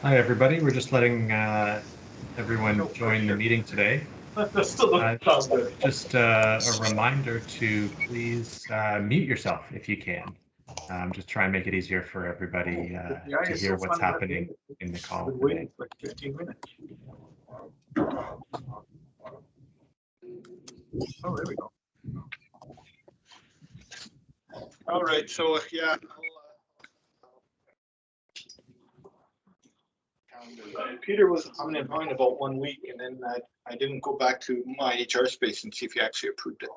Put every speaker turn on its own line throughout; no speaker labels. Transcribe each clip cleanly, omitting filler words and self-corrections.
Hi, everybody. We're just letting everyone join the meeting today. Just a reminder to please mute yourself if you can. Just try and make it easier for everybody to hear what's happening in the call today.
Like 15 minutes. Oh, there we go. All right, so yeah. Peter was on in mind about 1 week, and then I didn't go back to my HR space and see if he actually approved it.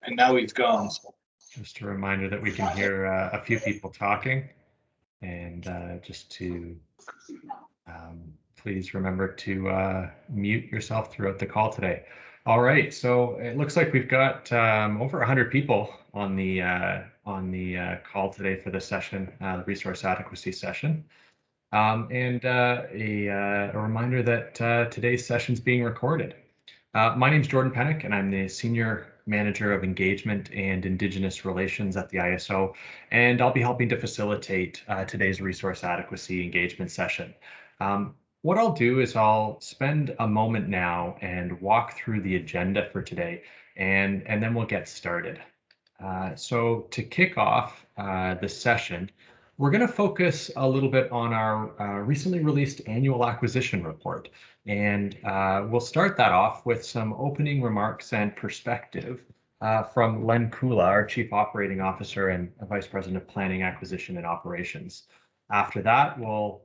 And now he's gone. So.
Just a reminder that we can hear a few people talking, and just to please remember to mute yourself throughout the call today. All right, so it looks like we've got over 100 people on the call today for this session, the resource adequacy session. And a reminder that today's session is being recorded. My name is Jordan Pennick, and I'm the Senior Manager of Engagement and Indigenous Relations at the ISO, and I'll be helping to facilitate today's resource adequacy engagement session. What I'll do is I'll spend a moment now and walk through the agenda for today, and then we'll get started. So to kick off the session, we're going to focus a little bit on our recently released annual acquisition report. And we'll start that off with some opening remarks and perspective from Len Kula, our Chief Operating Officer and Vice President of Planning, Acquisition and Operations. After that, we'll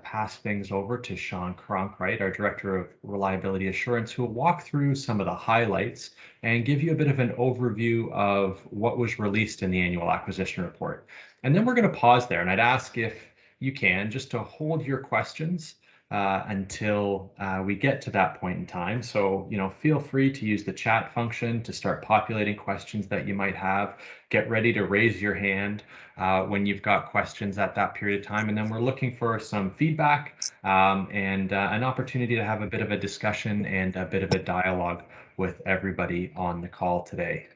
pass things over to Sean Cronkright, our Director of Reliability Assurance, who will walk through some of the highlights and give you a bit of an overview of what was released in the annual acquisition report. And then we're going to pause there, and I'd ask if you can just to hold your questions until we get to that point in time. So, feel free to use the chat function to start populating questions that you might have. Get ready to raise your hand when you've got questions at that period of time. And then we're looking for some feedback and an opportunity to have a bit of a discussion and a bit of a dialogue with everybody on the call today.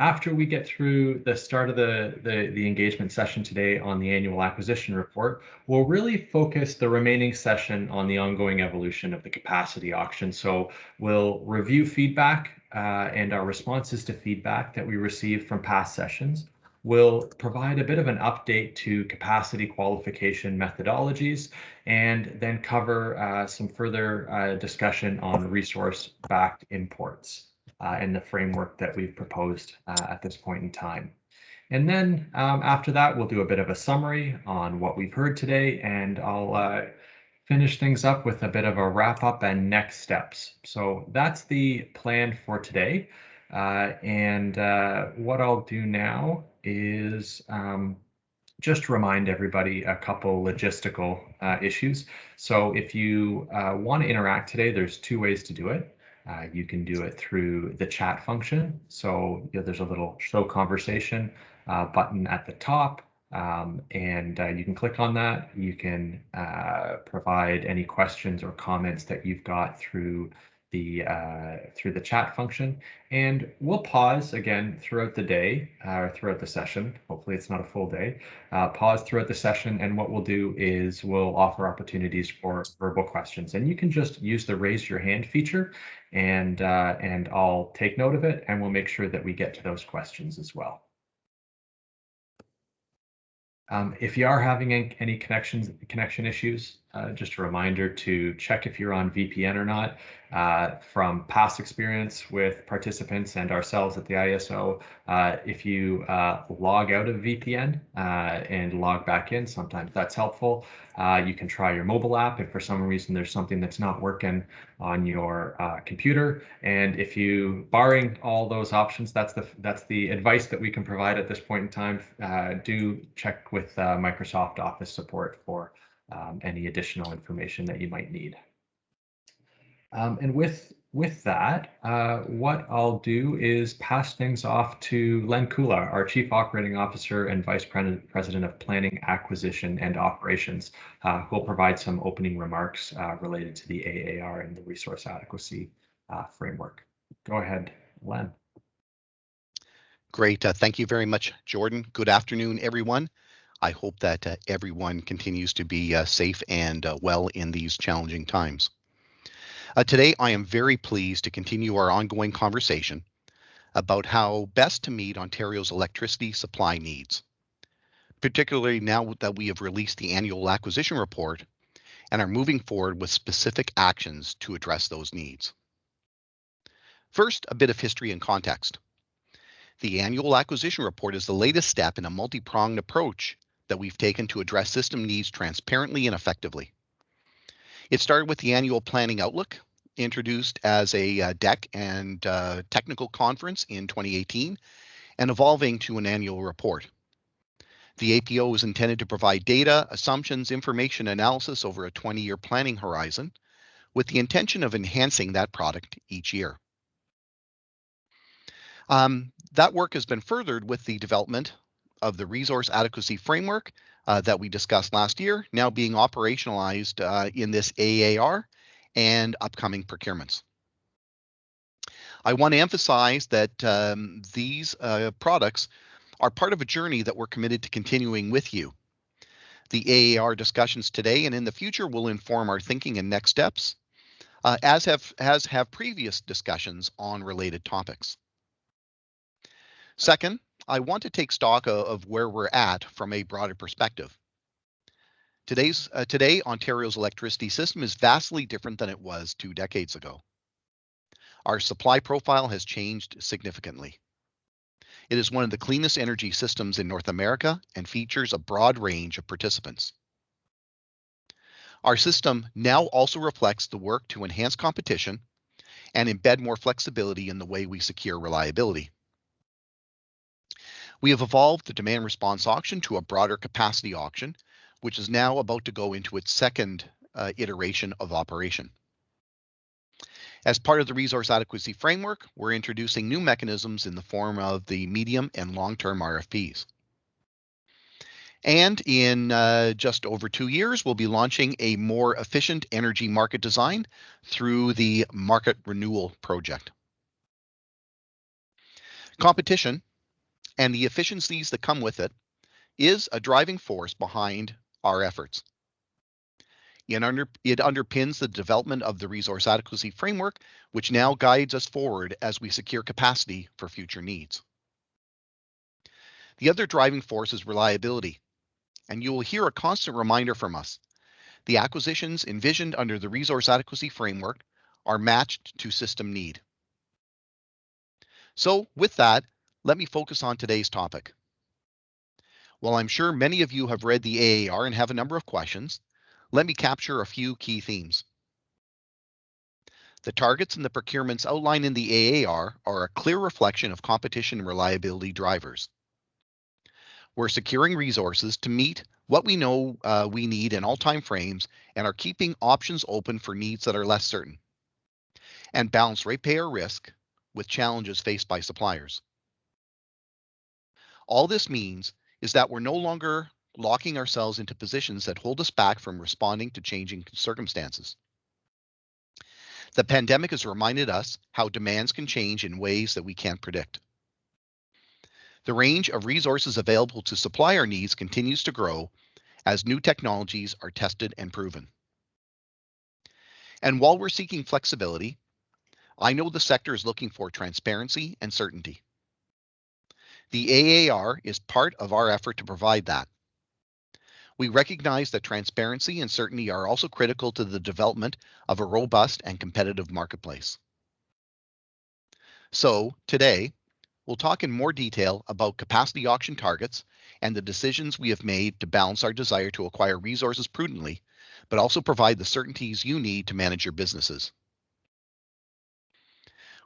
After we get through the start of the engagement session today on the annual acquisition report, we'll really focus the remaining session on the ongoing evolution of the capacity auction. So we'll review feedback and our responses to feedback that we received from past sessions. We'll provide a bit of an update to capacity qualification methodologies, and then cover some further discussion on resource-backed imports. And the framework that we've proposed at this point in time. And then after that, we'll do a bit of a summary on what we've heard today, and I'll finish things up with a bit of a wrap up and next steps. So that's the plan for today. And what I'll do now is just remind everybody a couple logistical issues. So if you want to interact today, there's two ways to do it. You can do it through the chat function. So there's a little show conversation button at the top, and you can click on that. You can provide any questions or comments that you've got through the chat function, and we'll pause again throughout the day or throughout the session. Hopefully it's not a full day. Pause throughout the session, and what we'll do is we'll offer opportunities for verbal questions, and you can just use the raise your hand feature, and I'll take note of it, and we'll make sure that we get to those questions as well. If you are having any connection issues, just a reminder to check if you're on VPN or not. From past experience with participants and ourselves at the ISO, if you log out of VPN and log back in, sometimes that's helpful. You can try your mobile app if for some reason there's something that's not working on your computer. And if you, barring all those options, that's the advice that we can provide at this point in time. Do check with Microsoft Office support for any additional information that you might need. And with that, what I'll do is pass things off to Len Kula, our Chief Operating Officer and Vice President of Planning, Acquisition and Operations, who will provide some opening remarks related to the AAR and the resource adequacy framework. Go ahead, Len.
Great. Thank you very much, Jordan. Good afternoon, everyone. I hope that everyone continues to be safe and well in these challenging times. Today, I am very pleased to continue our ongoing conversation about how best to meet Ontario's electricity supply needs, particularly now that we have released the annual acquisition report and are moving forward with specific actions to address those needs. First, a bit of history and context. The annual acquisition report is the latest step in a multi-pronged approach that we've taken to address system needs transparently and effectively. It started with the annual planning outlook, introduced as a deck and technical conference in 2018, and evolving to an annual report. The APO is intended to provide data, assumptions, information analysis over a 20-year planning horizon, with the intention of enhancing that product each year. That work has been furthered with the development of the resource adequacy framework that we discussed last year, now being operationalized in this AAR and upcoming procurements. I want to emphasize that these products are part of a journey that we're committed to continuing with you. The AAR discussions today and in the future will inform our thinking and next steps, as have previous discussions on related topics. Second, I want to take stock of where we're at from a broader perspective. Today, Ontario's electricity system is vastly different than it was 2 decades ago. Our supply profile has changed significantly. It is one of the cleanest energy systems in North America and features a broad range of participants. Our system now also reflects the work to enhance competition and embed more flexibility in the way we secure reliability. We have evolved the demand response auction to a broader capacity auction, which is now about to go into its second iteration of operation. As part of the resource adequacy framework, we're introducing new mechanisms in the form of the medium and long-term RFPs. And in just over 2 years, we'll be launching a more efficient energy market design through the Market Renewal Project. Competition and the efficiencies that come with it is a driving force behind our efforts. It underpins the development of the resource adequacy framework, which now guides us forward as we secure capacity for future needs. The other driving force is reliability, and you will hear a constant reminder from us. The acquisitions envisioned under the resource adequacy framework are matched to system need. So with that, let me focus on today's topic. While I'm sure many of you have read the AAR and have a number of questions, let me capture a few key themes. The targets and the procurements outlined in the AAR are a clear reflection of competition and reliability drivers. We're securing resources to meet what we know we need in all time frames and are keeping options open for needs that are less certain, and balance ratepayer risk with challenges faced by suppliers. All this means is that we're no longer locking ourselves into positions that hold us back from responding to changing circumstances. The pandemic has reminded us how demands can change in ways that we can't predict. The range of resources available to supply our needs continues to grow as new technologies are tested and proven. And while we're seeking flexibility, I know the sector is looking for transparency and certainty. The AAR is part of our effort to provide that. We recognize that transparency and certainty are also critical to the development of a robust and competitive marketplace. So today, we'll talk in more detail about capacity auction targets and the decisions we have made to balance our desire to acquire resources prudently, but also provide the certainties you need to manage your businesses.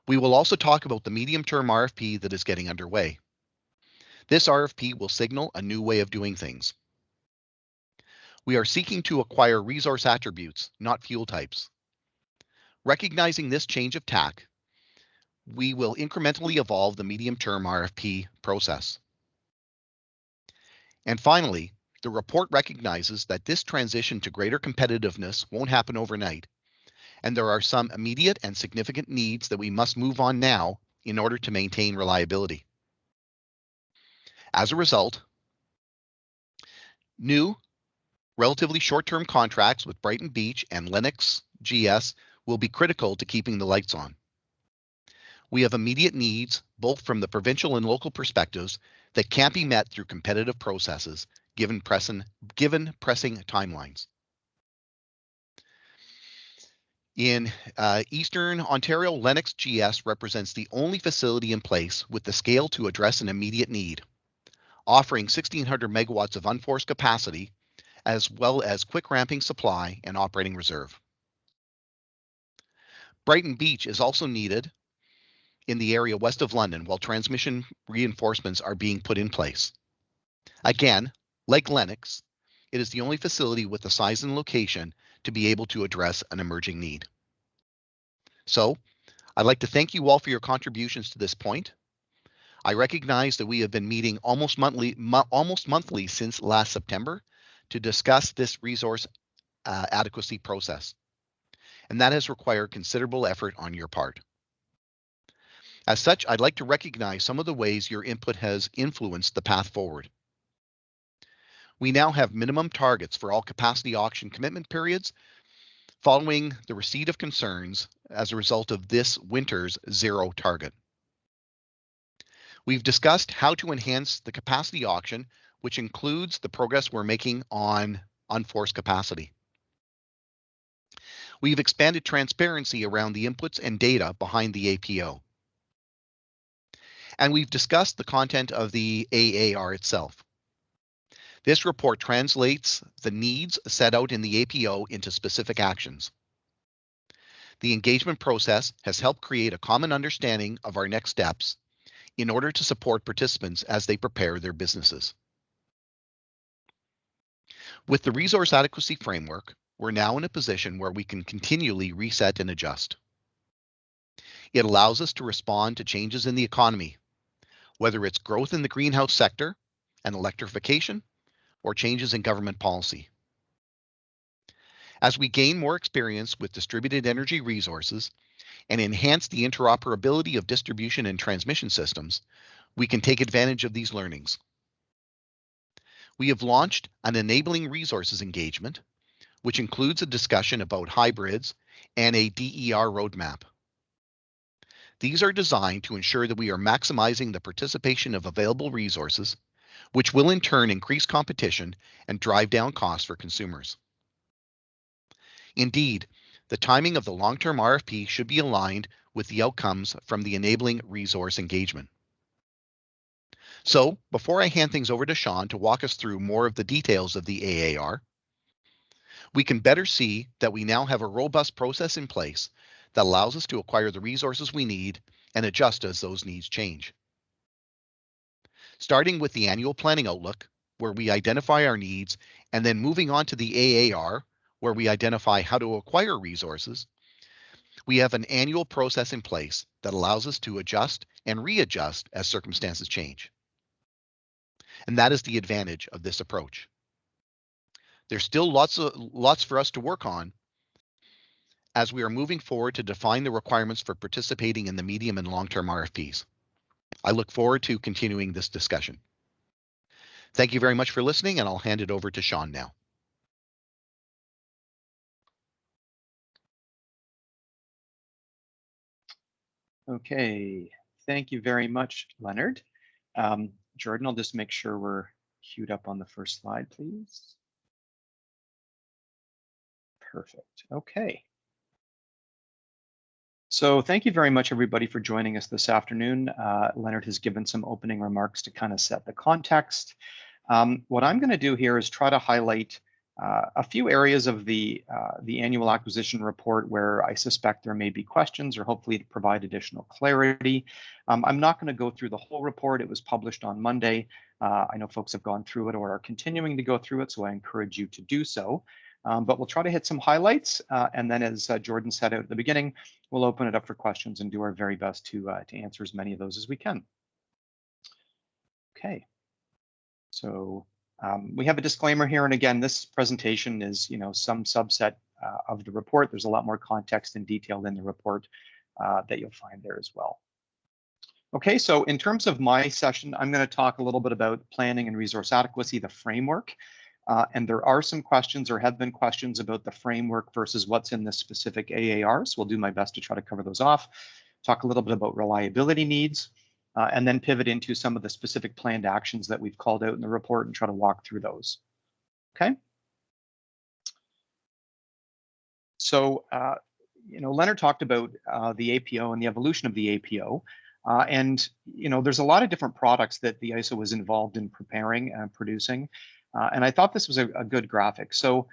We will also talk about the medium-term RFP that is getting underway. This RFP will signal a new way of doing things. We are seeking to acquire resource attributes, not fuel types. Recognizing this change of tack, we will incrementally evolve the medium-term RFP process. And finally, the report recognizes that this transition to greater competitiveness won't happen overnight, and there are some immediate and significant needs that we must move on now in order to maintain reliability. As a result, new, relatively short-term contracts with Brighton Beach and Lennox GS will be critical to keeping the lights on. We have immediate needs, both from the provincial and local perspectives, that can't be met through competitive processes, given pressing timelines. In Eastern Ontario, Lennox GS represents the only facility in place with the scale to address an immediate need, offering 1,600 megawatts of unforced capacity, as well as quick ramping supply and operating reserve. Brighton Beach is also needed in the area west of London while transmission reinforcements are being put in place. Again, like Lennox, it is the only facility with the size and location to be able to address an emerging need. So, I'd like to thank you all for your contributions to this point. I recognize that we have been meeting almost monthly since last September to discuss this resource adequacy process, and that has required considerable effort on your part. As such, I'd like to recognize some of the ways your input has influenced the path forward. We now have minimum targets for all capacity auction commitment periods following the receipt of concerns as a result of this winter's zero target. We've discussed how to enhance the capacity auction, which includes the progress we're making on unforced capacity. We've expanded transparency around the inputs and data behind the APO. And we've discussed the content of the AAR itself. This report translates the needs set out in the APO into specific actions. The engagement process has helped create a common understanding of our next steps in order to support participants as they prepare their businesses. With the resource adequacy framework, we're now in a position where we can continually reset and adjust. It allows us to respond to changes in the economy, whether it's growth in the greenhouse sector and electrification, or changes in government policy. As we gain more experience with distributed energy resources and enhance the interoperability of distribution and transmission systems, we can take advantage of these learnings. We have launched an enabling resources engagement, which includes a discussion about hybrids and a DER roadmap. These are designed to ensure that we are maximizing the participation of available resources, which will in turn increase competition and drive down costs for consumers. Indeed, the timing of the long-term RFP should be aligned with the outcomes from the enabling resource engagement. So, before I hand things over to Sean to walk us through more of the details of the AAR, we can better see that we now have a robust process in place that allows us to acquire the resources we need and adjust as those needs change. Starting with the annual planning outlook, where we identify our needs, and then moving on to the AAR, where we identify how to acquire resources, we have an annual process in place that allows us to adjust and readjust as circumstances change. And that is the advantage of this approach. There's still lots for us to work on as we are moving forward to define the requirements for participating in the medium and long-term RFPs. I look forward to continuing this discussion. Thank you very much for listening, and I'll hand it over to Sean now.
Okay, thank you very much, Leonard. Jordan, I'll just make sure we're queued up on the first slide, please. Perfect, okay. So thank you very much, everybody, for joining us this afternoon. Leonard has given some opening remarks to kind of set the context. What I'm going to do here is try to highlight a few areas of the annual acquisition report where I suspect there may be questions, or hopefully to provide additional clarity. I'm not going to go through the whole report. It was published on Monday. I know folks have gone through it or are continuing to go through it, so I encourage you to do so. But we'll try to hit some highlights, and then, as Jordan said out at the beginning, we'll open it up for questions and do our very best to answer as many of those as we can. Okay, so we have a disclaimer here, and again, this presentation is, some subset of the report. There's a lot more context and detail in the report that you'll find there as well. Okay, so in terms of my session, I'm going to talk a little bit about planning and resource adequacy, the framework. And there are some questions or have been questions about the framework versus what's in the specific AAR. So we'll do my best to try to cover those off, talk a little bit about reliability needs, and then pivot into some of the specific planned actions that we've called out in the report and try to walk through those. Okay. So, Leonard talked about the APO and the evolution of the APO. And there's a lot of different products that the ISO was involved in preparing and producing. And I thought this was a good graphic. So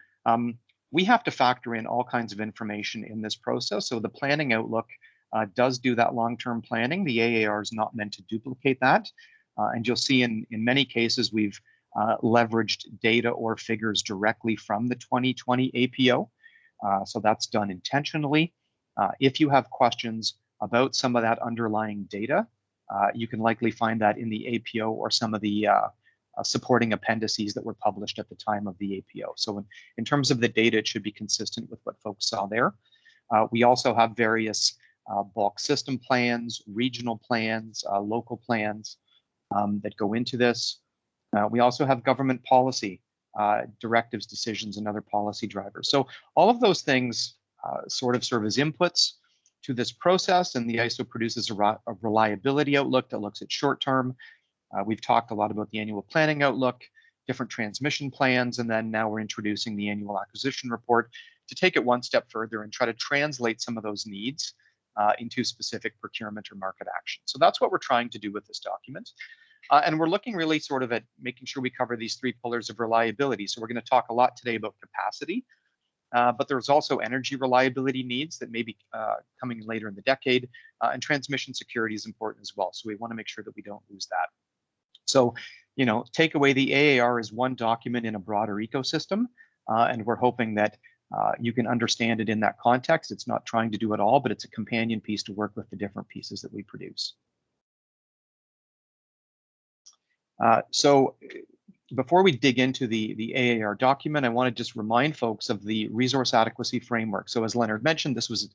we have to factor in all kinds of information in this process. So the planning outlook does do that long-term planning. The AAR is not meant to duplicate that. And you'll see in many cases, we've leveraged data or figures directly from the 2020 APO. So that's done intentionally. If you have questions about some of that underlying data, you can likely find that in the APO or some of the supporting appendices that were published at the time of the APO. So in terms of the data, it should be consistent with what folks saw there. We also have various bulk system plans, regional plans, local plans that go into this. We also have government policy, directives, decisions, and other policy drivers. So all of those things sort of serve as inputs to this process, and the ISO produces a reliability outlook that looks at short term. We've talked a lot about the annual planning outlook, different transmission plans, and then now we're introducing the annual acquisition report to take it one step further and try to translate some of those needs into specific procurement or market action. So that's what we're trying to do with this document. And we're looking really sort of at making sure we cover these three pillars of reliability. So we're going to talk a lot today about capacity, but there's also energy reliability needs that may be coming later in the decade, and transmission security is important as well. So we want to make sure that we don't lose that. So, take away the AAR is one document in a broader ecosystem, and we're hoping that you can understand it in that context. It's not trying to do it all, but it's a companion piece to work with the different pieces that we produce. So before we dig into the AAR document, I want to just remind folks of the resource adequacy framework. So as Leonard mentioned, this was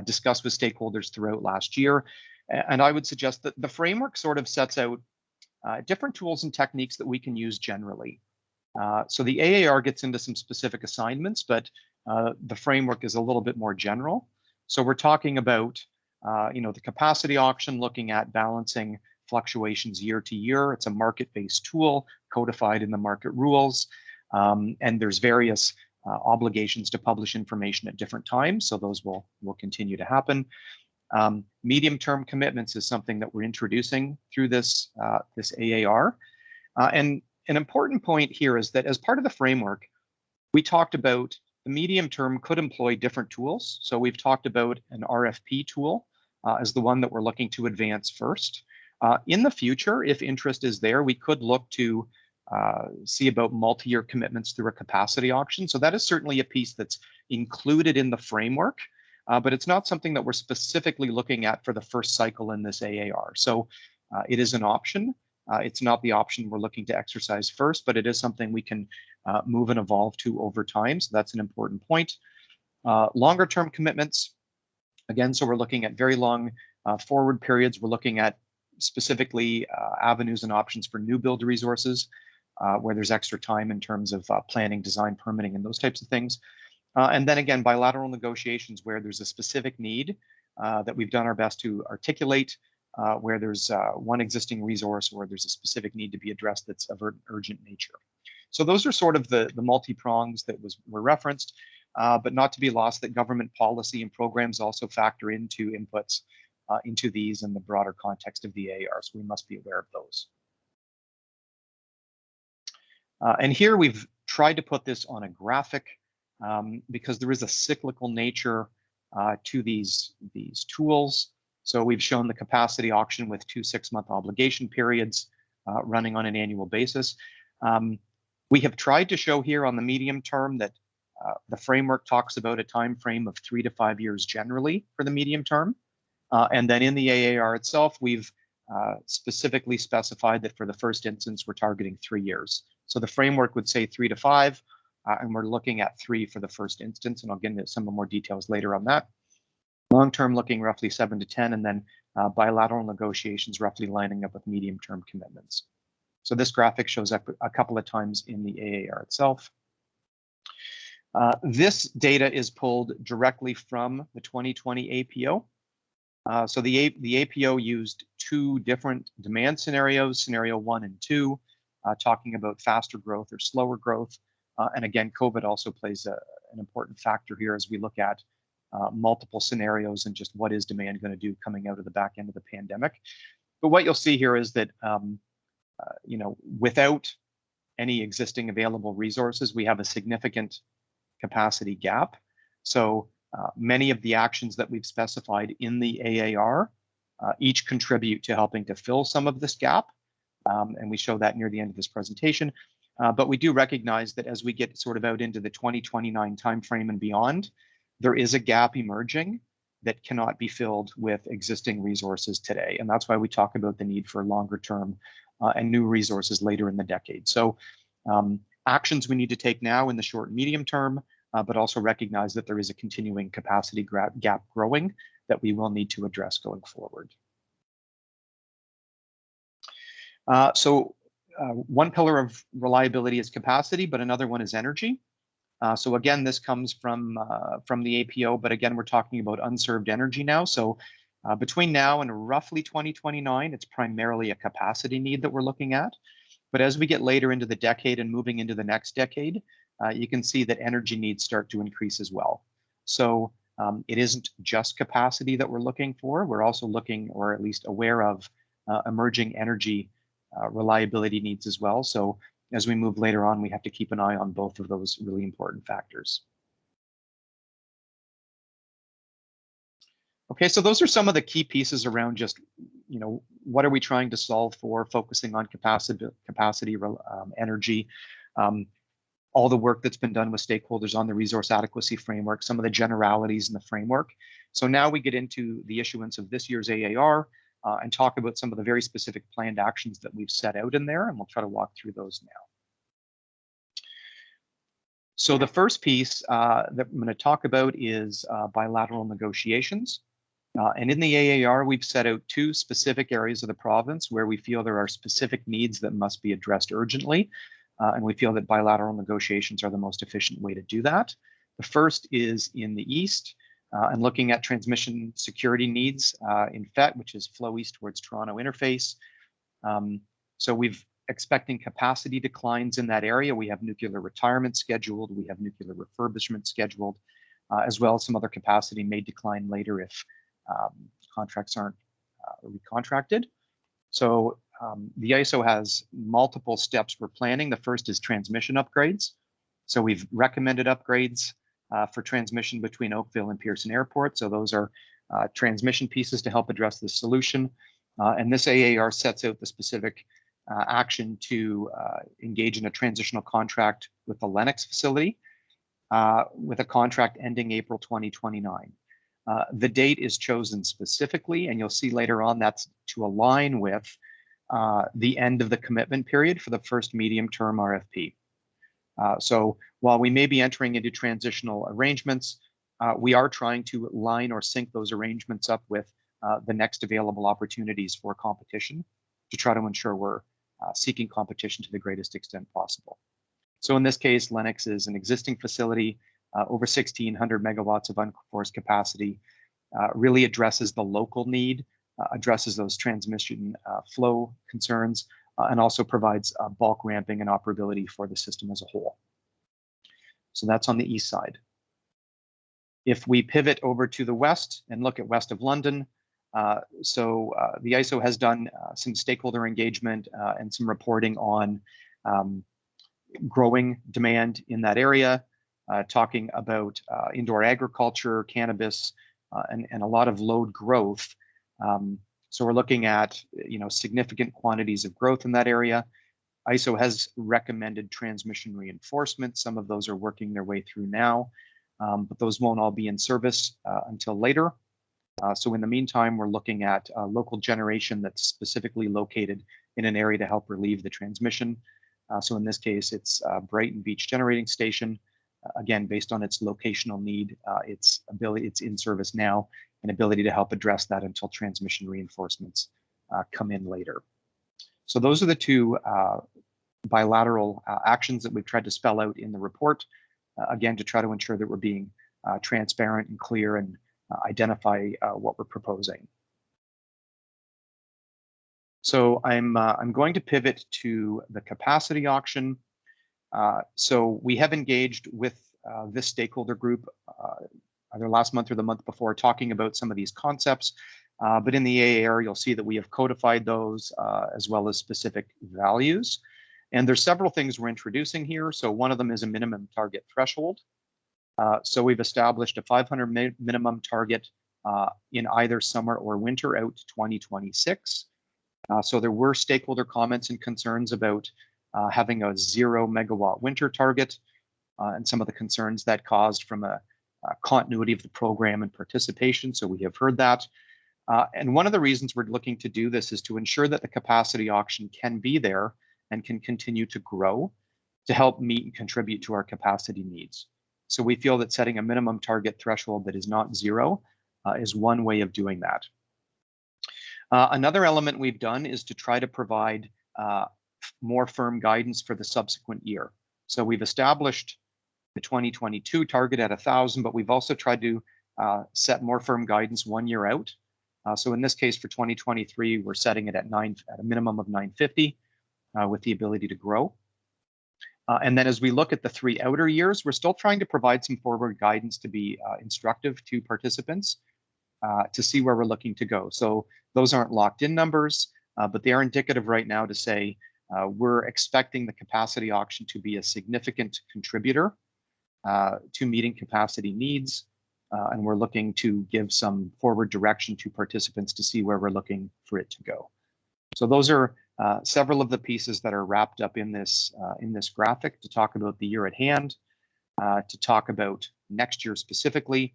discussed with stakeholders throughout last year. And I would suggest that the framework sort of sets out different tools and techniques that we can use generally. So the AAR gets into some specific assignments, but the framework is a little bit more general. So we're talking about, the capacity auction, looking at balancing fluctuations year to year. It's a market-based tool codified in the market rules. And there's various obligations to publish information at different times. So those will continue to happen. Medium-term commitments is something that we're introducing through this AAR. And an important point here is that as part of the framework, we talked about the medium term could employ different tools. So we've talked about an RFP tool as the one that we're looking to advance first. In the future, if interest is there, we could look to see about multi-year commitments through a capacity auction. So that is certainly a piece that's included in the framework. But it's not something that we're specifically looking at for the first cycle in this AAR. So it is an option. It's not the option we're looking to exercise first, but it is something we can move and evolve to over time. So that's an important point. Longer term commitments, again, so we're looking at very long forward periods. We're looking at specifically avenues and options for new build resources where there's extra time in terms of planning, design, permitting, and those types of things. And then again, bilateral negotiations where there's a specific need that we've done our best to articulate, where there's one existing resource or there's a specific need to be addressed that's of urgent nature. So those are sort of the multi-prongs that were referenced, but not to be lost that government policy and programs also factor into inputs into these in the broader context of the AAR, so we must be aware of those. And here we've tried to put this on a graphic because there is a cyclical nature to these tools. So we've shown the capacity auction with 2 6-month obligation periods running on an annual basis. We have tried to show here on the medium term that the framework talks about a time frame of 3 to 5 years generally for the medium term. And then in the AAR itself, we've specifically specified that for the first instance, we're targeting 3 years. So the framework would say 3 to 5, and we're looking at 3 for the first instance, and I'll get into some more details later on that. Long-term looking roughly 7 to 10, and then bilateral negotiations roughly lining up with medium-term commitments. So this graphic shows up a couple of times in the AAR itself. This data is pulled directly from the 2020 APO. So the APO used two different demand scenarios, scenario 1 and 2, talking about faster growth or slower growth. And again, COVID also plays an important factor here as we look at multiple scenarios and just what is demand going to do coming out of the back end of the pandemic. But what you'll see here is that, without any existing available resources, we have a significant capacity gap. So many of the actions that we've specified in the AAR each contribute to helping to fill some of this gap. And we show that near the end of this presentation. But we do recognize that as we get sort of out into the 2029 timeframe and beyond, there is a gap emerging that cannot be filled with existing resources today. And that's why we talk about the need for longer term and new resources later in the decade. So actions we need to take now in the short and medium term, but also recognize that there is a continuing capacity gap growing that we will need to address going forward. One pillar of reliability is capacity, but another one is energy. So again, this comes from the APO, but again, we're talking about unserved energy now. So between now and roughly 2029, it's primarily a capacity need that we're looking at. But as we get later into the decade and moving into the next decade, you can see that energy needs start to increase as well. So it isn't just capacity that we're looking for. We're also looking, or at least aware of, emerging energy reliability needs as well. So as we move later on, we have to keep an eye on both of those really important factors. Okay, so those are some of the key pieces around just, what are we trying to solve for, focusing on capacity, energy, all the work that's been done with stakeholders on the resource adequacy framework, some of the generalities in the framework. So now we get into the issuance of this year's AAR and talk about some of the very specific planned actions that we've set out in there, and we'll try to walk through those now. So the first piece that I'm going to talk about is bilateral negotiations. And in the AAR, we've set out two specific areas of the province where we feel there are specific needs that must be addressed urgently. And we feel that bilateral negotiations are the most efficient way to do that. The first is in the east and looking at transmission security needs in FET, which is flow east towards Toronto interface. So we've expecting capacity declines in that area. We have nuclear retirement scheduled. We have nuclear refurbishment scheduled, as well as some other capacity may decline later if contracts aren't recontracted. So the ISO has multiple steps we're planning. The first is transmission upgrades. So we've recommended upgrades for transmission between Oakville and Pearson Airport. So those are transmission pieces to help address the solution. And this AAR sets out the specific action to engage in a transitional contract with the Lennox facility with a contract ending April 2029. The date is chosen specifically, and you'll see later on that's to align with the end of the commitment period for the first medium-term RFP. So while we may be entering into transitional arrangements, we are trying to line or sync those arrangements up with the next available opportunities for competition to try to ensure we're seeking competition to the greatest extent possible. So in this case, Lennox is an existing facility, over 1,600 megawatts of unforced capacity, really addresses the local need, addresses those transmission flow concerns, and also provides bulk ramping and operability for the system as a whole. So that's on the east side. If we pivot over to the west and look at west of London, the ISO has done some stakeholder engagement and some reporting on growing demand in that area, talking about indoor agriculture, cannabis, and a lot of load growth. So we're looking at significant quantities of growth in that area. ISO has recommended transmission reinforcement. Some of those are working their way through now, but those won't all be in service until later. So in the meantime, we're looking at local generation that's specifically located in an area to help relieve the transmission. So in this case, it's Brighton Beach Generating Station, again, based on its locational need, its ability, its in service now, and ability to help address that until transmission reinforcements come in later. So those are the two bilateral actions that we've tried to spell out in the report, again, to try to ensure that we're being transparent and clear and identify what we're proposing. So I'm going to pivot to the capacity auction. So we have engaged with this stakeholder group either last month or the month before, talking about some of these concepts. But in the AAR, you'll see that we have codified those as well as specific values. And there's several things we're introducing here. So one of them is a minimum target threshold. So we've established a 500 minimum target in either summer or winter out to 2026. So there were stakeholder comments and concerns about having a 0 megawatt winter target and some of the concerns that caused from a continuity of the program and participation. So we have heard that. And one of the reasons we're looking to do this is to ensure that the capacity auction can be there and can continue to grow to help meet and contribute to our capacity needs. So we feel that setting a minimum target threshold that is not 0 is one way of doing that. Another element we've done is to try to provide more firm guidance for the subsequent year. So we've established the 2022 target at 1,000, but we've also tried to set more firm guidance 1 year out. So in this case, for 2023, we're setting it at a minimum of 950 with the ability to grow. And then as we look at the 3 outer years, we're still trying to provide some forward guidance to be instructive to participants to see where we're looking to go. So those aren't locked in numbers, but they are indicative right now to say we're expecting the capacity auction to be a significant contributor to meeting capacity needs. And we're looking to give some forward direction to participants to see where we're looking for it to go. So those are several of the pieces that are wrapped up in this graphic to talk about the year at hand, to talk about next year specifically,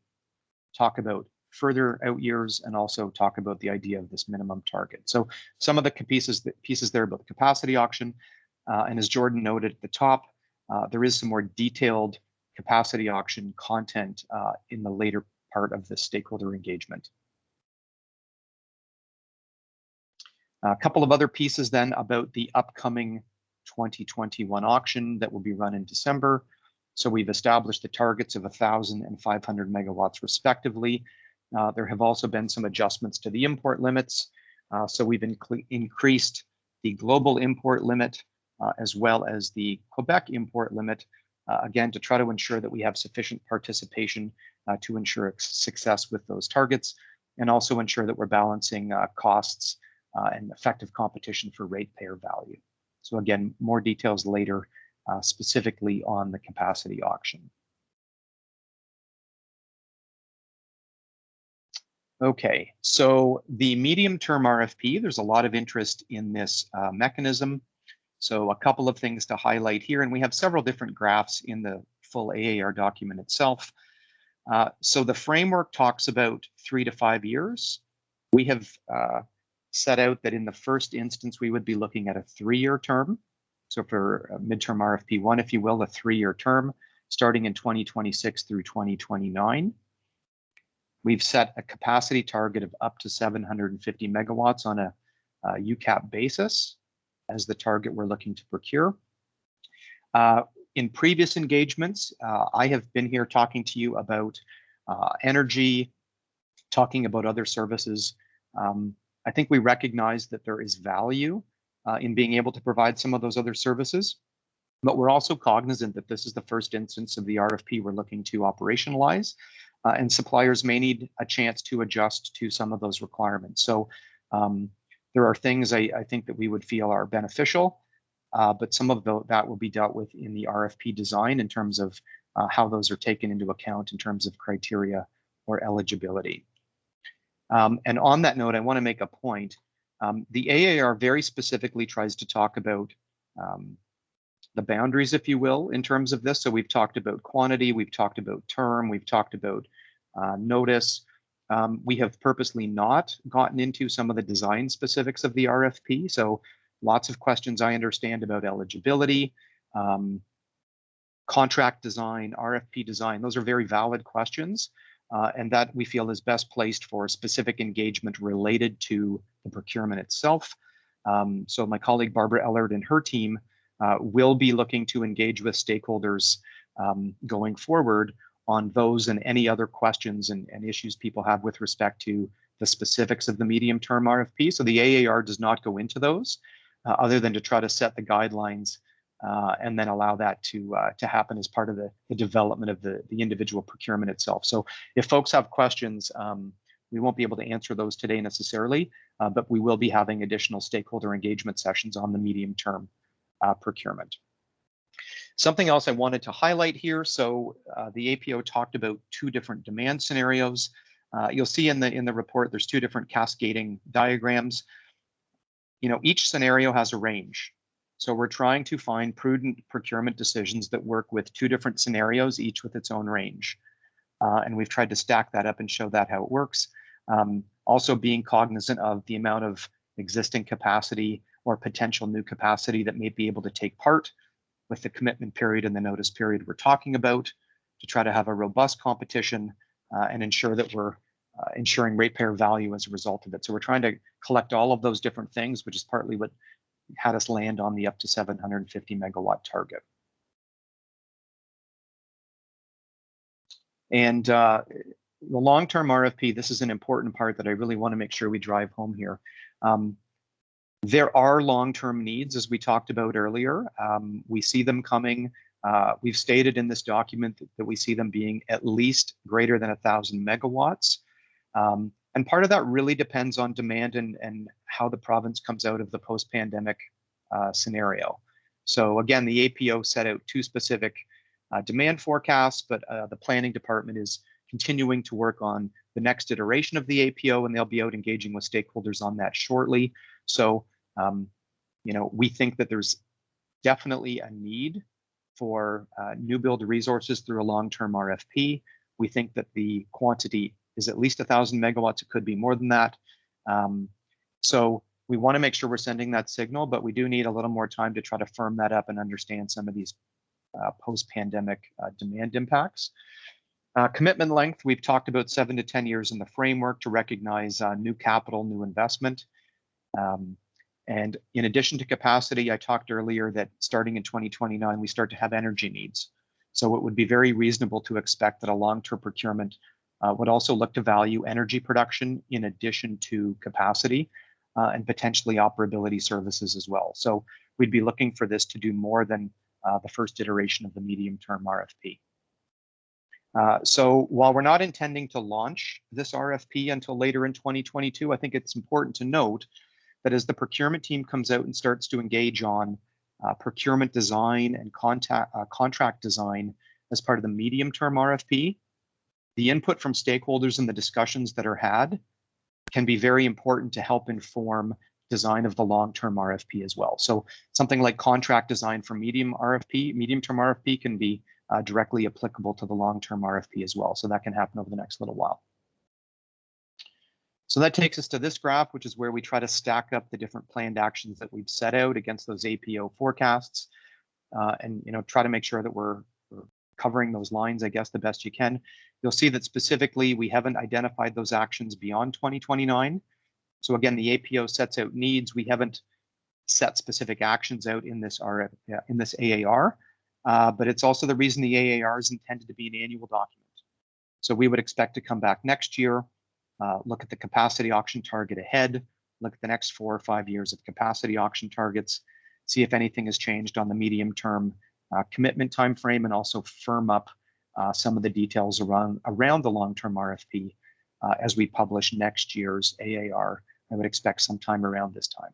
talk about further out years, and also talk about the idea of this minimum target. So some of the pieces there about the capacity auction, and as Jordan noted at the top, there is some more detailed capacity auction content in the later part of the stakeholder engagement. A couple of other pieces then about the upcoming 2021 auction that will be run in December. So we've established the targets of 1,000 and 500 megawatts respectively. There have also been some adjustments to the import limits. So we've increased the global import limit as well as the Quebec import limit, again, to try to ensure that we have sufficient participation to ensure success with those targets, and also ensure that we're balancing costs and effective competition for ratepayer value. So again, more details later, specifically on the capacity auction. Okay, so the medium-term RFP, there's a lot of interest in this mechanism. So a couple of things to highlight here, and we have several different graphs in the full AAR document itself. So the framework talks about 3 to 5 years. We have set out that in the first instance, we would be looking at a 3-year term. So for midterm RFP 1, if you will, a 3-year term starting in 2026 through 2029. We've set a capacity target of up to 750 megawatts on a UCAP basis as the target we're looking to procure. In previous engagements, I have been here talking to you about energy, talking about other services. I think we recognize that there is value in being able to provide some of those other services, but we're also cognizant that this is the first instance of the RFP we're looking to operationalize, and suppliers may need a chance to adjust to some of those requirements. So there are things I think that we would feel are beneficial, but some of that will be dealt with in the RFP design in terms of how those are taken into account in terms of criteria or eligibility. And on that note, I want to make a point. The AAR very specifically tries to talk about the boundaries, if you will, in terms of this. So we've talked about quantity, we've talked about term, we've talked about notice. We have purposely not gotten into some of the design specifics of the RFP. So lots of questions I understand about eligibility, contract design, RFP design. Those are very valid questions, and that we feel is best placed for specific engagement related to the procurement itself. So my colleague Barbara Ellard and her team will be looking to engage with stakeholders going forward on those and any other questions and issues people have with respect to the specifics of the medium-term RFP. So the AAR does not go into those other than to try to set the guidelines and then allow that to happen as part of the development of the individual procurement itself. So if folks have questions, we won't be able to answer those today necessarily, but we will be having additional stakeholder engagement sessions on the medium-term procurement. Something else I wanted to highlight here. So the APO talked about 2 different demand scenarios. You'll see in the report, there's 2 different cascading diagrams. You know, each scenario has a range. So we're trying to find prudent procurement decisions that work with 2 different scenarios, each with its own range. And we've tried to stack that up and show that how it works. Also being cognizant of the amount of existing capacity or potential new capacity that may be able to take part with the commitment period and the notice period we're talking about, to try to have a robust competition and ensure that we're ensuring ratepayer value as a result of it. So we're trying to collect all of those different things, which is partly what had us land on the up to 750 megawatt target. And the long-term RFP, this is an important part that I really want to make sure we drive home here. There are long-term needs, as we talked about earlier. We see them coming. We've stated in this document that we see them being at least greater than 1,000 megawatts. And part of that really depends on demand and how the province comes out of the post-pandemic scenario. So again, the APO set out 2 specific demand forecasts, but the planning department is continuing to work on the next iteration of the APO, and they'll be out engaging with stakeholders on that shortly. So, you know, we think that there's definitely a need for new build resources through a long-term RFP. We think that the quantity is at least 1,000 megawatts. It could be more than that. So we want to make sure we're sending that signal, but we do need a little more time to try to firm that up and understand some of these post-pandemic demand impacts. Commitment length, we've talked about 7 to 10 years in the framework to recognize new capital, new investment. And in addition to capacity, I talked earlier that starting in 2029, we start to have energy needs. So it would be very reasonable to expect that a long-term procurement would also look to value energy production in addition to capacity and potentially operability services as well. So we'd be looking for this to do more than the first iteration of the medium-term RFP. So while we're not intending to launch this RFP until later in 2022, I think it's important to note that as the procurement team comes out and starts to engage on procurement design and contract design as part of the medium-term RFP, the input from stakeholders and the discussions that are had can be very important to help inform design of the long-term RFP as well. So something like contract design for medium-term RFP can be directly applicable to the long-term RFP as well. So that can happen over the next little while. So that takes us to this graph, which is where we try to stack up the different planned actions that we've set out against those APO forecasts, and try to make sure that we're covering those lines, I guess, the best you can. You'll see that specifically we haven't identified those actions beyond 2029. So again, the APO sets out needs. We haven't set specific actions out in this AAR, but it's also the reason the AAR is intended to be an annual document. So we would expect to come back next year, look at the capacity auction target ahead, look at the next 4 or 5 years of capacity auction targets, see if anything has changed on the medium-term commitment timeframe, and also firm up some of the details around the long-term RFP as we publish next year's AAR. I would expect sometime around this time.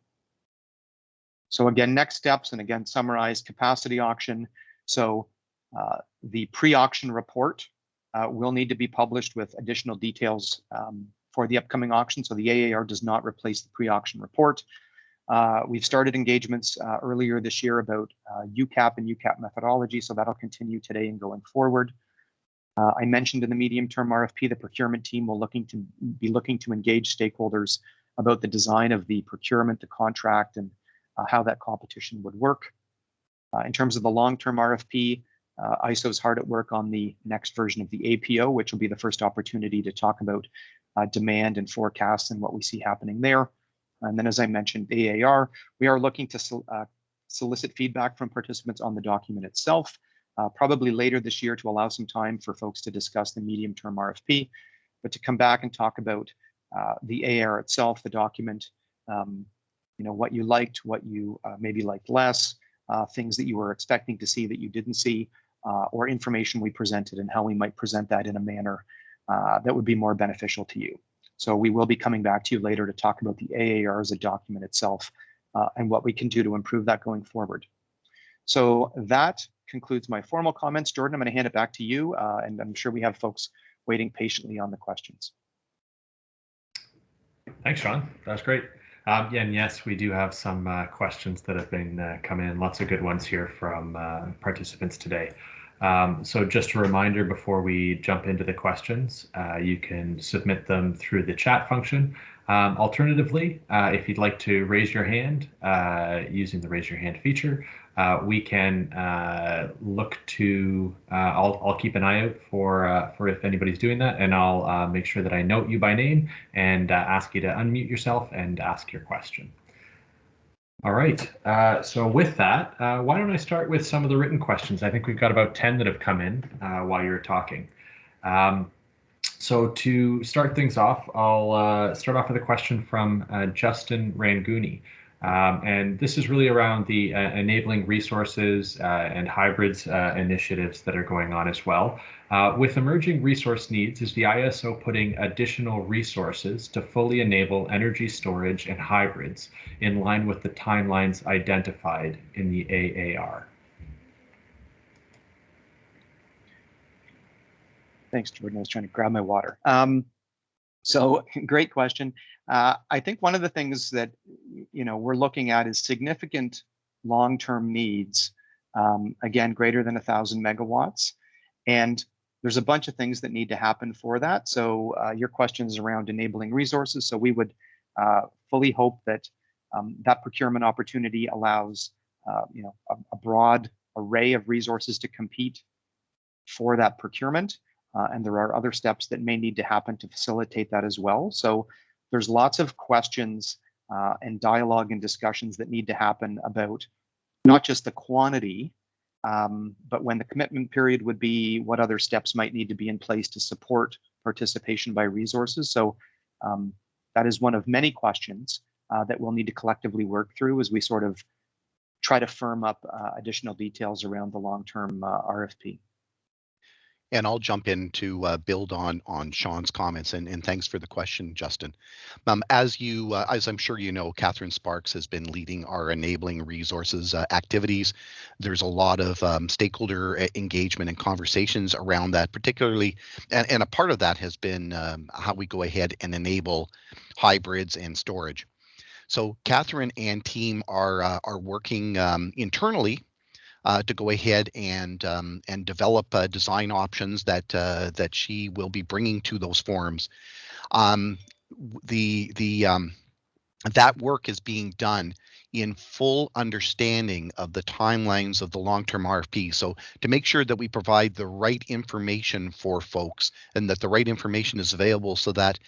So again, next steps, and again, summarize capacity auction. So the pre-auction report will need to be published with additional details for the upcoming auction. So the AAR does not replace the pre-auction report. We've started engagements earlier this year about UCAP and UCAP methodology, so that'll continue today and going forward. I mentioned in the medium-term RFP, the procurement team will be looking to engage stakeholders about the design of the procurement, the contract, and how that competition would work. In terms of the long-term RFP, ISO is hard at work on the next version of the APO, which will be the first opportunity to talk about demand and forecasts and what we see happening there. And then, as I mentioned, AAR, we are looking to solicit feedback from participants on the document itself, probably later this year to allow some time for folks to discuss the medium-term RFP, but to come back and talk about the AAR itself, the document, what you liked, what you maybe liked less, things that you were expecting to see that you didn't see, or information we presented and how we might present that in a manner that would be more beneficial to you. So we will be coming back to you later to talk about the AAR as a document itself and what we can do to improve that going forward. So that concludes my formal comments. Jordan, I'm going to hand it back to you, and I'm sure we have folks waiting patiently on the questions.
Thanks, Sean. That's great. Yeah, and yes, we do have some questions that have been come in. Lots of good ones here from participants today. So just a reminder before we jump into the questions, you can submit them through the chat function. Alternatively, if you'd like to raise your hand using the raise your hand feature, we can look to, I'll keep an eye out for if anybody's doing that, and I'll make sure that I note you by name and ask you to unmute yourself and ask your question. All right, so with that, why don't I start with some of the written questions? I think we've got about 10 that have come in while you're talking. So to start things off, I'll start off with a question from Justin Ranguni. And this is really around the enabling resources and hybrids initiatives that are going on as well. With emerging resource needs, is the ISO putting additional resources to fully enable energy storage and hybrids in line with the timelines identified in the AAR?
Thanks, Jordan. I was trying to grab my water. So great question. I think one of the things that we're looking at is significant long-term needs, again, greater than 1,000 megawatts. And there's a bunch of things that need to happen for that. So your question is around enabling resources. So we would fully hope that that procurement opportunity allows a broad array of resources to compete for that procurement. And there are other steps that may need to happen to facilitate that as well. So there's lots of questions and dialogue and discussions that need to happen about not just the quantity, but when the commitment period would be, what other steps might need to be in place to support participation by resources. So that is one of many questions that we'll need to collectively work through as we sort of try to firm up additional details around the long-term RFP.
And I'll jump in to build on Sean's comments, and thanks for the question, Justin. As I'm sure you know, Catherine Sparks has been leading our enabling resources activities. There's a lot of stakeholder engagement and conversations around that, particularly, and a part of that has been how we go ahead and enable hybrids and storage. So Catherine and team are working internally to go ahead and develop design options that she will be bringing to those forums. That work is being done in full understanding of the timelines of the long-term RFP. So to make sure that we provide the right information for folks and that the right information is available so that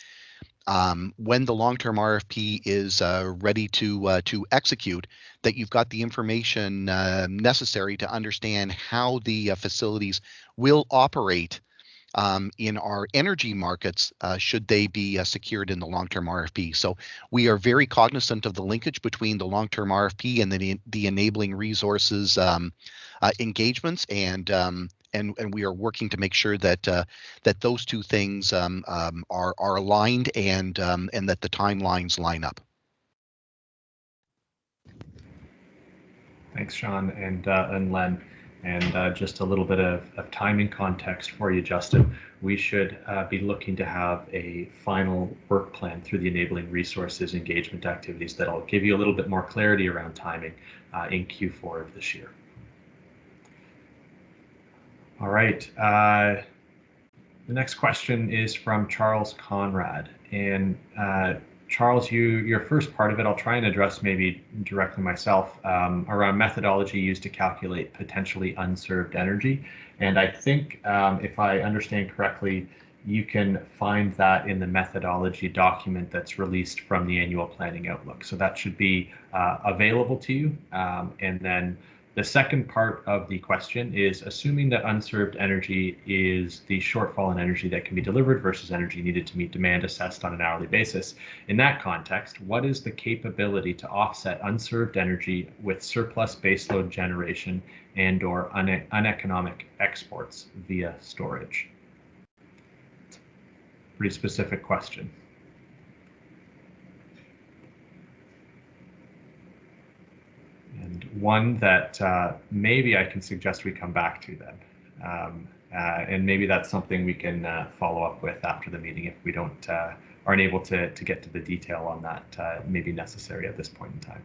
when the long-term RFP is ready to execute, that you've got the information necessary to understand how the facilities will operate in our energy markets should they be secured in the long-term RFP. So we are very cognizant of the linkage between the long-term RFP and the enabling resources engagements, and we are working to make sure that that those two things are aligned and that the timelines line up.
Thanks, Sean and Len. And just a little bit of timing context for you, Justin. We should be looking to have a final work plan through the enabling resources engagement activities that'll give you a little bit more clarity around timing in Q4 of this year. All right. The next question is from Charles Conrad. And Charles, your first part of it, I'll try and address maybe directly myself, around methodology used to calculate potentially unserved energy. And I think, if I understand correctly, you can find that in the methodology document that's released from the annual planning outlook. So that should be available to you. And then the second part of the question is, assuming that unserved energy is the shortfall in energy that can be delivered versus energy needed to meet demand assessed on an hourly basis. In that context, what is the capability to offset unserved energy with surplus baseload generation and/or uneconomic exports via storage? Pretty specific question. And one that maybe I can suggest we come back to then. And maybe that's something we can follow up with after the meeting if we don't aren't able to get to the detail on that, maybe necessary at this point in time.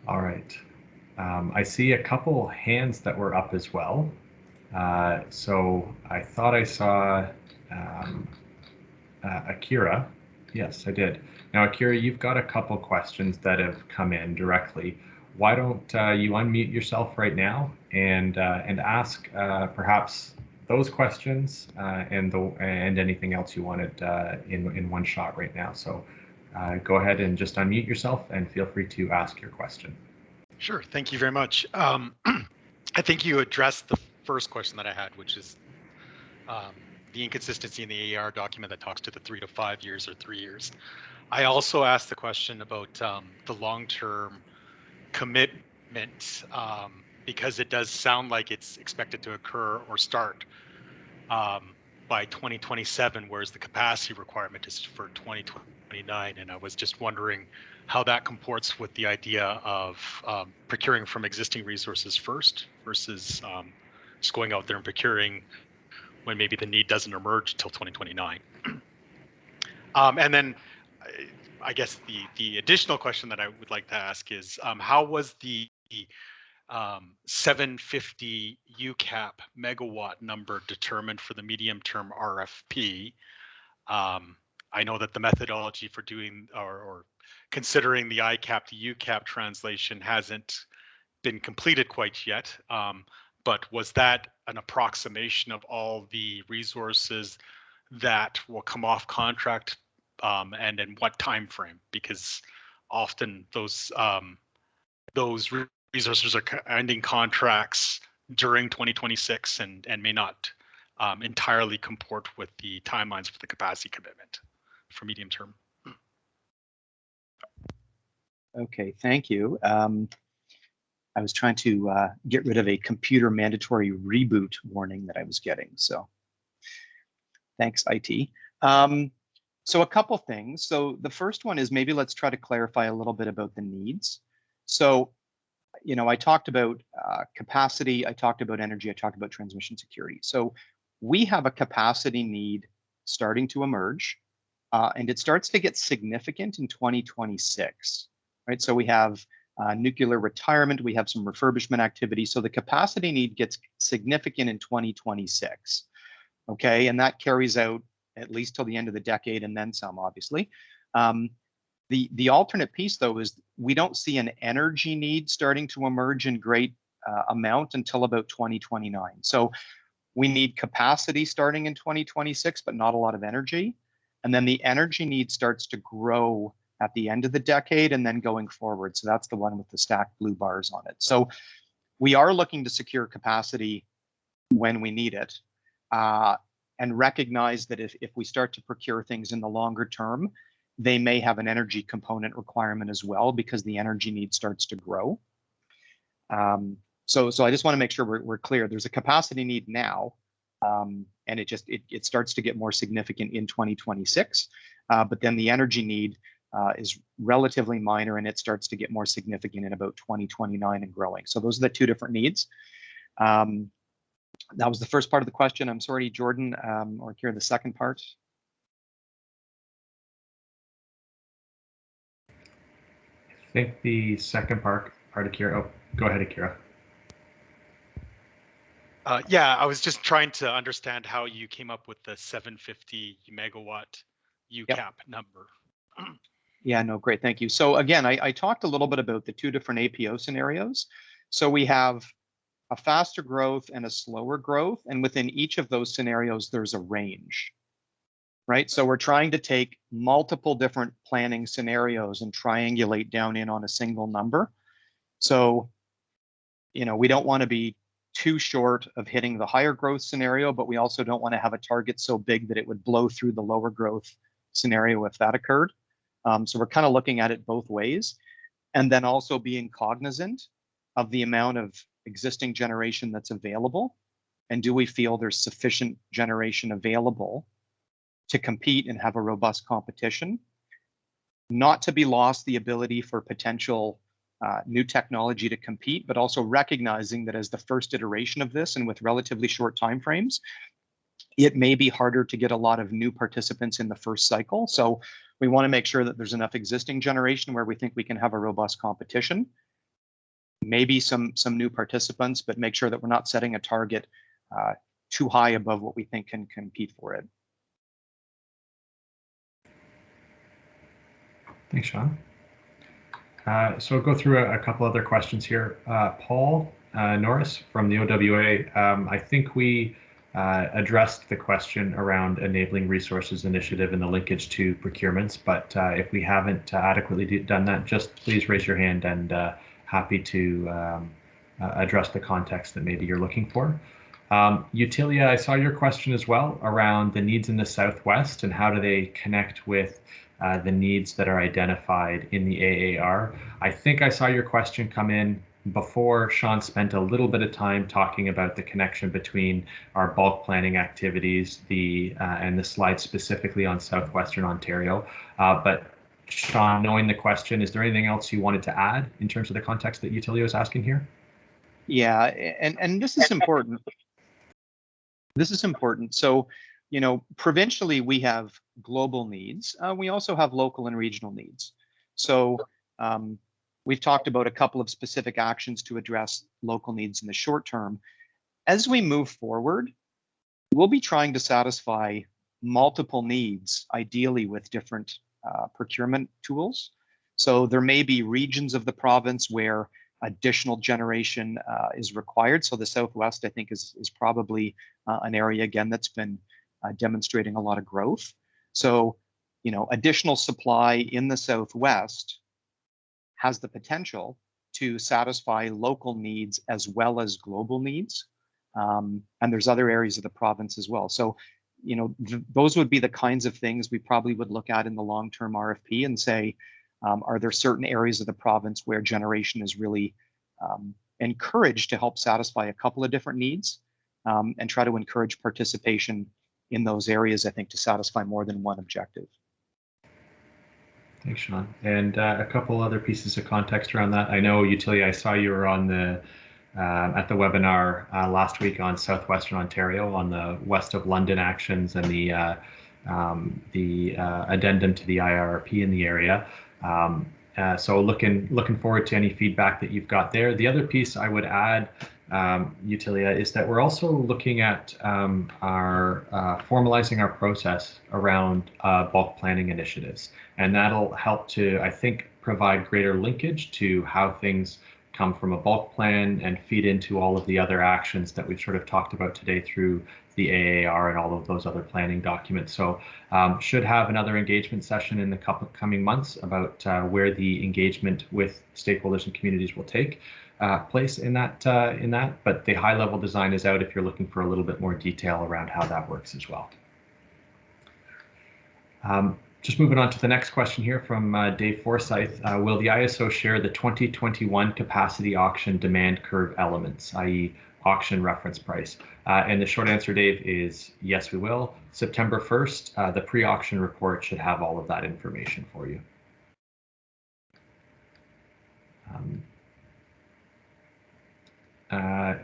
All right. I see a couple hands that were up as well. So I thought I saw Akira. Yes, I did. Now, Akira, you've got a couple questions that have come in directly. Why don't you unmute yourself right now and ask perhaps those questions and anything else you wanted in one shot right now. So go ahead and just unmute yourself and feel free to ask your question.
Sure. Thank you very much. I think you addressed the first question that I had, which is the inconsistency in the AER document that talks to the 3 to 5 years or 3 years. I also asked the question about the long-term commitment, because it does sound like it's expected to occur or start by 2027, whereas the capacity requirement is for 2029. And I was just wondering how that comports with the idea of procuring from existing resources first versus just going out there and procuring when maybe the need doesn't emerge until 2029. And then I guess the additional question that I would like to ask is, how was the 750 UCAP megawatt number determined for the medium-term RFP? I know that the methodology for doing or considering the ICAP to UCAP translation hasn't been completed quite yet, but was that an approximation of all the resources that will come off contract, and in what time frame? Because often those resources are ending contracts during 2026 and may not entirely comport with the timelines for the capacity commitment for medium term.
Okay, thank you. I was trying to get rid of a computer mandatory reboot warning that I was getting. So thanks, IT. So a couple things. So the first one is, maybe let's try to clarify a little bit about the needs. So, you know, I talked about capacity, I talked about energy, I talked about transmission security. So we have a capacity need starting to emerge, and it starts to get significant in 2026, right? So we have nuclear retirement, we have some refurbishment activity. So the capacity need gets significant in 2026, okay? And that carries out at least till the end of the decade and then some, obviously. The alternate piece, though, is we don't see an energy need starting to emerge in great amount until about 2029. So we need capacity starting in 2026, but not a lot of energy. And then the energy need starts to grow at the end of the decade and then going forward. So that's the one with the stacked blue bars on it. So we are looking to secure capacity when we need it, and recognize that if we start to procure things in the longer term, they may have an energy component requirement as well, because the energy need starts to grow. So I just want to make sure we're clear. There's a capacity need now, and it starts to get more significant in 2026. But then the energy need is relatively minor, and it starts to get more significant in about 2029 and growing. So those are the two different needs. That was the first part of the question. I'm sorry, Jordan, or Kira, the second part.
I think the second part Akira. Oh, go ahead, Akira.
Yeah, I was just trying to understand how you came up with the 750 megawatt UCAP number.
Yeah, no, great, thank you. So again, I talked a little bit about the two different APO scenarios. So we have a faster growth and a slower growth, and within each of those scenarios, there's a range, right? So we're trying to take multiple different planning scenarios and triangulate down in on a single number. So, you know, we don't want to be too short of hitting the higher growth scenario, but we also don't want to have a target so big that it would blow through the lower growth scenario if that occurred. So we're kind of looking at it both ways, and then also being cognizant of the amount of existing generation that's available, and do we feel there's sufficient generation available to compete and have a robust competition, not to be lost the ability for potential new technology to compete, but also recognizing that as the first iteration of this and with relatively short timeframes, it may be harder to get a lot of new participants in the first cycle. So we want to make sure that there's enough existing generation where we think we can have a robust competition, maybe some new participants, but make sure that we're not setting a target too high above what we think can compete for it.
Thanks, Sean. So we'll go through a couple other questions here. Paul Norris from the OWA, I think we addressed the question around enabling resources initiative and the linkage to procurements, but if we haven't adequately done that, just please raise your hand, and happy to address the context that maybe you're looking for. Utilia, I saw your question as well around the needs in the Southwest and how do they connect with the needs that are identified in the AAR. I think I saw your question come in before Sean spent a little bit of time talking about the connection between our bulk planning activities, and the slide specifically on Southwestern Ontario. But Sean, knowing the question, is there anything else you wanted to add in terms of the context that Utilia is asking here?
Yeah, and this is important. This is important. So, you know, provincially, we have global needs. We also have local and regional needs. So we've talked about a couple of specific actions to address local needs in the short term. As we move forward, we'll be trying to satisfy multiple needs, ideally with different procurement tools. So there may be regions of the province where additional generation is required. So the Southwest, I think, is probably an area, again, that's been demonstrating a lot of growth. So, you know, additional supply in the Southwest has the potential to satisfy local needs as well as global needs. And there's other areas of the province as well. So, you know, those would be the kinds of things we probably would look at in the long-term RFP and say, are there certain areas of the province where generation is really encouraged to help satisfy a couple of different needs, and try to encourage participation in those areas, I think, to satisfy more than one objective.
Thanks, Sean. And a couple other pieces of context around that. I know, Utilia, I saw you were on the at the webinar last week on Southwestern Ontario on the West of London actions and the addendum to the IRP in the area. So looking forward to any feedback that you've got there. The other piece I would add, Utilia, is that we're also looking at formalizing our process around bulk planning initiatives, and that'll help to, I think, provide greater linkage to how things come from a bulk plan and feed into all of the other actions that we've sort of talked about today through the AAR and all of those other planning documents. So should have another engagement session in the coming months about where the engagement with stakeholders and communities will take place in that. But the high level design is out if you're looking for a little bit more detail around how that works as well. Just moving on to the next question here from Dave Forsyth. Will the ISO share the 2021 capacity auction demand curve elements, i.e. auction reference price? And the short answer, Dave, is yes, we will. September 1st, the pre-auction report should have all of that information for you.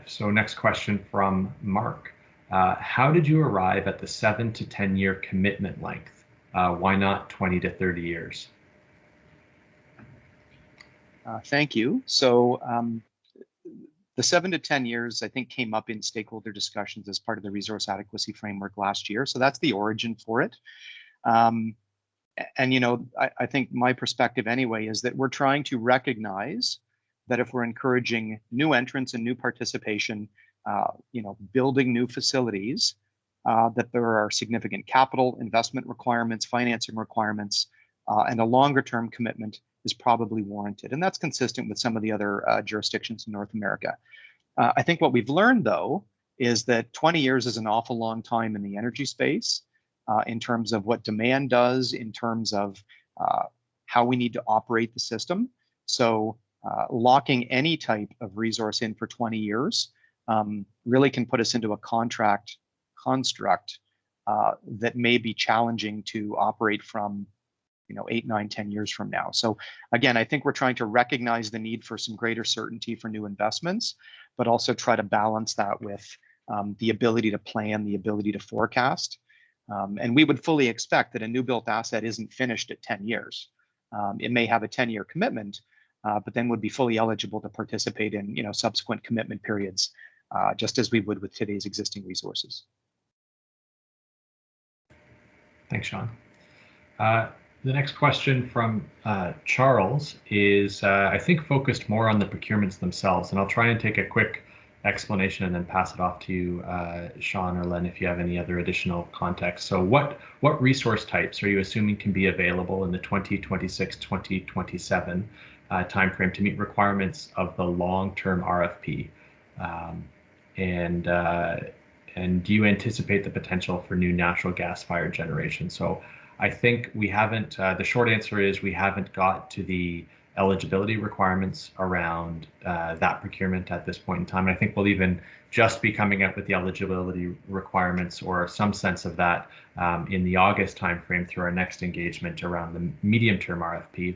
So next question from Mark. How did you arrive at the 7 to 10 year commitment length? Why not 20 to 30 years?
Thank you. So the 7 to 10 years, I think, came up in stakeholder discussions as part of the resource adequacy framework last year. So that's the origin for it. And And I think my perspective anyway is that we're trying to recognize that if we're encouraging new entrants and new participation, building new facilities, that there are significant capital investment requirements, financing requirements, and a longer term commitment is probably warranted. And that's consistent with some of the other jurisdictions in North America. I think what we've learned, though, is that 20 years is an awful long time in the energy space in terms of what demand does, in terms of how we need to operate the system. So locking any type of resource in for 20 years really can put us into a contract construct that may be challenging to operate from 8, 9, 10 years from now. So again, I think we're trying to recognize the need for some greater certainty for new investments, but also try to balance that with the ability to plan, the ability to forecast. And we would fully expect that a new built asset isn't finished at 10 years. It may have a 10-year commitment, but then would be fully eligible to participate in subsequent commitment periods, just as we would with today's existing resources.
Thanks, Sean. The next question from Charles is, I think, focused more on the procurements themselves, and I'll try and take a quick explanation and then pass it off to you, Sean or Len, if you have any other additional context. So what resource types are you assuming can be available in the 2026-2027 timeframe to meet requirements of the long-term RFP? And do you anticipate the potential for new natural gas-fired generation? So I think we haven't, the short answer is we haven't got to the eligibility requirements around that procurement at this point in time. And I think we'll even just be coming up with the eligibility requirements or some sense of that in the August timeframe through our next engagement around the medium-term RFP.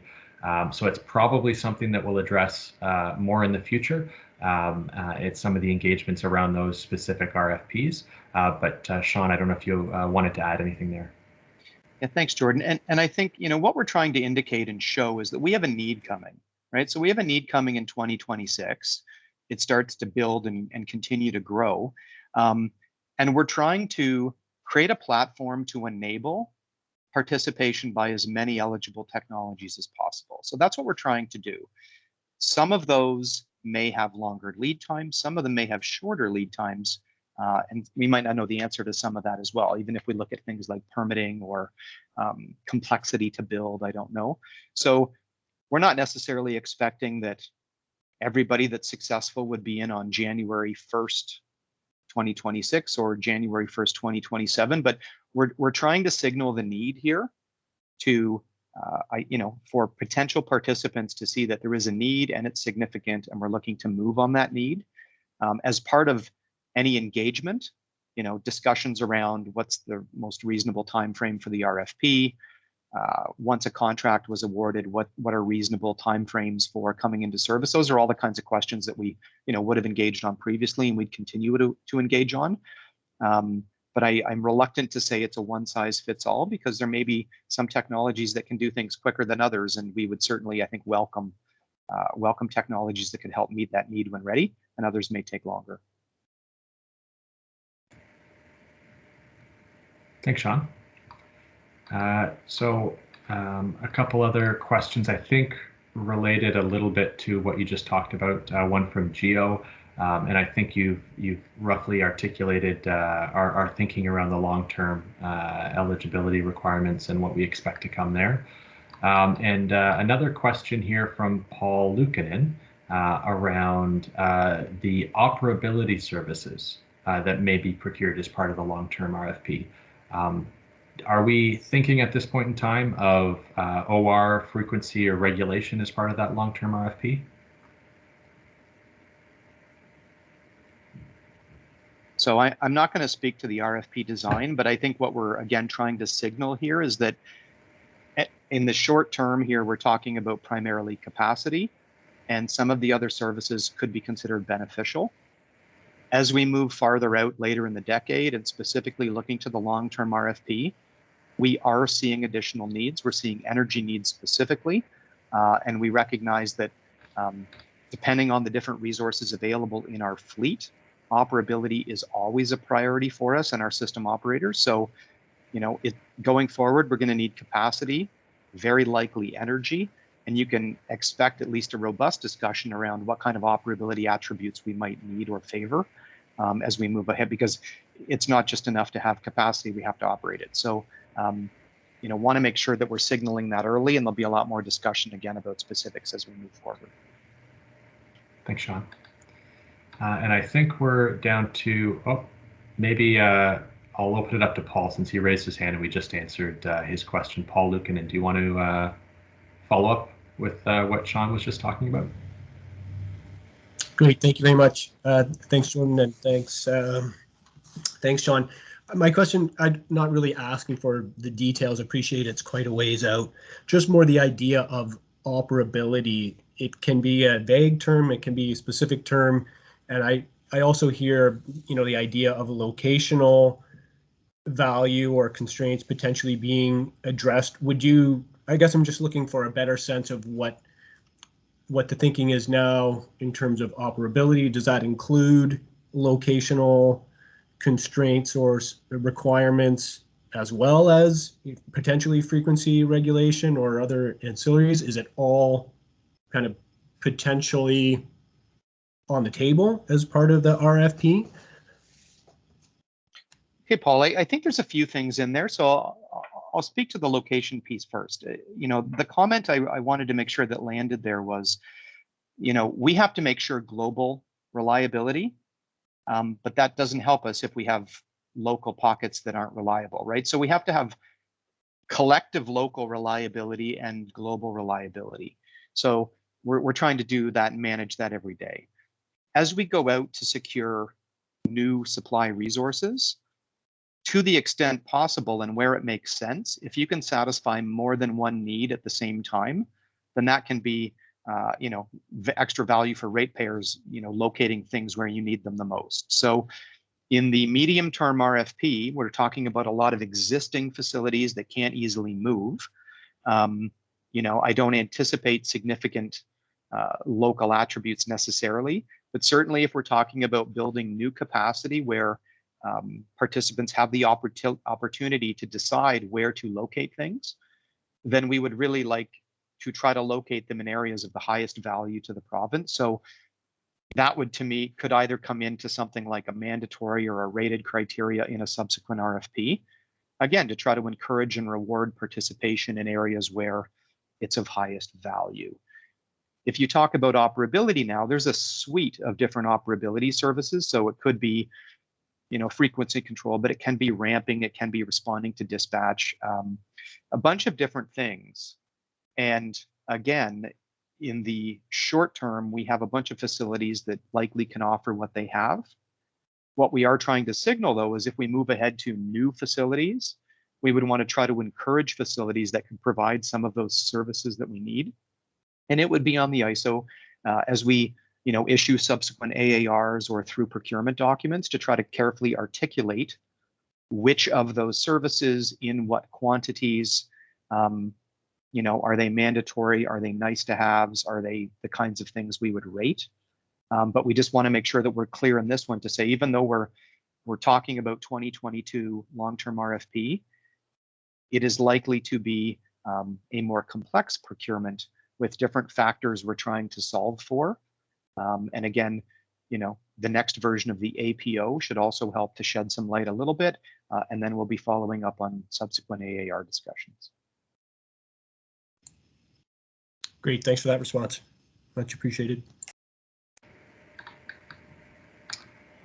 So it's probably something that we'll address more in the future. It's some of the engagements around those specific RFPs. But Sean, I don't know if you wanted to add anything there.
Yeah, thanks, Jordan. And I think, what we're trying to indicate and show is that we have a need coming, right? So we have a need coming in 2026. It starts to build and continue to grow. And we're trying to create a platform to enable participation by as many eligible technologies as possible. So that's what we're trying to do. Some of those may have longer lead times. Some of them may have shorter lead times. And we might not know the answer to some of that as well, even if we look at things like permitting or complexity to build, I don't know. So we're not necessarily expecting that everybody that's successful would be in on January 1st, 2026 or January 1st, 2027, but we're trying to signal the need here to, for potential participants to see that there is a need and it's significant and we're looking to move on that need. As part of any engagement, discussions around what's the most reasonable time frame for the RFP. Once a contract was awarded, what are reasonable time frames for coming into service? Those are all the kinds of questions that we would have engaged on previously and we'd continue to engage on. But I'm reluctant to say it's a one size fits all because there may be some technologies that can do things quicker than others, and we would certainly, I think, welcome technologies that could help meet that need when ready, and others may take longer.
Thanks, Sean. So a couple other questions, I think, related a little bit to what you just talked about. One from Geo, and I think you've roughly articulated our thinking around the long-term eligibility requirements and what we expect to come there. And another question here from Paul Lukanen around the operability services that may be procured as part of the long-term RFP. Are we thinking at this point in time of OR frequency or regulation as part of that long-term RFP?
So I'm not going to speak to the RFP design, but I think what we're, again, trying to signal here is that in the short term here, we're talking about primarily capacity, and some of the other services could be considered beneficial. As we move farther out later in the decade, and specifically looking to the long-term RFP, we are seeing additional needs. We're seeing energy needs specifically, and we recognize that depending on the different resources available in our fleet, operability is always a priority for us and our system operators. So Going forward, we're going to need capacity, very likely energy, and you can expect at least a robust discussion around what kind of operability attributes we might need or favor as we move ahead, because it's not just enough to have capacity, we have to operate it. So, want to make sure that we're signaling that early, and there'll be a lot more discussion again about specifics as we move forward.
Thanks, Sean. And I think we're down to, maybe I'll open it up to Paul since he raised his hand and we just answered his question. Paul Lukanen, do you want to follow up with what Sean was just talking about?
Great, thank you very much. Thanks, Jordan, and thanks, Sean. My question, I'm not really asking for the details. Appreciate it's quite a ways out. Just more the idea of operability. It can be a vague term, it can be a specific term, and I also hear, the idea of a locational value or constraints potentially being addressed. I guess I'm just looking for a better sense of what the thinking is now in terms of operability. Does that include locational constraints or requirements as well as potentially frequency regulation or other ancillaries? Is it all kind of potentially on the table as part of the RFP?
Okay, Paul, I think there's a few things in there. So I'll speak to the location piece first. The comment I wanted to make sure that landed there was, we have to make sure global reliability, but that doesn't help us if we have local pockets that aren't reliable, right? So we have to have collective local reliability and global reliability. So we're trying to do that and manage that every day. As we go out to secure new supply resources, to the extent possible and where it makes sense, if you can satisfy more than one need at the same time, then that can be, extra value for ratepayers, locating things where you need them the most. So in the medium-term RFP, we're talking about a lot of existing facilities that can't easily move. I don't anticipate significant local attributes necessarily, but certainly if we're talking about building new capacity where participants have the opportunity to decide where to locate things, then we would really like to try to locate them in areas of the highest value to the province. So that would, to me, could either come into something like a mandatory or a rated criteria in a subsequent RFP, again, to try to encourage and reward participation in areas where it's of highest value. If you talk about operability now, there's a suite of different operability services. So it could be frequency control, but it can be ramping, it can be responding to dispatch, a bunch of different things. And again, in the short term, we have a bunch of facilities that likely can offer what they have. What we are trying to signal, though, is if we move ahead to new facilities, we would want to try to encourage facilities that can provide some of those services that we need. And it would be on the ISO as we issue subsequent AARs or through procurement documents to try to carefully articulate which of those services in what quantities, are they mandatory? Are they nice to haves? Are they the kinds of things we would rate? But we just want to make sure that we're clear in this one to say, even though we're talking about 2022 long-term RFP, it is likely to be a more complex procurement with different factors we're trying to solve for. And again, the next version of the APO should also help to shed some light a little bit, and then we'll be following up on subsequent AAR discussions.
Great, thanks for that response. Much appreciated.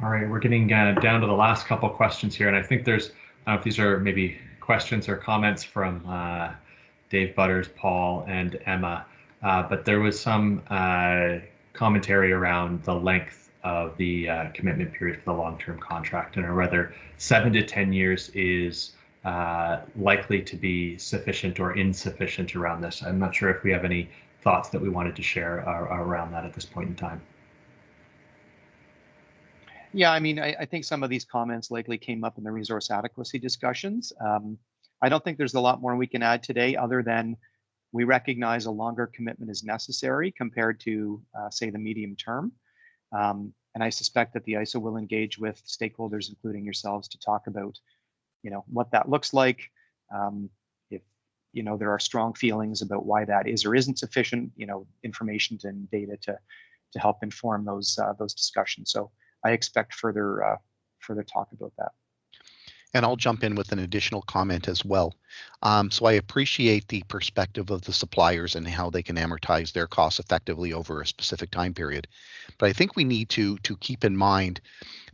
All right, we're getting down to the last couple questions here, and I think there's, I don't know if these are maybe questions or comments from Dave Butters, Paul, and Emma, but there was some commentary around the length of the commitment period for the long-term contract, and whether 7 to 10 years is likely to be sufficient or insufficient around this. I'm not sure if we have any thoughts that we wanted to share around that at this point in time.
Yeah, I mean, I think some of these comments likely came up in the resource adequacy discussions. I don't think there's a lot more we can add today other than we recognize a longer commitment is necessary compared to, say, the medium term. And I suspect that the ISO will engage with stakeholders, including yourselves, to talk about what that looks like. If there are strong feelings about why that is or isn't sufficient, information and data to help inform those discussions. So I expect further talk about that.
And I'll jump in with an additional comment as well. So I appreciate the perspective of the suppliers and how they can amortize their costs effectively over a specific time period. But I think we need to keep in mind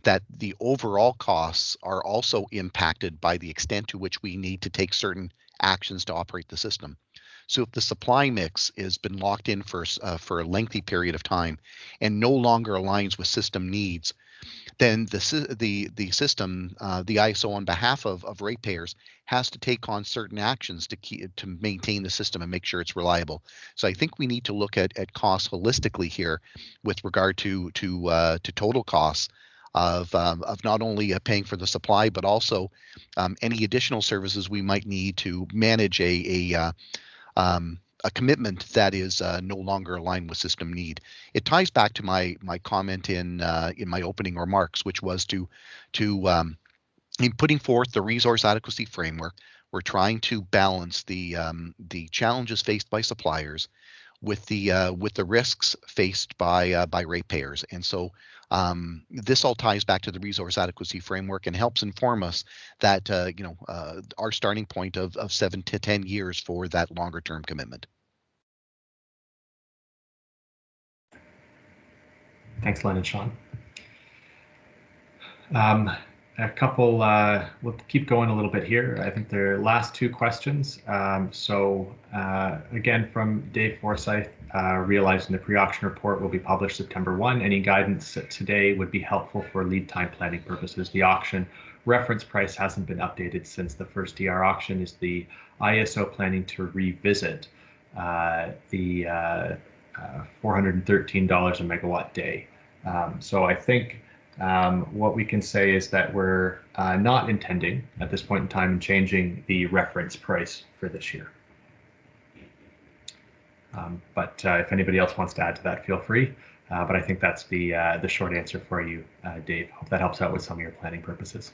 that the overall costs are also impacted by the extent to which we need to take certain actions to operate the system. So if the supply mix has been locked in for a lengthy period of time and no longer aligns with system needs, then the system, the ISO on behalf of ratepayers, has to take on certain actions to maintain the system and make sure it's reliable. So I think we need to look at costs holistically here with regard to total costs of not only paying for the supply, but also any additional services we might need to manage a commitment that is no longer aligned with system need. It ties back to my comment in my opening remarks, which was in putting forth the resource adequacy framework, we're trying to balance the challenges faced by suppliers with the risks faced by ratepayers. And so this all ties back to the resource adequacy framework and helps inform us that our starting point of 7 to 10 years for that longer term commitment.
Thanks, Len and Sean. A couple, we'll keep going a little bit here. I think the last two questions. Again, from Dave Forsyth, realizing the pre-auction report will be published September 1. Any guidance today would be helpful for lead time planning purposes. The auction reference price hasn't been updated since the first DR auction. Is the ISO planning to revisit the $413 a megawatt day? So I think what we can say is that we're not intending at this point in time changing the reference price for this year. But if anybody else wants to add to that, feel free. But I think that's the short answer for you, Dave. Hope that helps out with some of your planning purposes.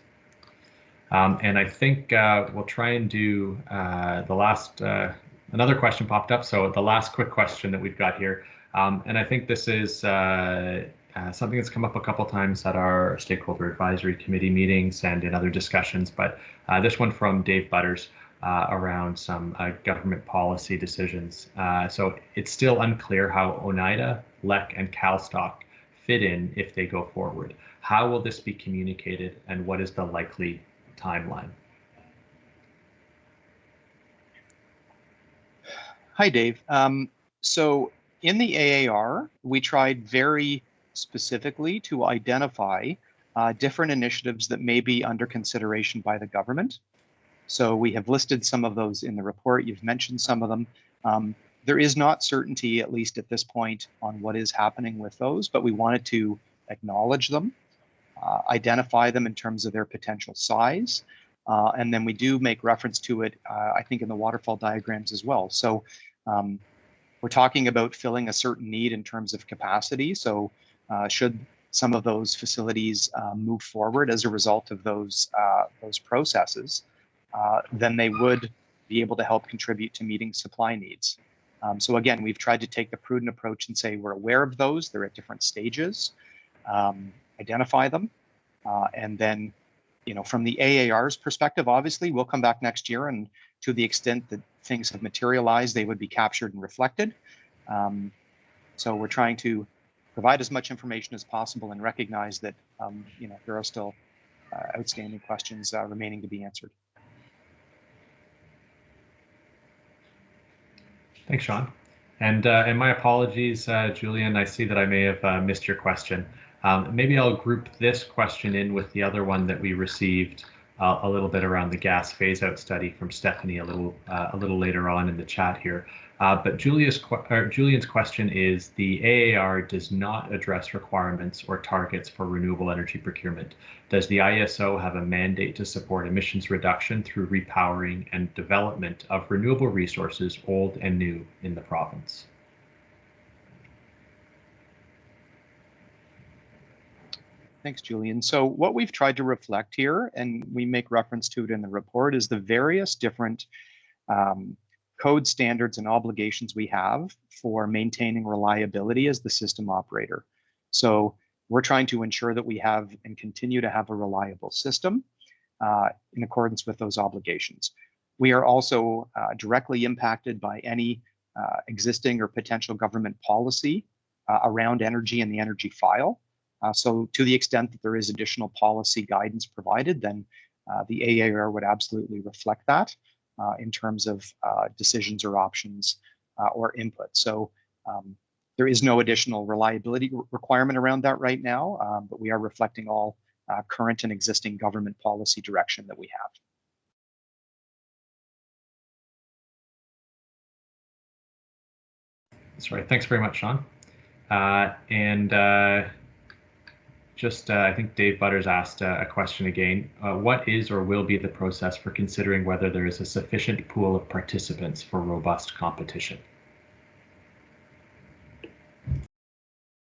And I think we'll try and do the last, another question popped up. So the last quick question that we've got here. And I think this is something that's come up a couple times at our stakeholder advisory committee meetings and in other discussions, but this one from Dave Butters around some government policy decisions. So it's still unclear how Oneida, LEC, and CalStock fit in if they go forward. How will this be communicated, and what is the likely timeline?
Hi, Dave. So in the AAR, we tried very specifically to identify different initiatives that may be under consideration by the government. So we have listed some of those in the report. You've mentioned some of them. There is not certainty, at least at this point, on what is happening with those, but we wanted to acknowledge them, identify them in terms of their potential size, and then we do make reference to it, I think, in the waterfall diagrams as well. So we're talking about filling a certain need in terms of capacity. So should some of those facilities move forward as a result of those processes, then they would be able to help contribute to meeting supply needs. So again, we've tried to take the prudent approach and say we're aware of those. They're at different stages, identify them, and then, from the AAR's perspective, obviously, we'll come back next year, and to the extent that things have materialized, they would be captured and reflected. So we're trying to provide as much information as possible and recognize that there are still outstanding questions remaining to be answered.
Thanks, Sean. And my apologies, Julian. I see that I may have missed your question. Maybe I'll group this question in with the other one that we received a little bit around the gas phase-out study from Stephanie a little later on in the chat here. But Julian's question is, the AAR does not address requirements or targets for renewable energy procurement. Does the ISO have a mandate to support emissions reduction through repowering and development of renewable resources, old and new, in the province?
Thanks, Julian. So what we've tried to reflect here, and we make reference to it in the report, is the various different code standards and obligations we have for maintaining reliability as the system operator. So we're trying to ensure that we have and continue to have a reliable system in accordance with those obligations. We are also directly impacted by any existing or potential government policy around energy and the energy file. So to the extent that there is additional policy guidance provided, then the AAR would absolutely reflect that in terms of decisions or options or input. So there is no additional reliability requirement around that right now, but we are reflecting all current and existing government policy direction that we have.
That's right. Thanks very much, Sean. I think Dave Butters asked a question again. What is or will be the process for considering whether there is a sufficient pool of participants for robust competition?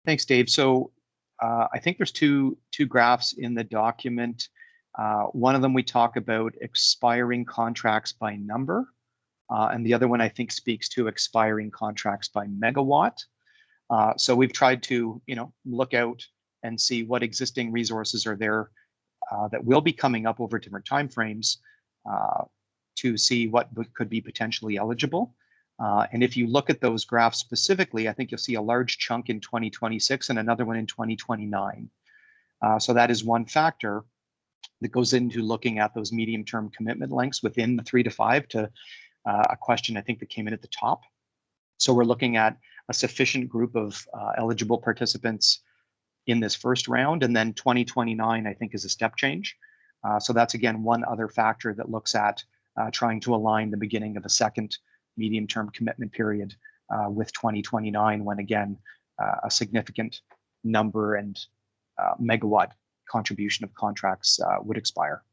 Thanks, Dave. So I think there's two graphs in the document. One of them we talk about expiring contracts by number, and the other one I think speaks to expiring contracts by megawatt. So we've tried to, look out and see what existing resources are there that will be coming up over different timeframes to see what could be potentially eligible. And if you look at those graphs specifically, I think you'll see a large chunk in 2026 and another one in 2029. So that is one factor that goes into looking at those medium-term commitment lengths within the 3 to 5 to a question I think that came in at the top. So we're looking at a sufficient group of eligible participants in this first round, and then 2029 I think is a step change. So that's again one other factor that looks at trying to align the beginning of a second medium-term commitment period with 2029, when again a significant number and megawatt contribution of contracts would expire.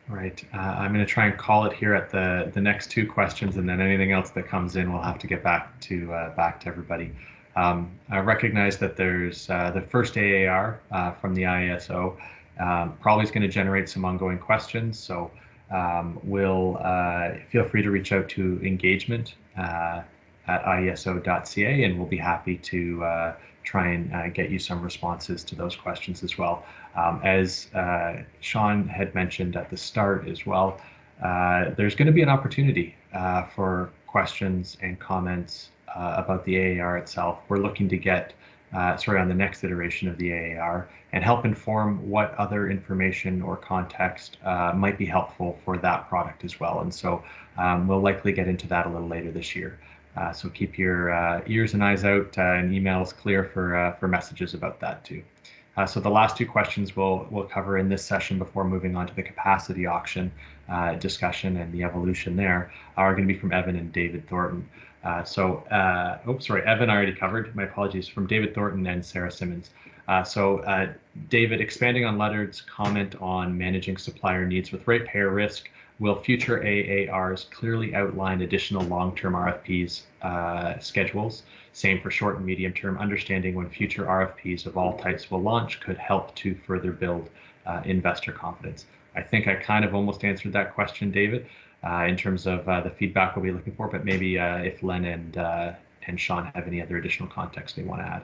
All right, I'm going to try and call it here at the next two questions, and then anything else that comes in, we'll have to get back to everybody. I recognize that there's the first AAR from the IESO probably is going to generate some ongoing questions. So we'll feel free to reach out to engagement at ieso.ca, and we'll be happy to try and get you some responses to those questions as well. As Sean had mentioned at the start as well, there's going to be an opportunity for questions and comments about the AAR itself. We're looking to get on the next iteration of the AAR and help inform what other information or context might be helpful for that product as well. And so we'll likely get into that a little later this year. So keep your ears and eyes out and emails clear for messages about that too. So the last two questions we'll cover in this session before moving on to the capacity auction discussion and the evolution there are going to be from Evan and David Thornton. Evan I already covered. My apologies. From David Thornton and Sarah Simmons. David, expanding on Leonard's comment on managing supplier needs with ratepayer risk, will future AARs clearly outline additional long-term RFPs schedules? Same for short and medium term. Understanding when future RFPs of all types will launch could help to further build investor confidence. I think I kind of almost answered that question, David, in terms of the feedback we'll be looking for, but maybe if Len and Sean have any other additional context they want to add.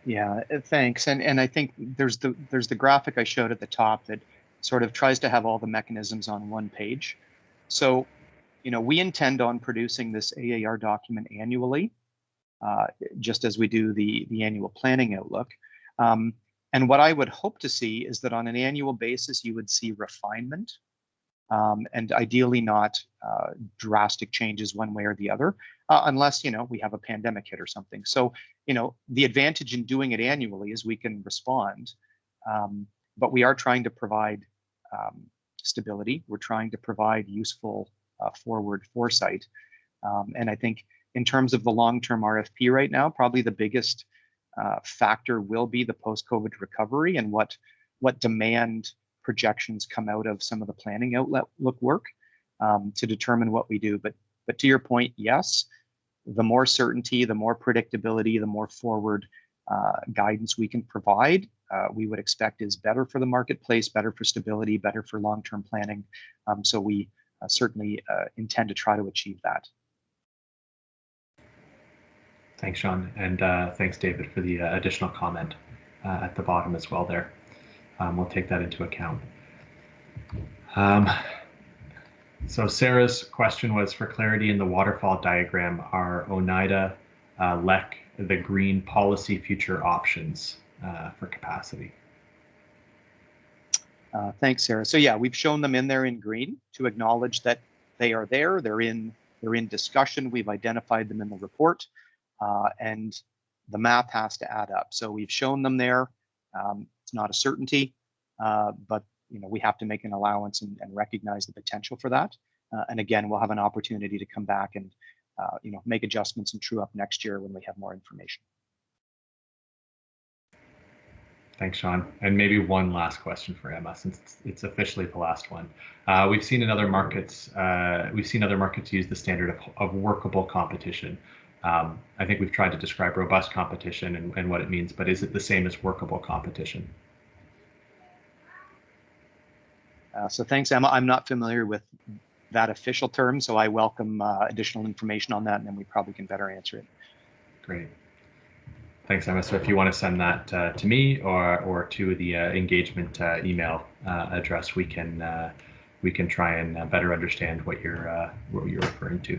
Yeah, thanks. And I think there's the graphic I showed at the top that sort of tries to have all the mechanisms on one page. So, we intend on producing this AAR document annually, just as we do the annual planning outlook. And what I would hope to see is that on an annual basis, you would see refinement and ideally not drastic changes one way or the other, unless, we have a pandemic hit or something. So, the advantage in doing it annually is we can respond, but we are trying to provide stability. We're trying to provide useful forward foresight. And I think in terms of the long-term RFP right now, probably the biggest factor will be the post-COVID recovery and what demand projections come out of some of the planning outlook work to determine what we do. But to your point, yes, the more certainty, the more predictability, the more forward guidance we can provide, we would expect is better for the marketplace, better for stability, better for long-term planning. So we certainly intend to try to achieve that.
Thanks, Sean, and thanks, David, for the additional comment at the bottom as well there. We'll take that into account. So Sarah's question was, for clarity in the waterfall diagram, are Oneida, LEC, the green policy future options for capacity?
Thanks, Sarah. So yeah, we've shown them in there in green to acknowledge that they are there. They're in discussion. We've identified them in the report, and the math has to add up. So we've shown them there. It's not a certainty, but we have to make an allowance and recognize the potential for that. And again, we'll have an opportunity to come back and make adjustments and true up next year when we have more information.
Thanks, Sean. And maybe one last question for Emma, since it's officially the last one. We've seen in other markets, use the standard of workable competition. I think we've tried to describe robust competition and what it means, but is it the same as workable competition?
So thanks, Emma. I'm not familiar with that official term, so I welcome additional information on that, and then we probably can better answer it.
Great. Thanks, Emma. So if you want to send that to me or to the engagement email address, we can try and better understand what you're referring to.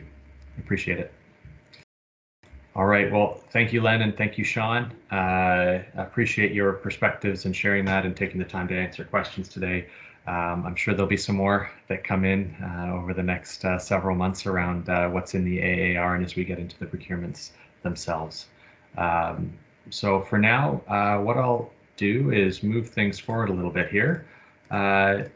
Appreciate it. All right. Well, thank you, Len, and thank you, Sean. I appreciate your perspectives and sharing that and taking the time to answer questions today. I'm sure there'll be some more that come in over the next several months around what's in the AAR and as we get into the procurements themselves. So for now, what I'll do is move things forward a little bit here.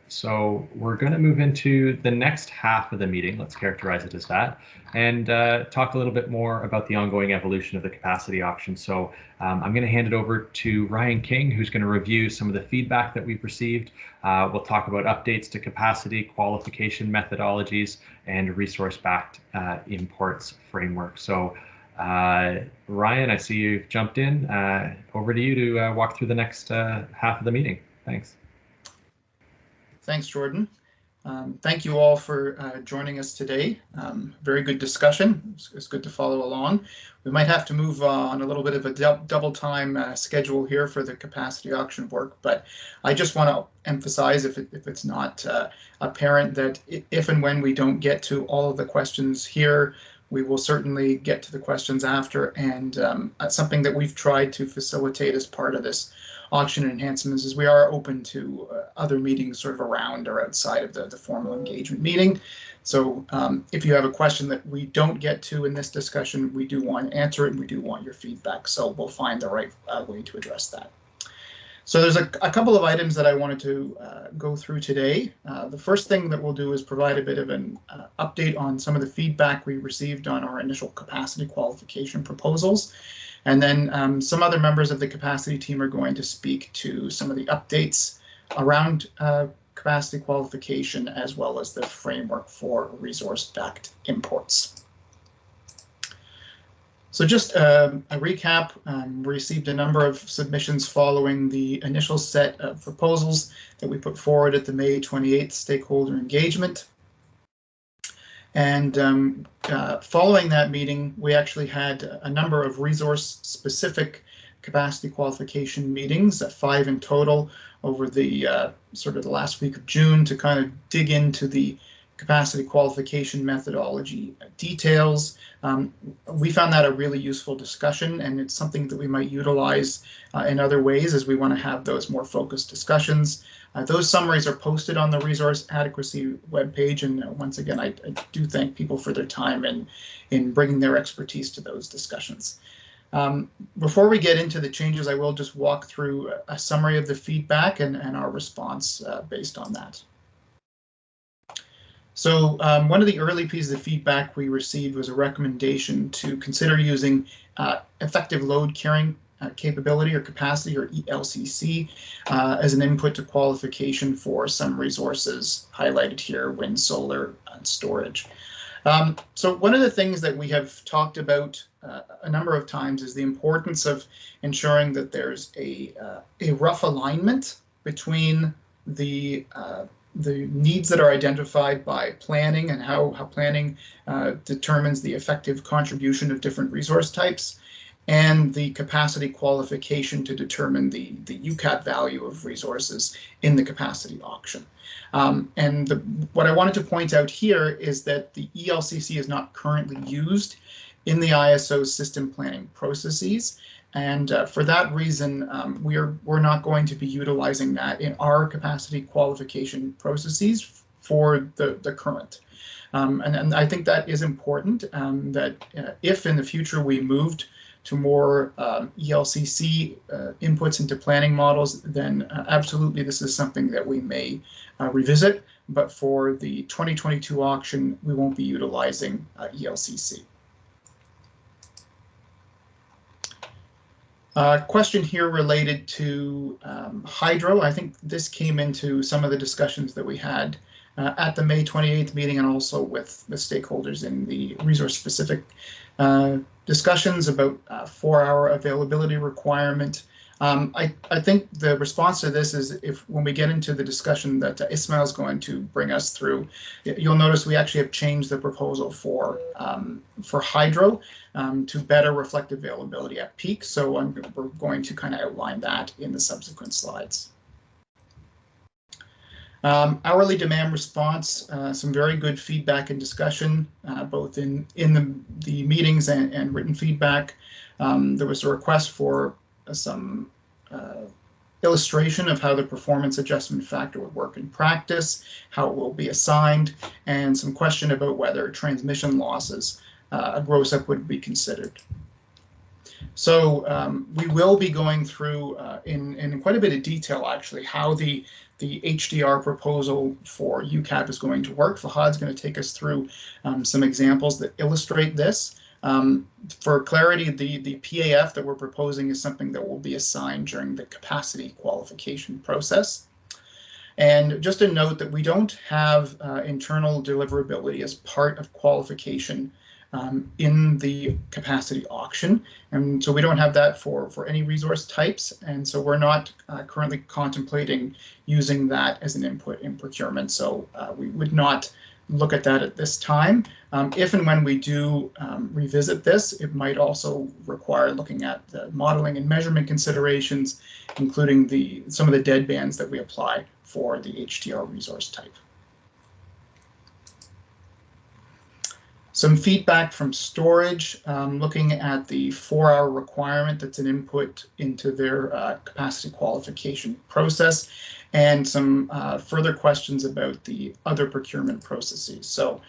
So we're going to move into the next half of the meeting, let's characterize it as that, and talk a little bit more about the ongoing evolution of the capacity auction. So I'm going to hand it over to Ryan King, who's going to review some of the feedback that we've received. We'll talk about updates to capacity, qualification methodologies, and resource-backed imports framework. So Ryan, I see you've jumped in. Over to you to walk through the next half of the meeting. Thanks.
Thanks, Jordan. Thank you all for joining us today. Very good discussion. It's good to follow along. We might have to move on a little bit of a double time schedule here for the capacity auction work, but I just want to emphasize, if it's not apparent, that if and when we don't get to all of the questions here, we will certainly get to the questions after, and something that we've tried to facilitate as part of this auction enhancements is we are open to other meetings sort of around or outside of the formal engagement meeting. So if you have a question that we don't get to in this discussion, we do want to answer it and we do want your feedback. So we'll find the right way to address that. So there's a couple of items that I wanted to go through today. The first thing that we'll do is provide a bit of an update on some of the feedback we received on our initial capacity qualification proposals. And then some other members of the capacity team are going to speak to some of the updates around capacity qualification, as well as the framework for resource-backed imports. So just a recap, we received a number of submissions following the initial set of proposals that we put forward at the May 28th stakeholder engagement. And following that meeting, we actually had a number of resource-specific capacity qualification meetings, 5 in total, over the sort of the last week of June, to kind of dig into the capacity qualification methodology details. We found that a really useful discussion, and it's something that we might utilize in other ways as we want to have those more focused discussions. Those summaries are posted on the Resource Adequacy webpage, and once again, I do thank people for their time in bringing their expertise to those discussions. Before we get into the changes, I will just walk through a summary of the feedback and our response based on that. So one of the early pieces of feedback we received was a recommendation to consider using effective load carrying capability or capacity, or ELCC, as an input to qualification for some resources highlighted here: wind, solar, and storage. So one of the things that we have talked about a number of times is the importance of ensuring that there's a rough alignment between the needs that are identified by planning and how planning determines the effective contribution of different resource types, and the capacity qualification to determine the UCAT value of resources in the capacity auction. What I wanted to point out here is that the ELCC is not currently used in the ISO system planning processes. And for that reason, we're not going to be utilizing that in our capacity qualification processes for the current. And I think that is important, that if in the future we moved to more ELCC inputs into planning models, then absolutely this is something that we may revisit. But for the 2022 auction, we won't be utilizing ELCC. Question here related to hydro. I think this came into some of the discussions that we had at the May 28th meeting, and also with the stakeholders in the resource-specific discussions about 4-hour availability requirement. I think the response to this is, if when we get into the discussion that Ismail is going to bring us through, you'll notice we actually have changed the proposal for hydro to better reflect availability at peak. So we're going to kind of outline that in the subsequent slides. Hourly demand response, some very good feedback and discussion, both in the meetings and written feedback. There was a request for some illustration of how the performance adjustment factor would work in practice, how it will be assigned, and some question about whether transmission losses, a gross up, would be considered. So we will be going through in quite a bit of detail, actually, how the HDR proposal for UCAT is going to work. Fahad's going to take us through some examples that illustrate this. For clarity, the PAF that we're proposing is something that will be assigned during the capacity qualification process. And just a note that we don't have internal deliverability as part of qualification in the capacity auction, and so we don't have that for any resource types, and so we're not currently contemplating using that as an input in procurement. So we would not look at that at this time. If and when we do revisit this, it might also require looking at the modeling and measurement considerations, including some of the deadbands that we apply for the HDR resource type. Some feedback from storage, looking at the 4-hour requirement that's an input into their capacity qualification process, and some further questions about the other procurement processes. So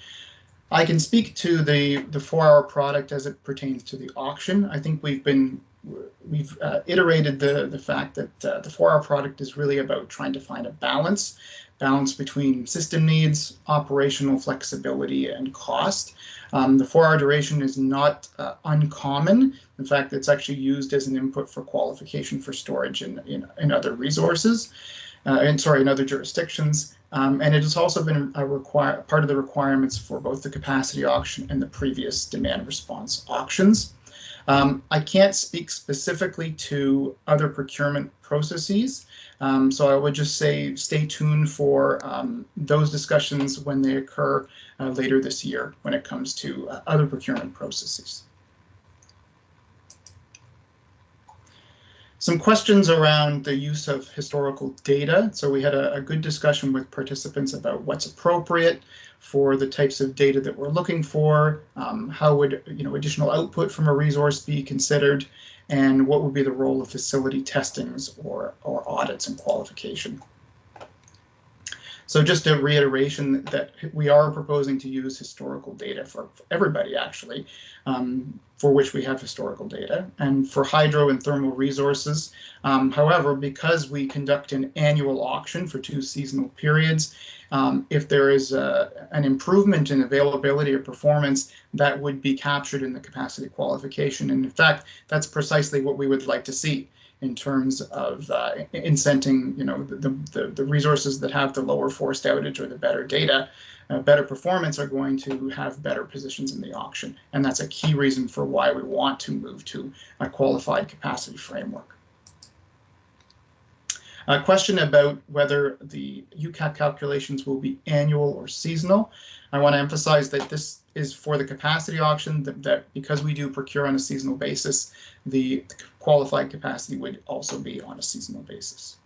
I can speak to the 4-hour product as it pertains to the auction. I think we've iterated the fact that the 4-hour product is really about trying to find a balance between system needs, operational flexibility, and cost. The 4-hour duration is not uncommon. In fact, it's actually used as an input for qualification for storage in other resources, in other jurisdictions. And it has also been part of the requirements for both the capacity auction and the previous demand response auctions. I can't speak specifically to other procurement processes, so I would just say stay tuned for those discussions when they occur later this year when it comes to other procurement processes. Some questions around the use of historical data. So we had a good discussion with participants about what's appropriate for the types of data that we're looking for, how would additional output from a resource be considered, and what would be the role of facility testings or audits and qualification. So just a reiteration that we are proposing to use historical data for everybody, actually, for which we have historical data, and for hydro and thermal resources. However, because we conduct an annual auction for 2 seasonal periods, if there is an improvement in availability or performance, that would be captured in the capacity qualification. And in fact, that's precisely what we would like to see in terms of incenting, the resources that have the lower forced outage or the better data better performance are going to have better positions in the auction. And that's a key reason for why we want to move to a qualified capacity framework. A question about whether the UCAP calculations will be annual or seasonal. I want to emphasize that this is for the capacity auction, that because we do procure on a seasonal basis, the qualified capacity would also be on a seasonal basis.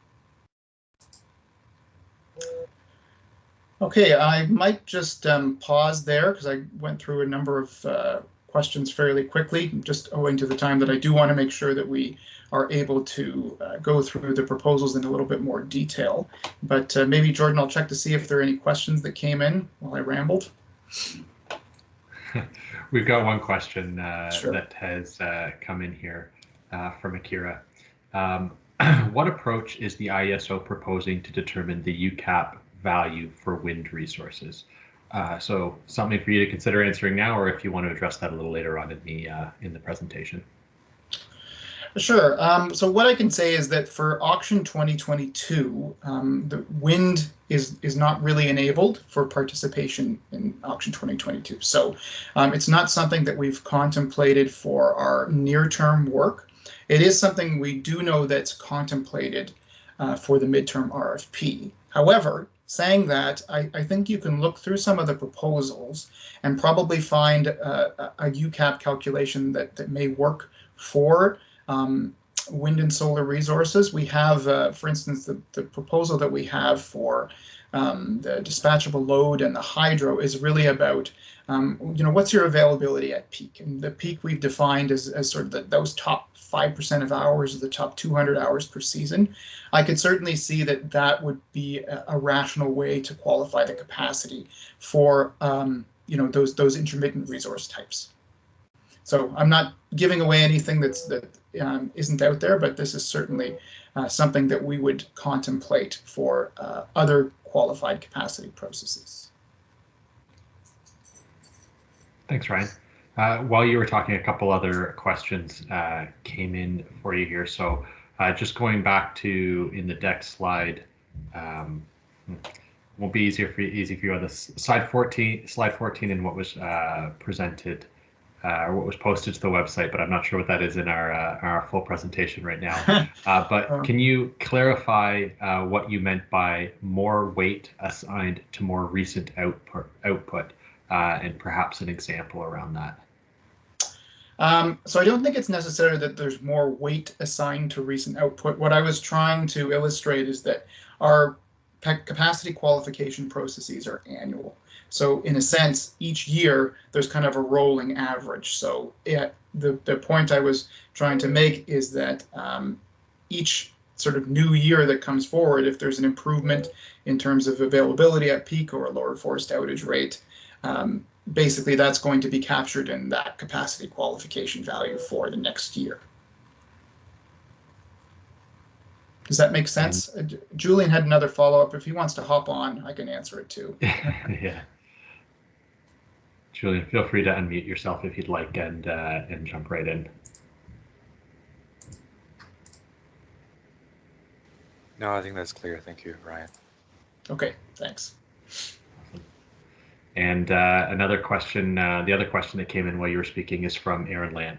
Okay, I might just pause there because I went through a number of questions fairly quickly, just owing to the time that I do want to make sure that we are able to go through the proposals in a little bit more detail. But maybe, Jordan, I'll check to see if there are any questions that came in while I rambled.
We've got one question
Sure.
that has come in here from Akira. What approach is the IESO proposing to determine the UCAP value for wind resources? So something for you to consider answering now, or if you want to address that a little later on in the presentation.
Sure. So what I can say is that for auction 2022, the wind is not really enabled for participation in auction 2022. So it's not something that we've contemplated for our near-term work. It is something we do know that's contemplated for the midterm RFP. However, saying that, I think you can look through some of the proposals and probably find a UCAP calculation that may work for wind and solar resources. We have, for instance, the proposal that we have for the dispatchable load and the hydro is really about, what's your availability at peak? And the peak we've defined as sort of those top 5% of hours, or the top 200 hours per season. I could certainly see that would be a rational way to qualify the capacity for, those intermittent resource types. So I'm not giving away anything that isn't out there, but this is certainly something that we would contemplate for other qualified capacity processes.
Thanks, Ryan. While you were talking, a couple other questions came in for you here. So just going back to in the deck slide, won't be easy for you on this slide 14 and what was presented. Or what was posted to the website, but I'm not sure what that is in our full presentation right now. But can you clarify what you meant by more weight assigned to more recent output, and perhaps an example around that?
So I don't think it's necessary that there's more weight assigned to recent output. What I was trying to illustrate is that our capacity qualification processes are annual. So in a sense, each year there's kind of a rolling average. So the point I was trying to make is that each sort of new year that comes forward, if there's an improvement in terms of availability at peak or a lower forced outage rate, basically that's going to be captured in that capacity qualification value for the next year. Does that make sense? Julian had another follow-up. If he wants to hop on, I can answer it too.
Yeah. Julian, feel free to unmute yourself if you'd like and jump right in.
No, I think that's clear. Thank you, Ryan.
Okay, thanks.
And another question, the other question that came in while you were speaking is from Aaron Land.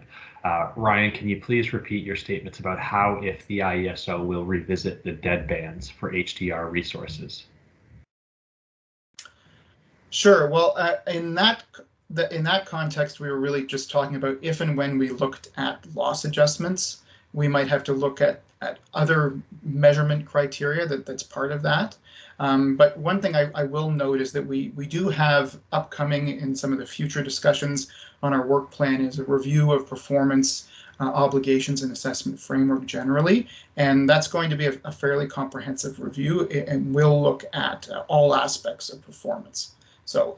Ryan, can you please repeat your statements about how, if the IESO will revisit the deadbands for HDR resources?
Sure. Well, in that context, we were really just talking about if and when we looked at loss adjustments, we might have to look at other measurement criteria that's part of that. But one thing I will note is that we do have upcoming in some of the future discussions on our work plan is a review of performance obligations and assessment framework generally. And that's going to be a fairly comprehensive review, and we'll look at all aspects of performance. So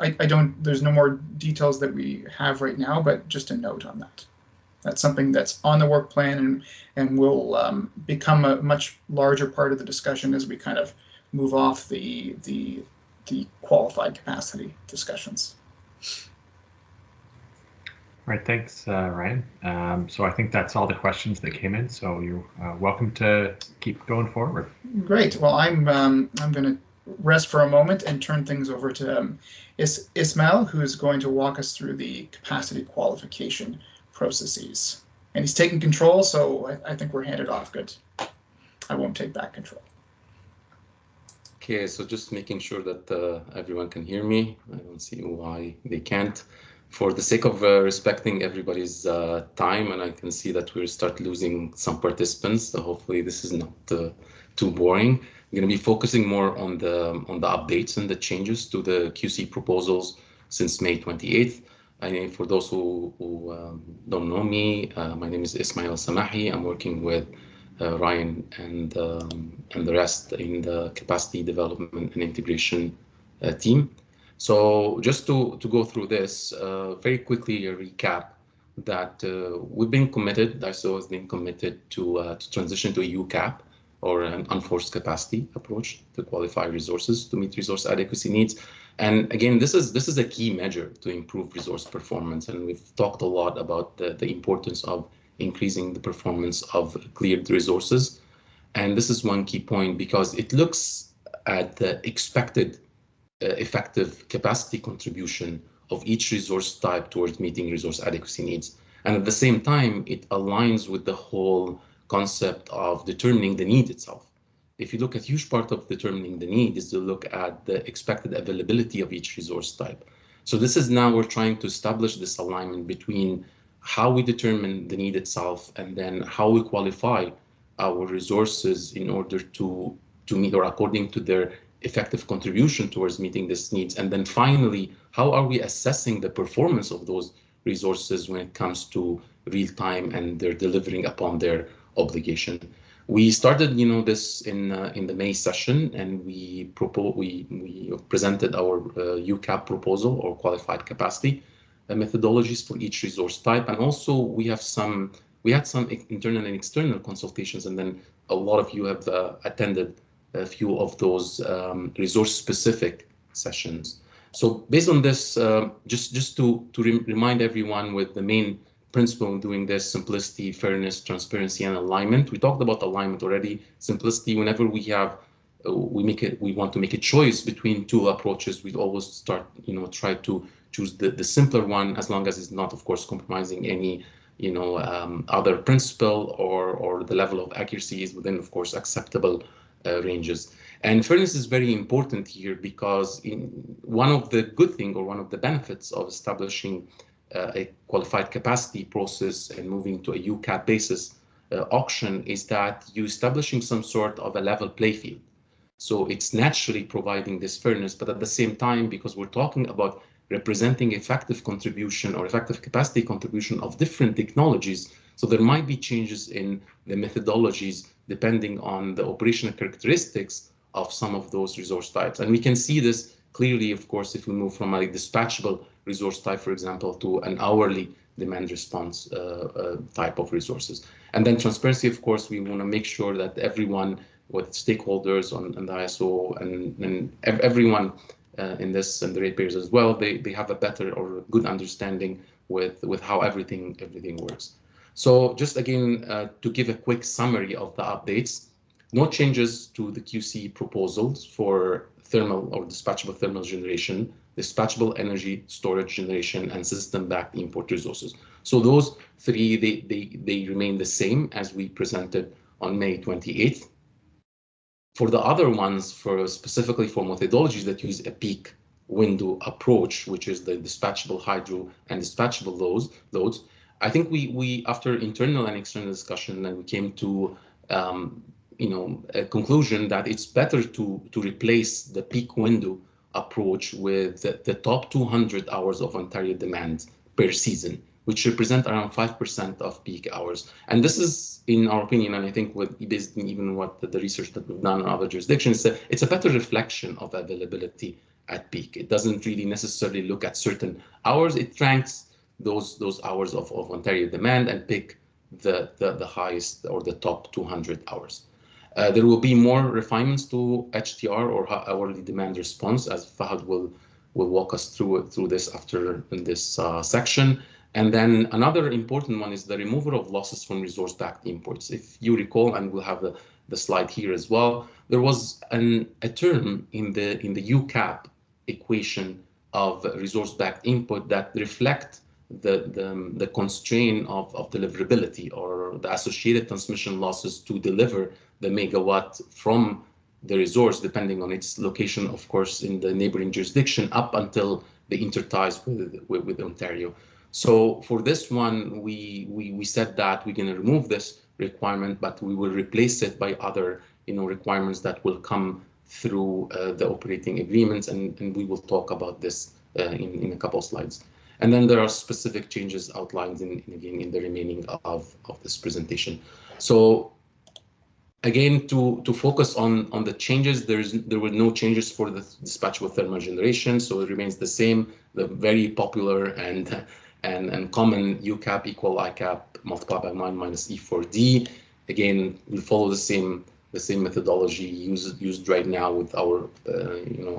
there's no more details that we have right now, but just a note on that. That's something that's on the work plan and will become a much larger part of the discussion as we kind of move off the qualified capacity discussions.
All right, thanks, Ryan. So I think that's all the questions that came in. So you're welcome to keep going forward.
Great. Well, I'm going to rest for a moment and turn things over to Ismail, who is going to walk us through the capacity qualification processes. And he's taking control, so I think we're handed off good. I won't take back control.
Okay, so just making sure that everyone can hear me. I don't see why they can't. For the sake of respecting everybody's time, and I can see that we'll start losing some participants, so hopefully this is not too boring. I'm going to be focusing more on the updates and the changes to the QC proposals since May 28th. For those who don't know me, my name is Ismail Samahi. I'm working with Ryan and the rest in the capacity development and integration team. So just to go through this, very quickly a recap that we've been committed, ISO has been committed to transition to a UCAP, or an unforced capacity approach to qualify resources to meet resource adequacy needs. And again, this is a key measure to improve resource performance. And we've talked a lot about the importance of increasing the performance of cleared resources. And this is one key point because it looks at the expected effective capacity contribution of each resource type towards meeting resource adequacy needs. And at the same time, it aligns with the whole concept of determining the need itself. If you look at a huge part of determining the need is to look at the expected availability of each resource type. So this is now we're trying to establish this alignment between how we determine the need itself and then how we qualify our resources in order to meet or according to their effective contribution towards meeting these needs. And then finally, how are we assessing the performance of those resources when it comes to real time and they're delivering upon their obligation. We started, this in the May session, and we presented our UCAP proposal or qualified capacity methodologies for each resource type, and also we had some internal and external consultations, and then a lot of you have attended a few of those resource-specific sessions. So based on this, just to remind everyone with the main principle of doing this: simplicity, fairness, transparency, and alignment. We talked about alignment already. Simplicity, whenever we want to make a choice between two approaches, we always try to choose the simpler one, as long as it's not, of course, compromising any other principle or the level of accuracy is within, of course, acceptable ranges. And fairness is very important here because one of the good things or one of the benefits of establishing a qualified capacity process and moving to a UCAP basis auction is that you're establishing some sort of a level play field. So it's naturally providing this fairness, but at the same time, because we're talking about representing effective contribution or effective capacity contribution of different technologies, so there might be changes in the methodologies depending on the operational characteristics of some of those resource types. And we can see this clearly, of course, if we move from a dispatchable resource type, for example, to an hourly demand response type of resources. And then transparency, of course, we want to make sure that everyone with stakeholders on the ISO and everyone in this and the ratepayers as well, they have a better or good understanding with how everything works. So just again, to give a quick summary of the updates, no changes to the QC proposals for thermal or dispatchable thermal generation, dispatchable energy storage generation, and system-backed import resources. So those three, they remain the same as we presented on May 28th. For the other ones, specifically for methodologies that use a peak window approach, which is the dispatchable hydro and dispatchable loads, I think we after internal and external discussion, and we came to a conclusion that it's better to replace the peak window approach with the top 200 hours of Ontario demand per season, which represent around 5% of peak hours. And this is, in our opinion, and I think based on even what the research that we've done in other jurisdictions, it's a better reflection of availability at peak. It doesn't really necessarily look at certain hours. It ranks those hours of Ontario demand and pick the highest or the top 200 hours. There will be more refinements to HTR or hourly demand response, as Fahad will walk us through this after in this section. And then another important one is the removal of losses from resource-backed imports. If you recall, and we'll have the slide here as well, there was a term in the UCAP equation of resource-backed input that reflect the constraint of deliverability or the associated transmission losses to deliver the megawatt from the resource, depending on its location, of course, in the neighboring jurisdiction, up until the interties with Ontario. So for this one, we said that we're going to remove this requirement, but we will replace it by other requirements that will come through the operating agreements, and we will talk about this in a couple of slides. And then there are specific changes outlined again in the remaining of this presentation. So again, to focus on the changes, there were no changes for the dispatchable thermal generation, so it remains the same. The very popular and common UCAP equal ICAP multiplied by 1 minus E4D. Again, we follow the same methodology used right now with our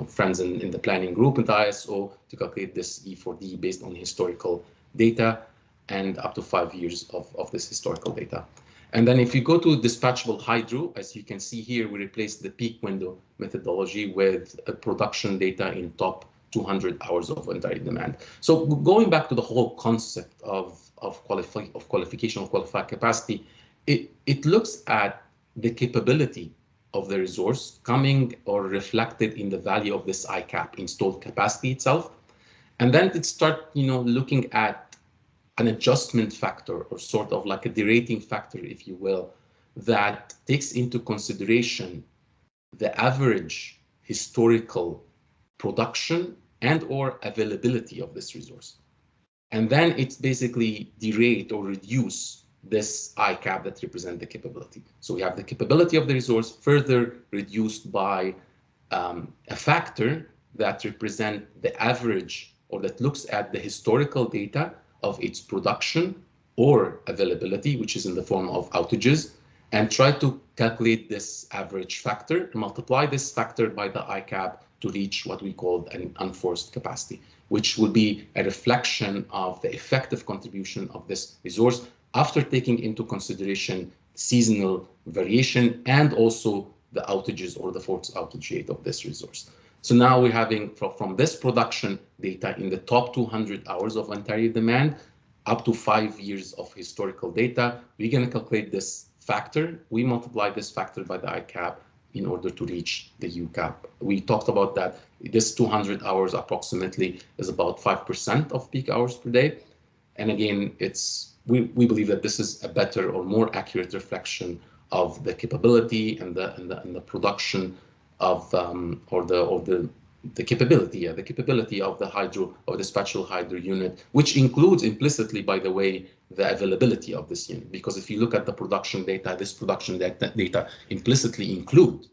friends in the planning group in the ISO to calculate this E4D based on historical data and up to 5 years of this historical data. And then if you go to dispatchable hydro, as you can see here, we replaced the peak window methodology with a production data in top 200 hours of entire demand. So going back to the whole concept of qualification of qualified capacity, it looks at the capability of the resource coming or reflected in the value of this ICAP, installed capacity itself. And then it start looking at an adjustment factor, or sort of like a derating factor, if you will, that takes into consideration the average historical production and or availability of this resource. And then it's basically derate or reduce this ICAP that represent the capability. So we have the capability of the resource further reduced by a factor that represent the average, or that looks at the historical data of its production or availability, which is in the form of outages, and try to calculate this average factor, multiply this factor by the ICAP to reach what we call an unforced capacity, which will be a reflection of the effective contribution of this resource after taking into consideration seasonal variation and also the outages or the forced outage rate of this resource. So now we're having from this production data in the top 200 hours of Ontario demand up to 5 years of historical data, we're going to calculate this factor. We multiply this factor by the ICAP in order to reach the UCAP. We talked about that this 200 hours approximately is about 5% of peak hours per day. And again, we believe that this is a better or more accurate reflection of the capability and the production of the capability of the hydro, or dispatchable hydro unit, which includes implicitly, by the way, the availability of this unit. Because if you look at the production data, this production data implicitly include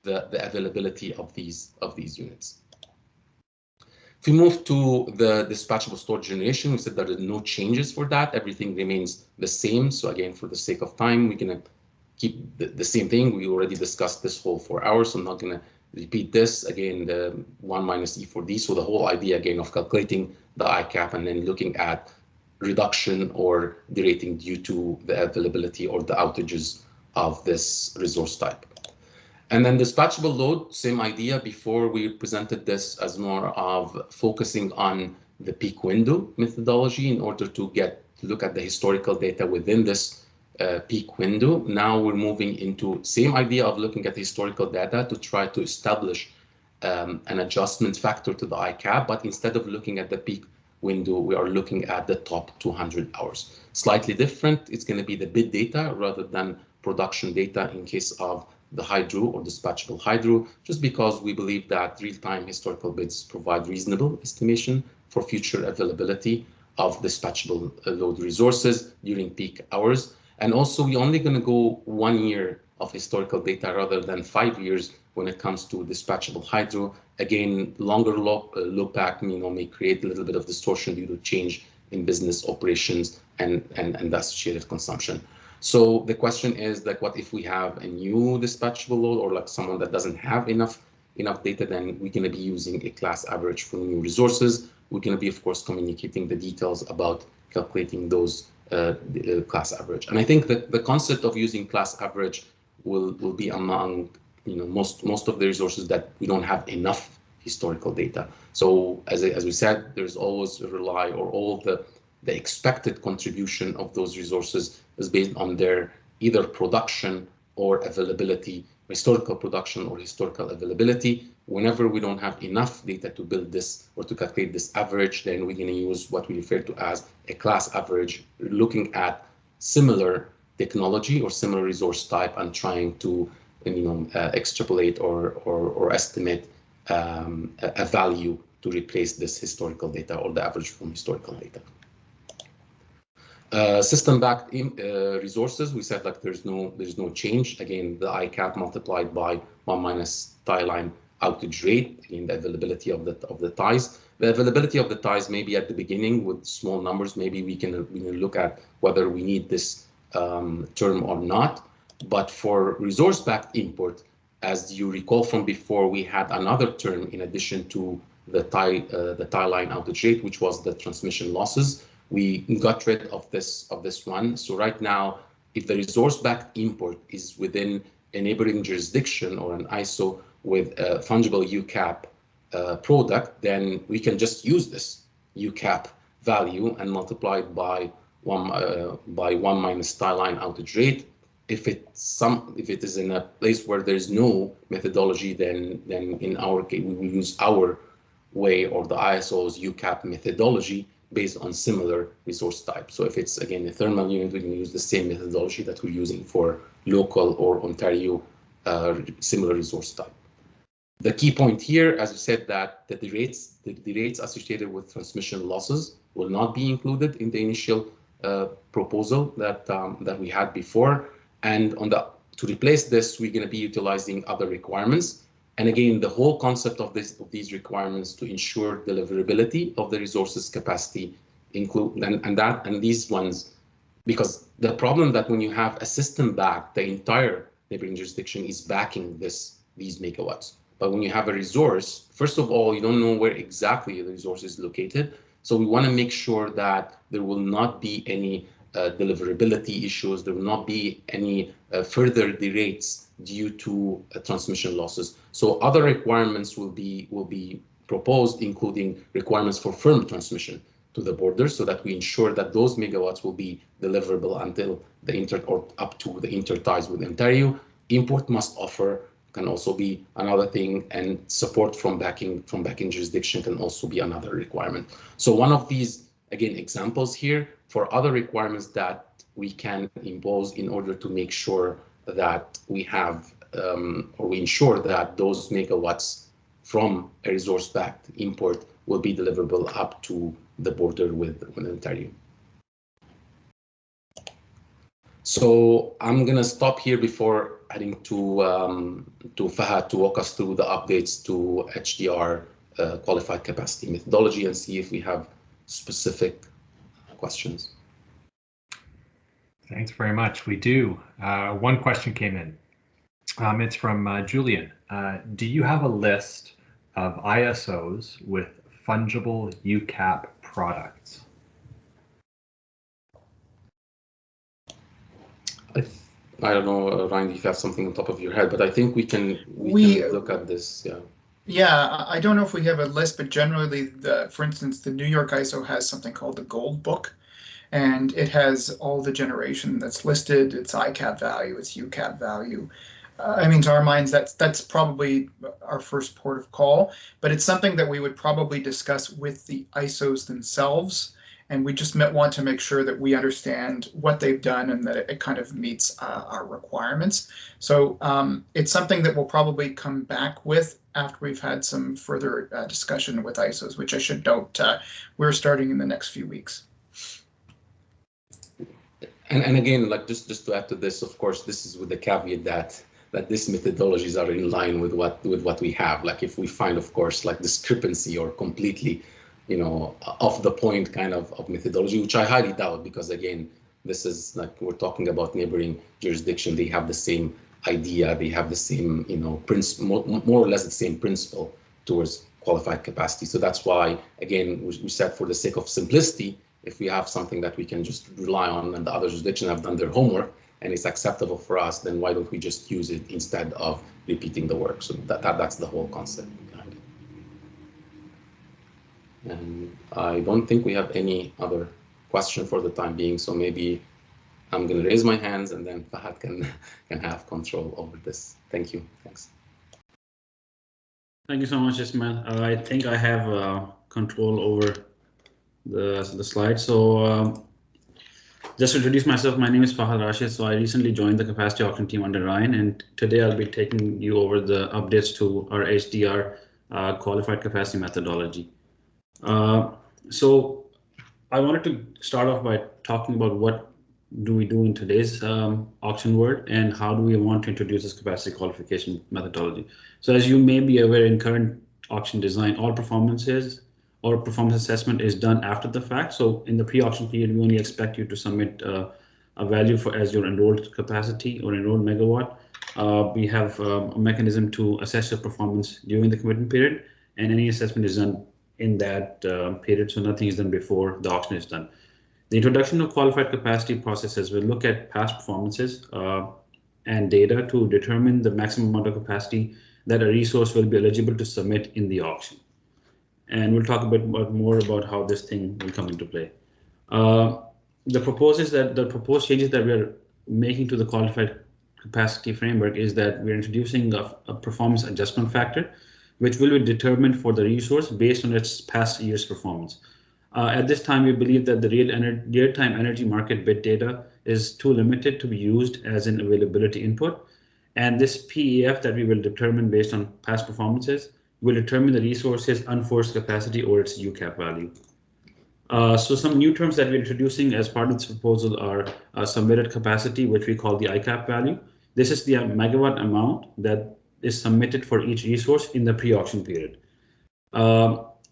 the availability of these units. If we move to the dispatchable storage generation, we said there are no changes for that. Everything remains the same. So again, for the sake of time, we're going to keep the same thing. We already discussed this whole 4 hours, so I'm not going to repeat this. Again, the 1 minus E4D. So the whole idea again of calculating the ICAP and then looking at reduction or derating due to the availability or the outages of this resource type. And then dispatchable load, same idea. Before we presented this as more of focusing on the peak window methodology in order to look at the historical data within this peak window. Now we're moving into same idea of looking at historical data to try to establish an adjustment factor to the ICAP, but instead of looking at the peak window, we are looking at the top 200 hours. Slightly different, it's going to be the bid data rather than production data in case of the hydro or dispatchable hydro, just because we believe that real-time historical bids provide reasonable estimation for future availability of dispatchable load resources during peak hours. And also, we're only going to go 1 year of historical data rather than 5 years when it comes to dispatchable hydro. Again, longer look back may create a little bit of distortion due to change in business operations and the associated consumption. So the question is, like, what if we have a new dispatchable load, or like someone that doesn't have enough data? Then we're going to be using a class average for new resources. We're going to be, of course, communicating the details about calculating those class average. And I think that the concept of using class average will be among most of the resources that we don't have enough historical data. So as we said, there's always a rely, or all the expected contribution of those resources is based on their either production or availability, historical production or historical availability. Whenever we don't have enough data to build this or to calculate this average, then we're going to use what we refer to as a class average, looking at similar technology or similar resource type and trying to extrapolate or estimate a value to replace this historical data or the average from historical data. System-backed resources, we said like there's no change. Again, the ICAP multiplied by 1 minus tie line outage rate, again, the availability of the ties. The availability of the ties maybe at the beginning with small numbers, maybe we can look at whether we need this term or not. But for resource-backed import, as you recall from before, we had another term in addition to the tie line outage rate, which was the transmission losses. We got rid of this one. So right now, if the resource-backed import is within a neighboring jurisdiction or an ISO with a fungible UCAP product, then we can just use this UCAP value and multiply it by 1 minus tie line outage rate. If it is in a place where there's no methodology, then in our case we will use our way or the ISO's UCAP methodology based on similar resource type. So if it's again a thermal unit, we can use the same methodology that we're using for local or Ontario similar resource type. The key point here, as we said, that the rates associated with transmission losses will not be included in the initial proposal that we had before. And to replace this, we're going to be utilizing other requirements. And again, the whole concept of these requirements to ensure deliverability of the resources capacity include and these ones, because the problem that when you have a system back, the entire neighboring jurisdiction is backing these megawatts. But when you have a resource, first of all, you don't know where exactly the resource is located. So we want to make sure that there will not be any deliverability issues. There will not be any further derates due to transmission losses. So other requirements will be proposed, including requirements for firm transmission to the border, so that we ensure that those megawatts will be deliverable until or up to the interties with Ontario. Import must offer can also be another thing, and support from backing jurisdiction can also be another requirement. So one of these, again, examples here for other requirements that we can impose in order to make sure that we have or we ensure that those megawatts from a resource-backed import will be deliverable up to the border with Ontario. So I'm going to stop here before heading to Fahad to walk us through the updates to HDR qualified capacity methodology and see if we have specific questions.
Thanks very much. We do. One question came in. It's from Julian. Do you have a list of ISOs with fungible UCAP products?
I don't know, Ryan, if you have something on top of your head, but I think we can look at this. Yeah.
Yeah, I don't know if we have a list, but generally, for instance, the New York ISO has something called the Gold Book, and it has all the generation that's listed, its ICAP value, its UCAP value. I mean, to our minds, that's probably our first port of call, but it's something that we would probably discuss with the ISOs themselves. And we just want to make sure that we understand what they've done and that it kind of meets our requirements. So it's something that we'll probably come back with after we've had some further discussion with ISOs, which I should note we're starting in the next few weeks.
And again, like just to add to this, of course, this is with the caveat that these methodologies are in line with what we have. Like if we find, of course, like discrepancy or completely off the point kind of methodology, which I highly doubt, because again, this is like we're talking about neighboring jurisdiction. They have the same idea. They have the same, more or less the same principle towards qualified capacity. So that's why, again, we said for the sake of simplicity, if we have something that we can just rely on and the other jurisdictions have done their homework, and it's acceptable for us, then why don't we just use it instead of repeating the work? So that's the whole concept behind it. And I don't think we have any other question for the time being, so maybe I'm going to raise my hands and then Fahad can have control over this. Thank you. Thanks.
Thank you so much, Ismail. I think I have control over the slide. So just to introduce myself, my name is Fahad Rashid. So I recently joined the capacity auction team under Ryan, and today I'll be taking you over the updates to our HDR qualified capacity methodology. So I wanted to start off by talking about what do we do in today's auction world and how do we want to introduce this capacity qualification methodology. So as you may be aware, in current auction design, all performances or performance assessment is done after the fact. So in the pre-auction period, we only expect you to submit a value for as your enrolled capacity or enrolled megawatt. We have a mechanism to assess your performance during the commitment period, and any assessment is done in that period. So nothing is done before the auction is done. The introduction of qualified capacity processes will look at past performances and data to determine the maximum amount of capacity that a resource will be eligible to submit in the auction. And we'll talk a bit more about how this thing will come into play. The proposed changes that we are making to the qualified capacity framework is that we're introducing a performance adjustment factor, which will be determined for the resource based on its past year's performance. At this time, we believe that the real-time energy market bit data is too limited to be used as an availability input. And this PEF that we will determine based on past performances will determine the resource's unforced capacity or its UCAP value. So some new terms that we're introducing as part of this proposal are submitted capacity, which we call the ICAP value. This is the megawatt amount that is submitted for each resource in the pre-auction period.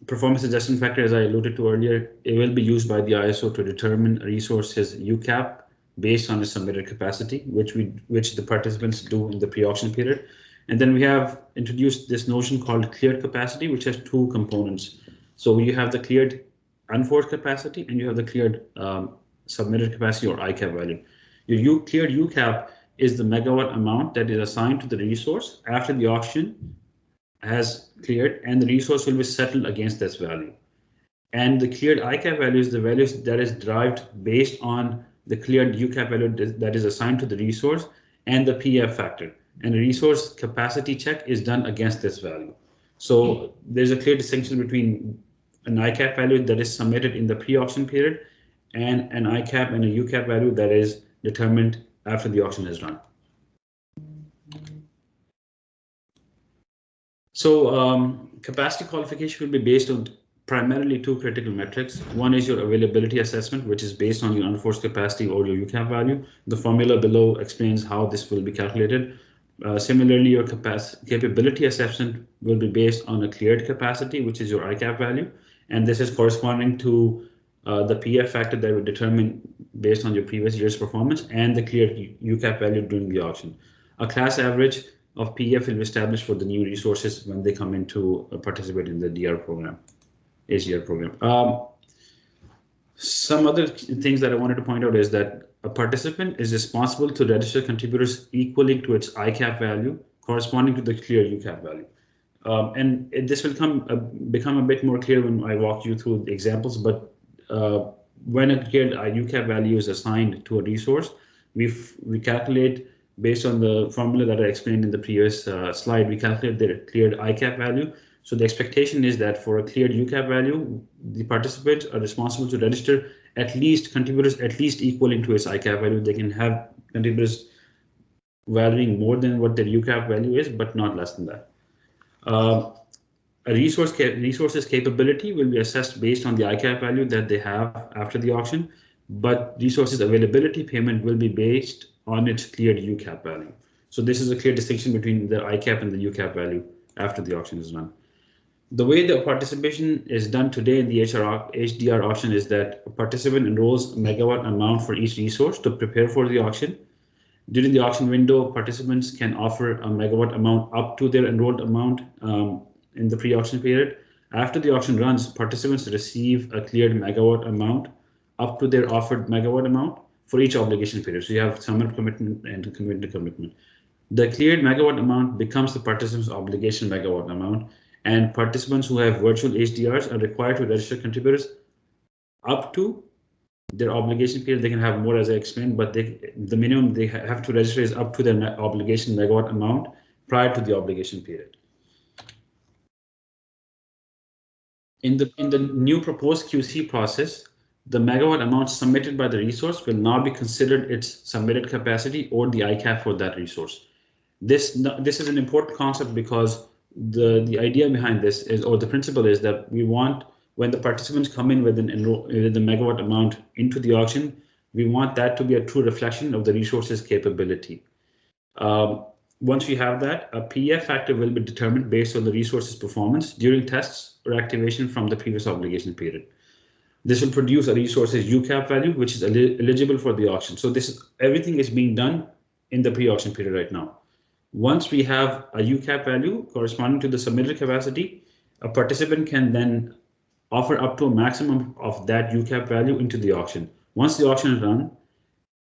Performance adjustment factor, as I alluded to earlier, it will be used by the ISO to determine a resource's UCAP based on its submitted capacity, which the participants do in the pre-auction period. And then we have introduced this notion called cleared capacity, which has two components. So you have the cleared unforced capacity and you have the cleared submitted capacity or ICAP value. Your cleared UCAP is the megawatt amount that is assigned to the resource after the auction has cleared, and the resource will be settled against this value. And the cleared ICAP value is the value that is derived based on the cleared UCAP value that is assigned to the resource and the PF factor. And the resource capacity check is done against this value. So there's a clear distinction between an ICAP value that is submitted in the pre-auction period and an ICAP and a UCAP value that is determined after the auction is run. So capacity qualification will be based on primarily two critical metrics. One is your availability assessment, which is based on your unforced capacity or your UCAP value. The formula below explains how this will be calculated. Similarly, your capability assessment will be based on a cleared capacity, which is your ICAP value. And this is corresponding to the PF factor that will determine based on your previous year's performance and the cleared UCAP value during the auction. A class average of PF will be established for the new resources when they come in to participate in the DR program, HDR program. Some other things that I wanted to point out is that a participant is responsible to register contributors equaling to its ICAP value corresponding to the clear UCAP value. And this will become a bit more clear when I walk you through the examples, but when a cleared UCAP value is assigned to a resource, we calculate based on the formula that I explained in the previous slide, we calculate the cleared ICAP value. So the expectation is that for a cleared UCAP value, the participants are responsible to register contributors at least equaling to its ICAP value. They can have contributors valuing more than what their UCAP value is, but not less than that. A resource's capability will be assessed based on the ICAP value that they have after the auction, but resources availability payment will be based on its cleared UCAP value. So this is a clear distinction between the ICAP and the UCAP value after the auction is run. The way the participation is done today in the HDR auction is that a participant enrolls a megawatt amount for each resource to prepare for the auction. During the auction window, participants can offer a megawatt amount up to their enrolled amount in the pre-auction period. After the auction runs, participants receive a cleared megawatt amount up to their offered megawatt amount, for each obligation period. So you have submitted commitment and committed commitment. The cleared megawatt amount becomes the participant's obligation megawatt amount, and participants who have virtual HDRs are required to register contributors up to their obligation period. They can have more, as I explained, but the minimum they have to register is up to their obligation megawatt amount prior to the obligation period. In the new proposed QC process, the megawatt amount submitted by the resource will now be considered its submitted capacity or the ICAP for that resource. This is an important concept because the idea behind this is, or the principle is, that we want, when the participants come in with the megawatt amount into the auction, we want that to be a true reflection of the resource's capability. Once we have that, a PEF factor will be determined based on the resource's performance during tests or activation from the previous obligation period. This will produce a resource's UCAP value, which is eligible for the auction. So everything is being done in the pre-auction period right now. Once we have a UCAP value corresponding to the submitted capacity, a participant can then offer up to a maximum of that UCAP value into the auction. Once the auction is run,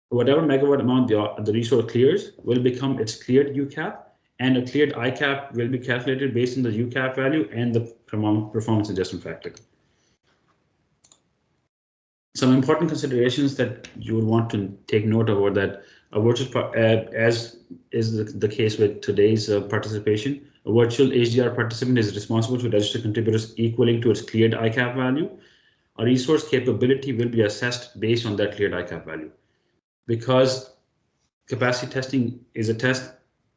whatever megawatt amount the resource clears will become its cleared UCAP, and a cleared ICAP will be calculated based on the UCAP value and the performance adjustment factor. Some important considerations that you would want to take note of are that a virtual, as is the case with today's participation, a virtual HDR participant is responsible to register contributors equaling to its cleared ICAP value. A resource capability will be assessed based on that cleared ICAP value. Because capacity testing is a test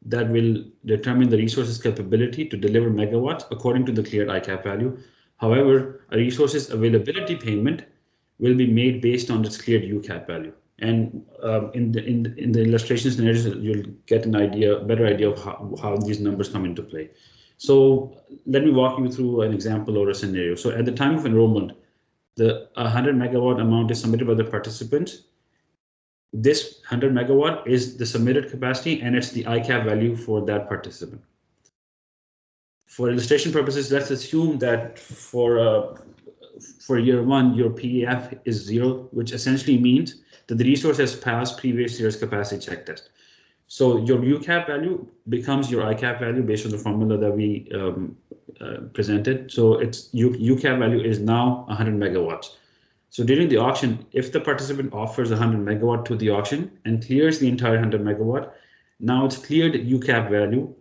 that will determine the resource's capability to deliver megawatts according to the cleared ICAP value. However, a resource's availability payment will be made based on its cleared UCAP value. And in the illustration scenarios, you'll get a better idea of how these numbers come into play. So let me walk you through an example or a scenario. So at the time of enrollment, the 100 megawatt amount is submitted by the participants. This 100 megawatt is the submitted capacity, and it's the ICAP value for that participant. For illustration purposes, let's assume that for year one, your PEF is 0, which essentially means that the resource has passed previous year's capacity check test. So your UCAP value becomes your ICAP value based on the formula that we presented. So its UCAP value is now 100 megawatts. So during the auction, if the participant offers 100 megawatt to the auction and clears the entire 100 megawatt, now its cleared UCAP value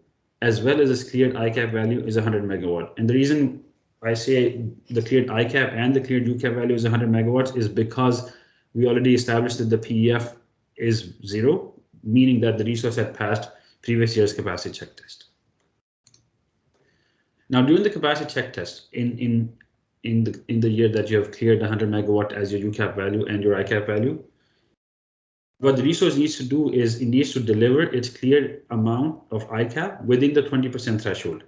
as well as its cleared ICAP value is 100 megawatt. And the reason I say the cleared ICAP and the cleared UCAP value is 100 megawatts is because we already established that the PEF is 0, meaning that the resource had passed previous year's capacity check test. Now, during the capacity check test, in the year that you have cleared 100 megawatt as your UCAP value and your ICAP value, what the resource needs to do is it needs to deliver its cleared amount of ICAP within the 20% threshold.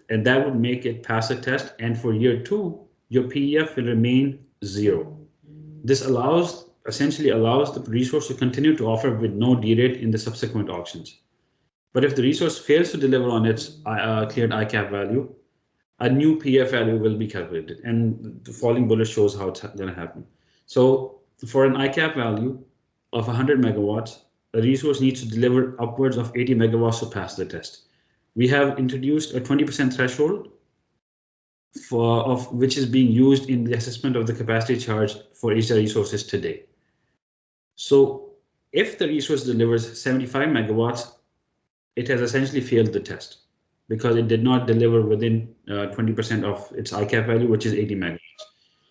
And that would make it pass a test. And for year 2, your PEF will remain 0. This essentially allows the resource to continue to offer with no derate in the subsequent auctions. But if the resource fails to deliver on its cleared ICAP value, a new PEF value will be calculated. And the following bullet shows how it's going to happen. So for an ICAP value of 100 megawatts, a resource needs to deliver upwards of 80 megawatts to pass the test. We have introduced a 20% threshold of which is being used in the assessment of the capacity charge for HDR resources today. So if the resource delivers 75 megawatts, it has essentially failed the test because it did not deliver within 20% of its ICAP value, which is 80 megawatts.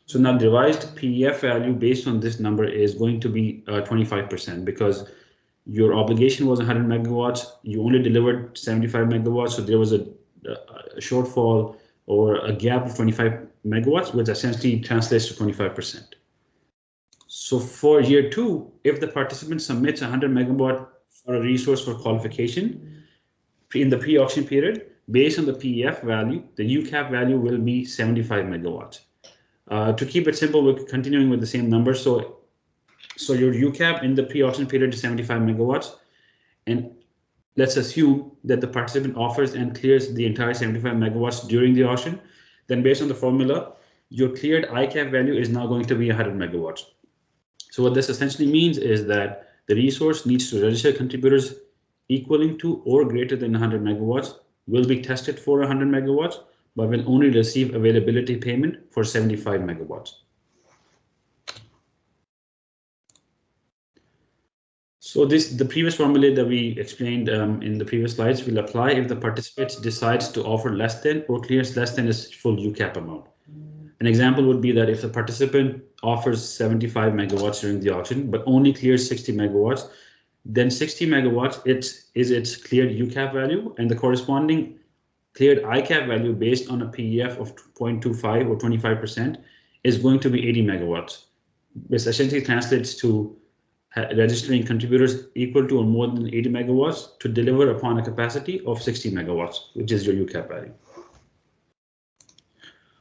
So now the revised PEF value based on this number is going to be 25% because your obligation was 100 megawatts, you only delivered 75 megawatts, so there was a shortfall or a gap of 25 megawatts, which essentially translates to 25%. So for year 2, if the participant submits 100 megawatt for a resource for qualification in the pre-auction period, based on the PEF value, the UCAP value will be 75 megawatts. To keep it simple, we're continuing with the same number. So your UCAP in the pre-auction period is 75 megawatts. And let's assume that the participant offers and clears the entire 75 megawatts during the auction. Then based on the formula, your cleared ICAP value is now going to be 100 megawatts. So what this essentially means is that the resource needs to register contributors equaling to or greater than 100 megawatts, will be tested for 100 megawatts, but will only receive availability payment for 75 megawatts. So the previous formula that we explained in the previous slides will apply if the participant decides to offer less than or clears less than its full UCAP amount. An example would be that if the participant offers 75 megawatts during the auction, but only clears 60 megawatts, then 60 megawatts is its cleared UCAP value, and the corresponding cleared ICAP value based on a PEF of 0.25 or 25% is going to be 80 megawatts. This essentially translates to registering contributors equal to or more than 80 megawatts to deliver upon a capacity of 60 megawatts, which is your UCAP value.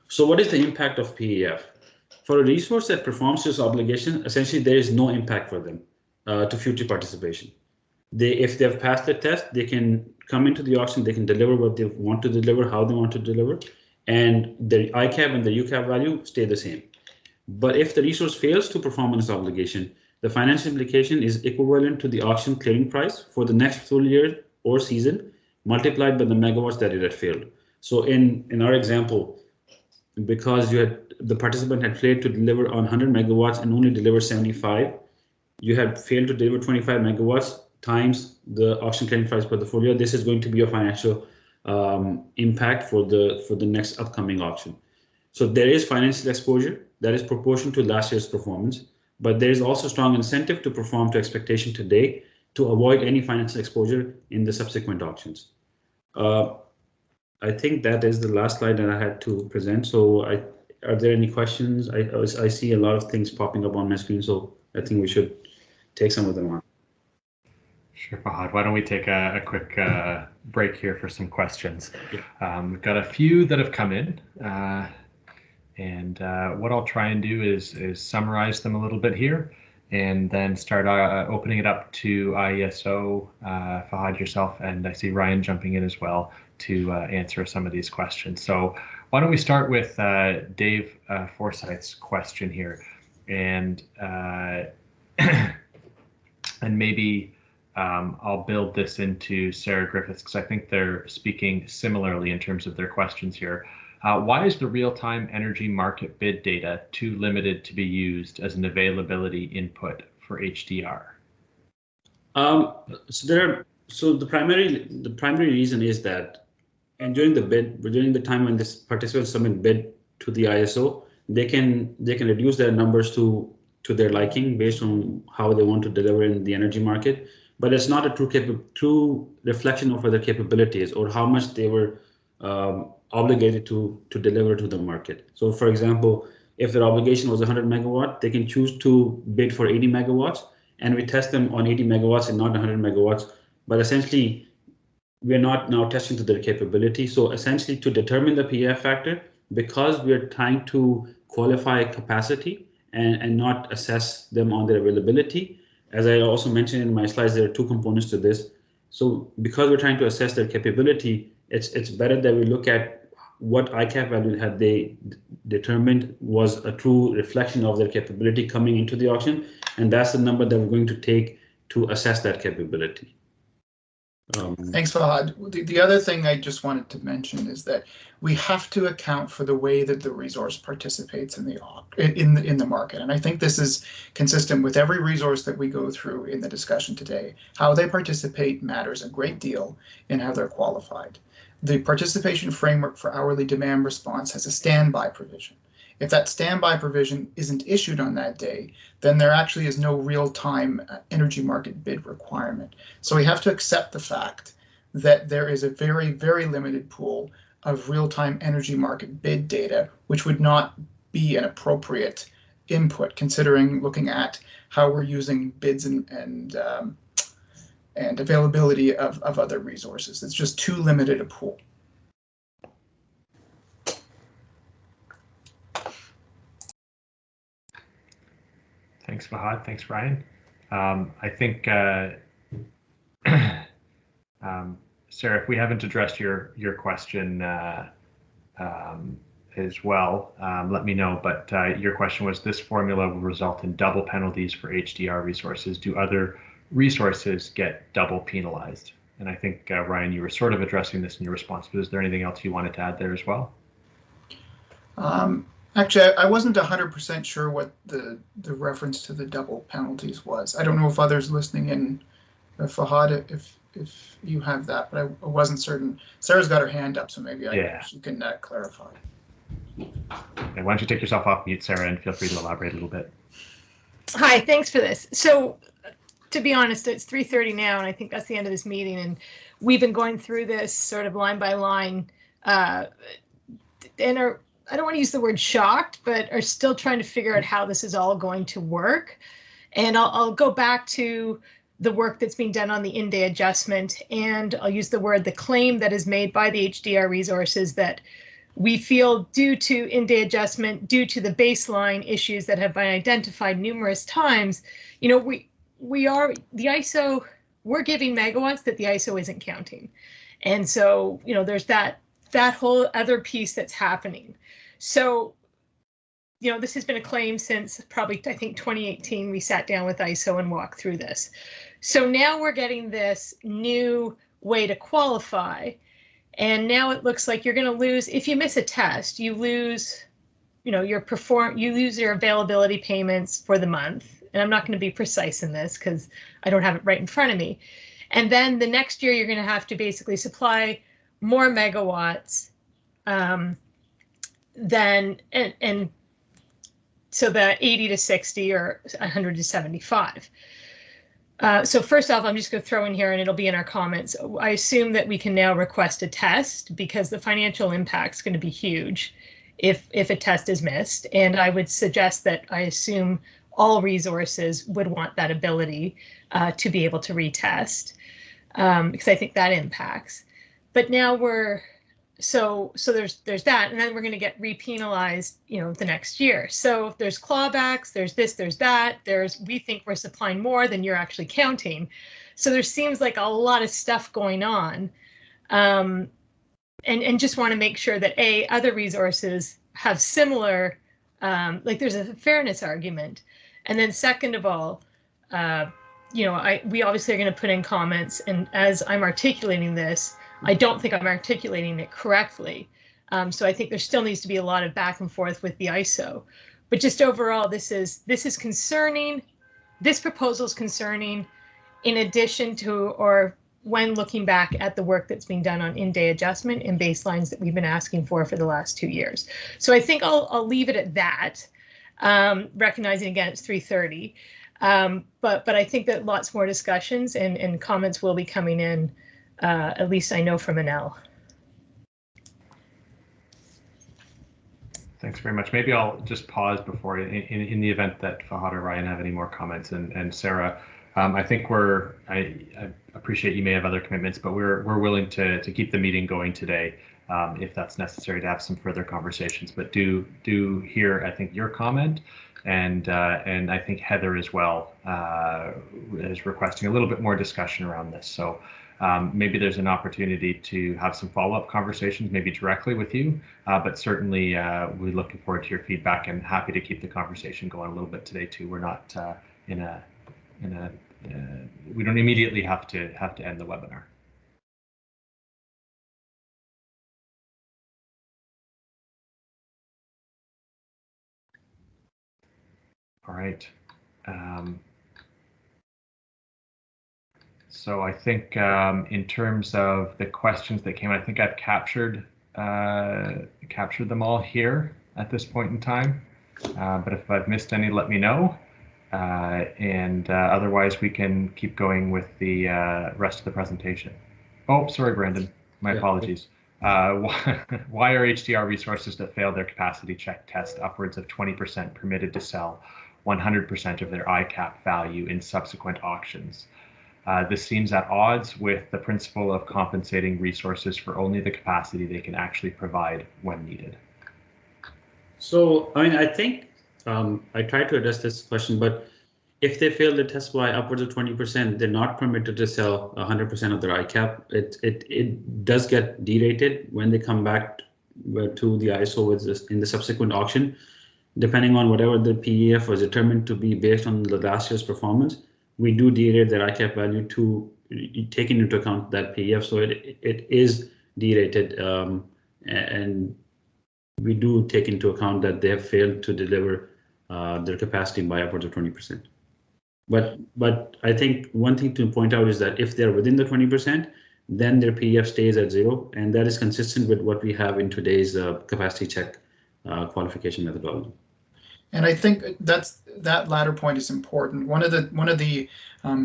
So what is the impact of PEF? For a resource that performs this obligation, essentially there is no impact for them to future participation. If they've passed the test, they can come into the auction, they can deliver what they want to deliver, how they want to deliver, and the ICAP and the UCAP value stay the same. But if the resource fails to perform on its obligation, the financial implication is equivalent to the auction clearing price for the next full year or season multiplied by the megawatts that it had failed. So in our example, because the participant had failed to deliver on 100 megawatts and only delivered 75, you had failed to deliver 25 megawatts times the auction clearing price for the full year. This is going to be a financial impact for the next upcoming auction. So there is financial exposure that is proportional to last year's performance, but there is also strong incentive to perform to expectation today to avoid any financial exposure in the subsequent auctions. I think that is the last slide that I had to present. So are there any questions? I see a lot of things popping up on my screen, so I think we should take some of them on.
Sure, Fahad. Why don't we take a quick break here for some questions? Yeah. We've got a few that have come in. And what I'll try and do is summarize them a little bit here and then start opening it up to IESO, Fahad, yourself, and I see Ryan jumping in as well to answer some of these questions. So why don't we start with Dave Forsyth's question here, and maybe I'll build this into Sarah Griffiths, because I think they're speaking similarly in terms of their questions here. Why is the real-time energy market bid data too limited to be used as an availability input for HDR?
So the primary reason is that, and during the time when this participants submit bid to the ISO, they can reduce their numbers to their liking based on how they want to deliver in the energy market. But it's not a true reflection of what their capability is or how much they were obligated to deliver to the market. So for example, if their obligation was 100 megawatt, they can choose to bid for 80 megawatts, and we test them on 80 megawatts and not 100 megawatts. But essentially, we're not now testing to their capability. So essentially, to determine the PEF factor, because we're trying to qualify capacity and not assess them on their availability, as I also mentioned in my slides, there are two components to this. So because we're trying to assess their capability, it's better that we look at what ICAP value had they determined was a true reflection of their capability coming into the auction, and that's the number that we're going to take to assess that capability.
Thanks, Fahad. The other thing I just wanted to mention is that we have to account for the way that the resource participates in the market, and I think this is consistent with every resource that we go through in the discussion today. How they participate matters a great deal in how they're qualified. The participation framework for hourly demand response has a standby provision. If that standby provision isn't issued on that day, then there actually is no real-time energy market bid requirement. So we have to accept the fact that there is a very, very limited pool of real-time energy market bid data, which would not be an appropriate input considering looking at how we're using bids and availability of other resources. It's just too limited a pool.
Thanks, Fahad. Thanks, Ryan. I think, Sarah, if we haven't addressed your question as well, let me know. But your question was, this formula will result in double penalties for HDR resources. Do other resources get double penalized? And I think, Ryan, you were sort of addressing this in your response, but is there anything else you wanted to add there as well?
Actually, I wasn't 100% sure what the reference to the double penalties was. I don't know if others listening in, Fahad, if you have that, but I wasn't certain. Sarah's got her hand up, so maybe she can clarify.
Okay, why don't you take yourself off mute, Sarah, and feel free to elaborate a little bit.
Hi, thanks for this. So, to be honest, it's 3:30 now, and I think that's the end of this meeting, and we've been going through this sort of line by line, and I don't want to use the word shocked, but are still trying to figure out how this is all going to work. And I'll go back to the work that's being done on the in-day adjustment, and I'll use the word, the claim that is made by the HDR resources that we feel due to in-day adjustment, due to the baseline issues that have been identified numerous times, you know, we are, the ISO, we're giving megawatts that the ISO isn't counting. And so, you know, there's that whole other piece that's happening. So, you know, this has been a claim since probably, I think, 2018, we sat down with ISO and walked through this. So now we're getting this new way to qualify. And now it looks like you're going to lose, if you miss a test, you lose, you know, you lose your availability payments for the month. And I'm not going to be precise in this because I don't have it right in front of me. And then the next year, you're going to have to basically supply more megawatts than, and so the 80 to 60 or 100 to 75. So first off, I'm just going to throw in here, and it'll be in our comments. I assume that we can now request a test because the financial impact is going to be huge if a test is missed. And I would suggest that I assume all resources would want that ability to be able to retest, because I think that impacts. But now we're, so there's that, and then we're going to get repenalized, you know, the next year. So there's clawbacks, there's this, there's that, we think we're supplying more than you're actually counting. So there seems like a lot of stuff going on, and just want to make sure that other resources have similar, like there's a fairness argument. And then second of all, you know, we obviously are going to put in comments, and as I'm articulating this, I don't think I'm articulating it correctly. So I think there still needs to be a lot of back and forth with the ISO. But just overall, this is concerning. This proposal is concerning, in addition to, or when looking back at the work that's being done on in-day adjustment and baselines that we've been asking for the last 2 years. So I think I'll leave it at that, recognizing again it's 3:30. But I think that lots more discussions and comments will be coming in. At least I know from Anel.
Thanks very much. Maybe I'll just pause before, in the event that Fahad or Ryan have any more comments, and Sarah, I think I appreciate you may have other commitments, but we're willing to keep the meeting going today if that's necessary to have some further conversations. But do hear, I think, your comment, and I think Heather as well is requesting a little bit more discussion around this. So maybe there's an opportunity to have some follow-up conversations, maybe directly with you, but certainly we're looking forward to your feedback and happy to keep the conversation going a little bit today too. We're not we don't immediately have to end the webinar. All right. So I think in terms of the questions that came, I think I've captured them all here at this point in time. But if I've missed any, let me know. Otherwise, we can keep going with the rest of the presentation. Oh, sorry, Brandon. My apologies. Why are HDR resources that fail their capacity check test upwards of 20% permitted to sell 100% of their ICAP value in subsequent auctions? This seems at odds with the principle of compensating resources for only the capacity they can actually provide when needed.
So, I mean, I think I tried to address this question, but if they fail the test by upwards of 20%, they're not permitted to sell 100% of their ICAP. It does get derated when they come back to the ISO in the subsequent auction, depending on whatever the PEF was determined to be based on the last year's performance, we do derate that ICAP value to taking into account that PEF. So it is derated, and we do take into account that they have failed to deliver their capacity by upwards of 20%. But I think one thing to point out is that if they're within the 20%, then their PEF stays at 0, and that is consistent with what we have in today's capacity check qualification methodology.
And I think that latter point is important. One of the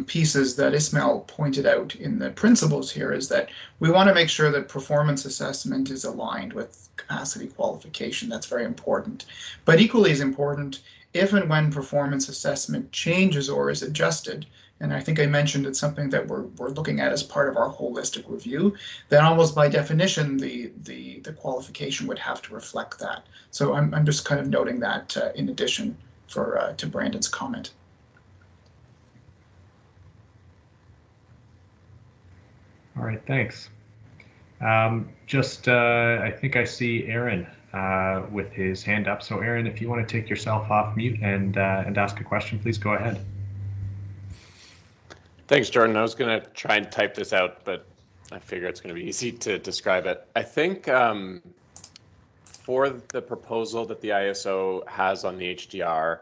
pieces that Ismail pointed out in the principles here is that we want to make sure that performance assessment is aligned with capacity qualification. That's very important. But equally as important, if and when performance assessment changes or is adjusted, and I think I mentioned it's something that we're looking at as part of our holistic review, then almost by definition the qualification would have to reflect that. So I'm just kind of noting that in addition to Brandon's comment.
All right, thanks. I think I see Aaron with his hand up. So Aaron, if you want to take yourself off mute and ask a question, please go ahead.
Thanks, Jordan. I was going to try and type this out, but I figure it's going to be easy to describe it. I think for the proposal that the ISO has on the HDR,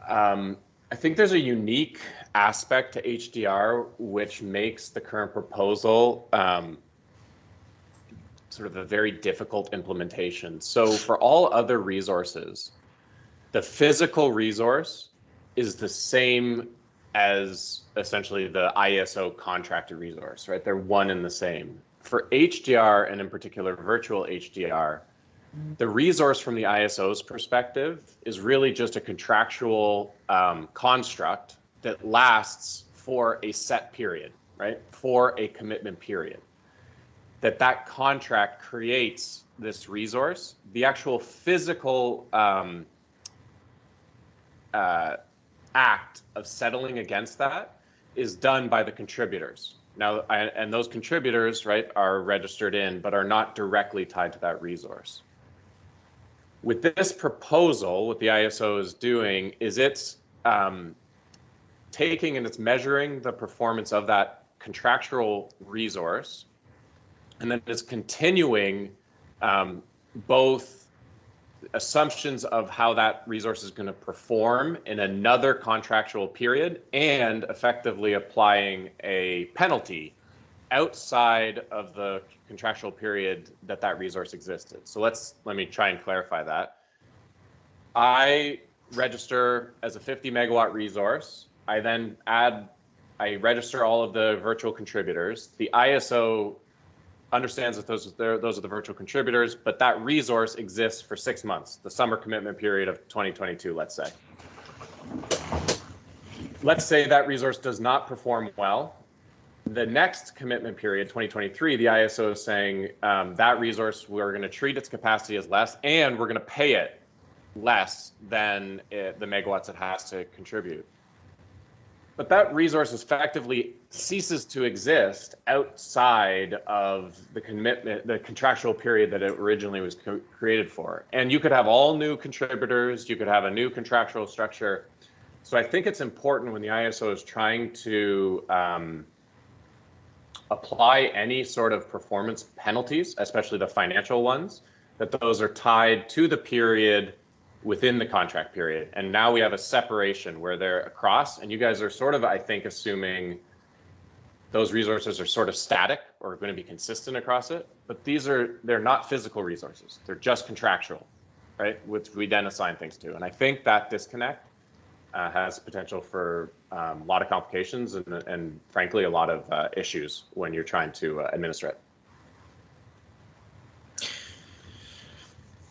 I think there's a unique aspect to HDR which makes the current proposal sort of a very difficult implementation. So for all other resources, the physical resource is the same as essentially the ISO contracted resource, right? They're one and the same. For HDR, and in particular virtual HDR, the resource from the ISO's perspective is really just a contractual construct that lasts for a set period, right? For a commitment period. That contract creates this resource. The actual physical act of settling against that is done by the contributors. Now, and those contributors, right, are registered in, but are not directly tied to that resource. With this proposal, what the ISO is doing is it's taking and it's measuring the performance of that contractual resource, and then it's continuing both assumptions of how that resource is going to perform in another contractual period and effectively applying a penalty outside of the contractual period that resource existed. So let me try and clarify that. I register as a 50 megawatt resource. I then I register all of the virtual contributors. The ISO understands that those are the virtual contributors, but that resource exists for 6 months, the summer commitment period of 2022, let's say. Let's say that resource does not perform well. The next commitment period, 2023, the ISO is saying that resource, we're going to treat its capacity as less, and we're going to pay it less than the megawatts it has to contribute. But that resource effectively ceases to exist outside of the contractual period that it originally was created for. And you could have all new contributors, you could have a new contractual structure. So I think it's important when the ISO is trying to apply any sort of performance penalties, especially the financial ones, that those are tied to the period within the contract period. And now we have a separation where they're across, and you guys are sort of, I think, assuming those resources are sort of static or going to be consistent across it, but they're not physical resources. They're just contractual, right? Which we then assign things to. And I think that disconnect has potential for a lot of complications and frankly, a lot of issues when you're trying to administer it.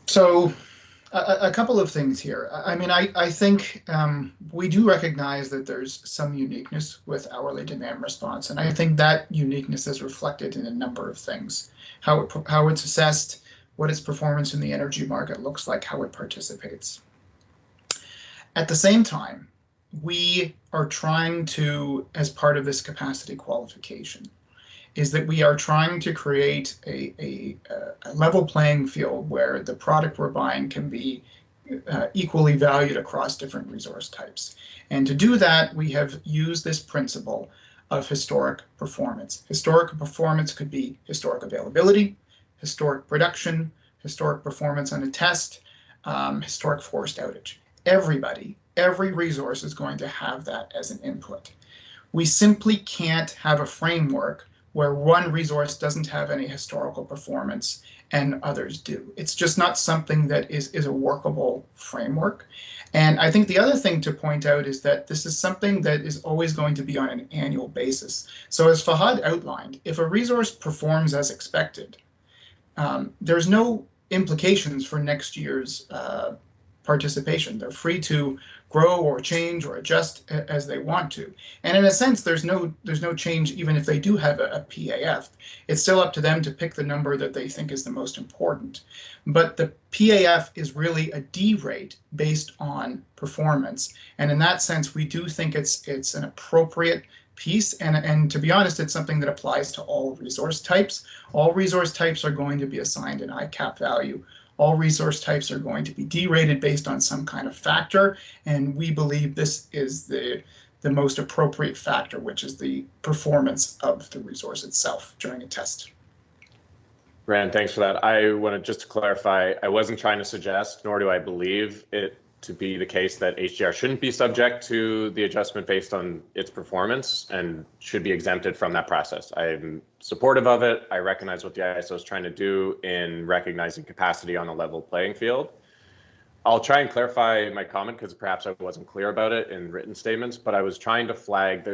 So a couple of things here. I mean, I think we do recognize that there's some uniqueness with hourly demand response, and I think that uniqueness is reflected in a number of things. How it's assessed, what its performance in the energy market looks like, how it participates. At the same time, we are trying to, as part of this capacity qualification, is that we are trying to create a level playing field where the product we're buying can be equally valued across different resource types. And to do that, we have used this principle of historic performance. Historic performance could be historic availability, historic production, historic performance on a test, historic forced outage. Every resource is going to have that as an input. We simply can't have a framework where one resource doesn't have any historical performance and others do. It's just not something that is a workable framework. And I think the other thing to point out is that this is something that is always going to be on an annual basis. So as Fahad outlined, if a resource performs as expected, there's no implications for next year's participation. They're free to grow or change or adjust as they want to. And in a sense, there's no change even if they do have a PAF. It's still up to them to pick the number that they think is the most important. But the PAF is really a D rate based on performance. And in that sense, we do think it's an appropriate piece. And to be honest, it's something that applies to all resource types. All resource types are going to be assigned an ICAP value. All resource types are going to be derated based on some kind of factor, and we believe this is the most appropriate factor, which is the performance of the resource itself during a test.
Rand, thanks for that. I want to just clarify, I wasn't trying to suggest, nor do I believe it to be the case that HDR shouldn't be subject to the adjustment based on its performance and should be exempted from that process. I'm supportive of it. I recognize what the ISO is trying to do in recognizing capacity on a level playing field. I'll try and clarify my comment because perhaps I wasn't clear about it in written statements, but I was trying to flag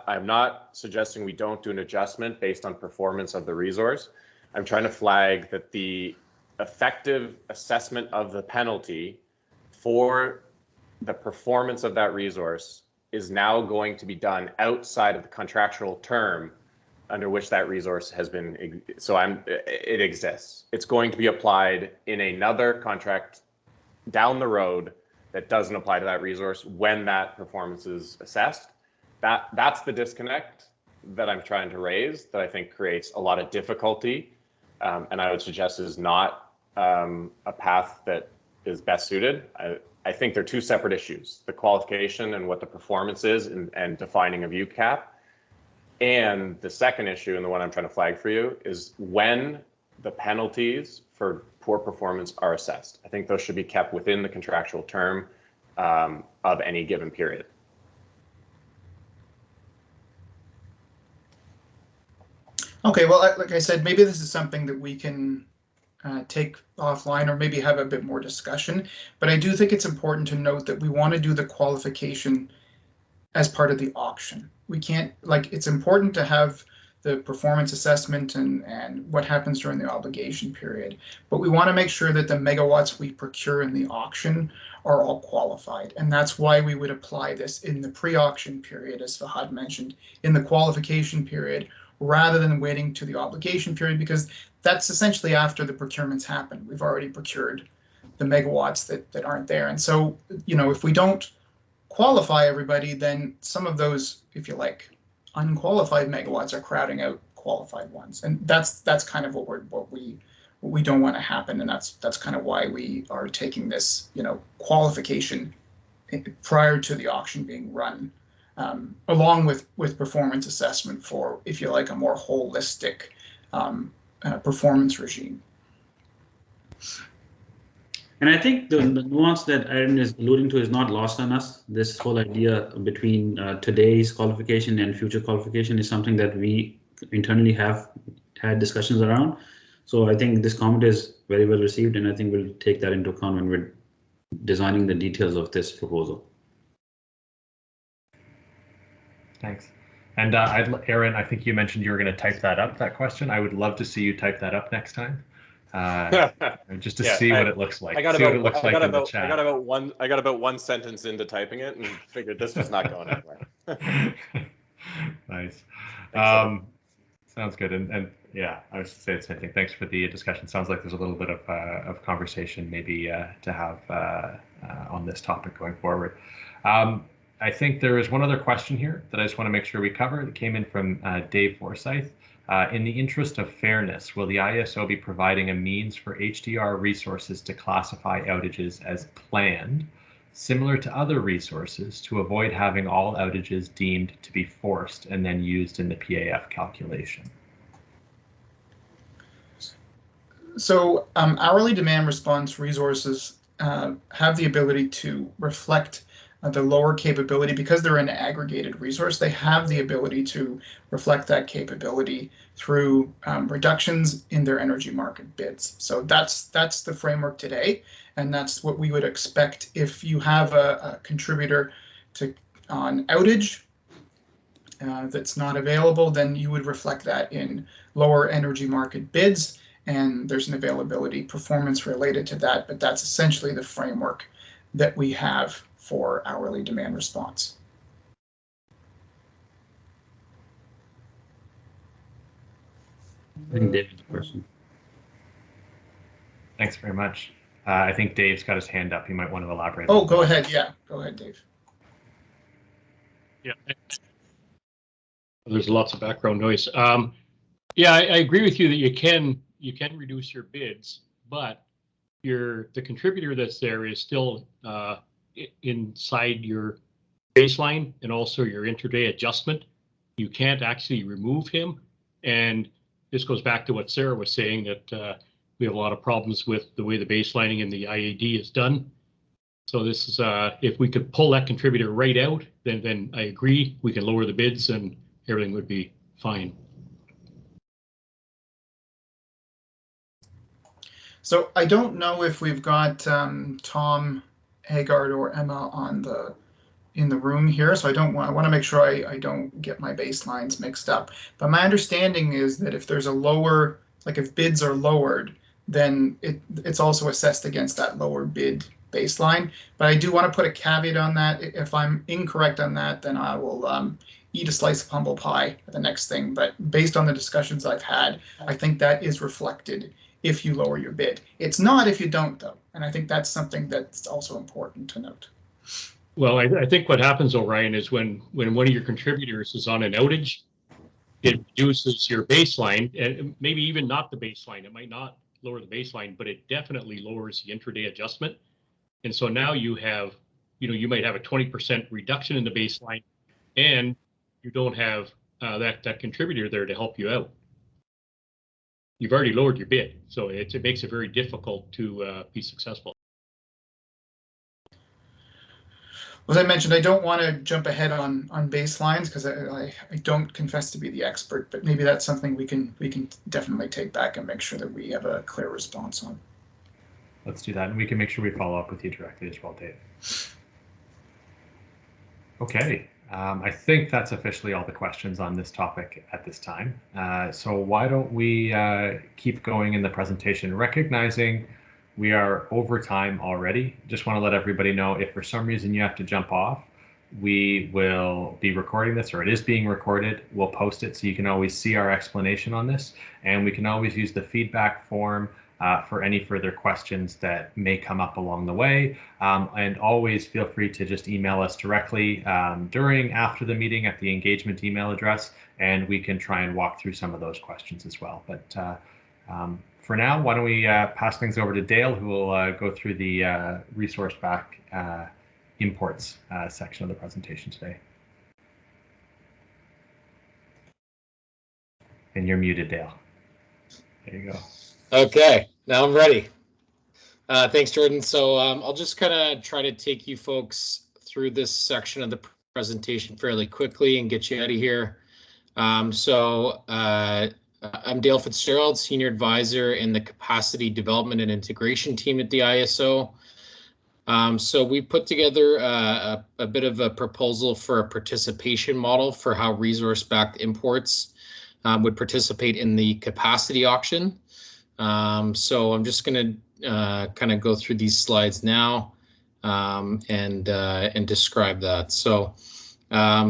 I'm not suggesting we don't do an adjustment based on performance of the resource. I'm trying to flag that the effective assessment of the penalty for the performance of that resource is now going to be done outside of the contractual term under which that resource has been, it exists. It's going to be applied in another contract down the road that doesn't apply to that resource when that performance is assessed. That's the disconnect that I'm trying to raise that I think creates a lot of difficulty, and I would suggest is not a path that is best suited. I think they're two separate issues, the qualification and what the performance is and defining a view cap. And the second issue, and the one I'm trying to flag for you, is when the penalties for poor performance are assessed. I think those should be kept within the contractual term of any given period.
Okay, well, like I said, maybe this is something that we can take offline or maybe have a bit more discussion. But I do think it's important to note that we want to do the qualification as part of the auction. We can't, it's important to have the performance assessment and what happens during the obligation period. But we want to make sure that the megawatts we procure in the auction are all qualified. And that's why we would apply this in the pre-auction period, as Fahad mentioned, in the qualification period, rather than waiting to the obligation period, because that's essentially after the procurements happen. We've already procured the megawatts that aren't there. And so, if we don't qualify everybody, then some of those, if you like, unqualified megawatts are crowding out qualified ones. And that's kind of what we don't want to happen. And that's kind of why we are taking this, qualification prior to the auction being run, along with performance assessment for, if you like, a more holistic performance regime.
And I think the nuance that Aaron is alluding to is not lost on us. This whole idea between today's qualification and future qualification is something that we internally have had discussions around. So I think this comment is very well received, and I think we'll take that into account when we're designing the details of this proposal.
Thanks. And Aaron, I think you mentioned you were going to type that up, that question. I would love to see you type that up next time. Just to see what it looks like. I got
about one sentence into typing it and figured this was not going anywhere.
Nice. Sounds good. And yeah, I was to say the same thing. Thanks for the discussion. Sounds like there's a little bit of conversation maybe to have on this topic going forward. I think there is one other question here that I just want to make sure we cover. It came in from Dave Forsyth. In the interest of fairness, will the ISO be providing a means for HDR resources to classify outages as planned, similar to other resources, to avoid having all outages deemed to be forced and then used in the PAF calculation?
So hourly demand response resources have the ability to reflect the lower capability because they're an aggregated resource. They have the ability to reflect that capability through reductions in their energy market bids. So that's the framework today, and that's what we would expect if you have a contributor on outage that's not available, then you would reflect that in lower energy market bids, and there's an availability performance related to that, but that's essentially the framework that we have for hourly demand response.
I think David's question.
Thanks very much. I think Dave's got his hand up. He might want to elaborate.
Oh, go ahead. Yeah, go ahead, Dave.
Yeah. There's lots of background noise. Yeah, I agree with you that you can reduce your bids, but the contributor that's there is still inside your baseline and also your intraday adjustment. You can't actually remove him. And this goes back to what Sarah was saying, that we have a lot of problems with the way the baselining in the IAD is done. So this is, if we could pull that contributor right out, then I agree, we can lower the bids and everything would be fine.
So I don't know if we've got Tom Haggard or Emma in the room here, so I want to make sure I don't get my baselines mixed up. But my understanding is that if there's a lower, like if bids are lowered, then it's also assessed against that lower bid baseline. But I do want to put a caveat on that. If I'm incorrect on that, then I will eat a slice of humble pie at the next thing. But based on the discussions I've had, I think that is reflected if you lower your bid. It's not if you don't, though. And I think that's something that's also important to note.
Well, I think what happens, Orion, is when one of your contributors is on an outage, it reduces your baseline, and maybe even not the baseline. It might not lower the baseline, but it definitely lowers the intraday adjustment. And so now you have, you might have a 20% reduction in the baseline, and you don't have that contributor there to help you out. You've already lowered your bid, so it makes it very difficult to be successful.
As I mentioned, I don't want to jump ahead on baselines because I don't confess to be the expert, but maybe that's something we can definitely take back and make sure that we have a clear response on.
Let's do that, and we can make sure we follow up with you directly as well, Dave. Okay, I think that's officially all the questions on this topic at this time. So why don't we keep going in the presentation, recognizing we are over time already. Just want to let everybody know if for some reason you have to jump off, we will be recording this, or it is being recorded. We'll post it so you can always see our explanation on this, and we can always use the feedback form for any further questions that may come up along the way. And always feel free to just email us directly after the meeting at the engagement email address, and we can try and walk through some of those questions as well. But for now, why don't we pass things over to Dale, who will go through the resource back imports section of the presentation today. And you're muted, Dale. There you go.
Okay, now I'm ready. Thanks, Jordan. So I'll just kind of try to take you folks through this section of the presentation fairly quickly and get you out of here. I'm Dale Fitzgerald, Senior Advisor in the Capacity Development and Integration team at the ISO. So we put together a bit of a proposal for a participation model for how resource-backed imports would participate in the capacity auction. So I'm just going to kind of go through these slides now and describe that. So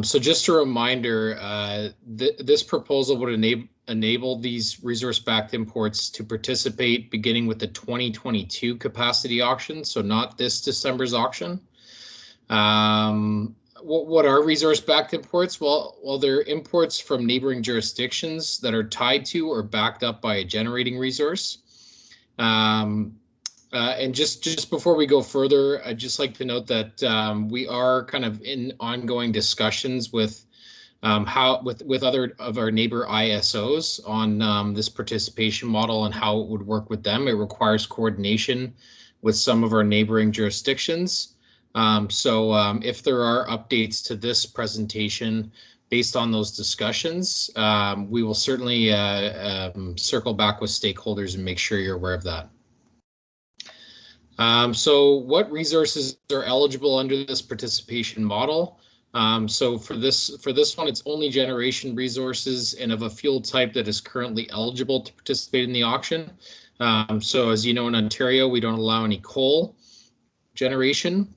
just a reminder, this proposal would enable these resource-backed imports to participate beginning with the 2022 capacity auction, so not this December's auction. what are resource-backed imports? Well, they're imports from neighboring jurisdictions that are tied to or backed up by a generating resource. And just before we go further, I'd just like to note that we are kind of in ongoing discussions with with other of our neighbor ISOs on this participation model and how it would work with them. It requires coordination with some of our neighboring jurisdictions. If there are updates to this presentation based on those discussions, we will certainly circle back with stakeholders and make sure you're aware of that. So what resources are eligible under this participation model? So for this one, it's only generation resources and of a fuel type that is currently eligible to participate in the auction. So as you know, in Ontario, we don't allow any coal generation.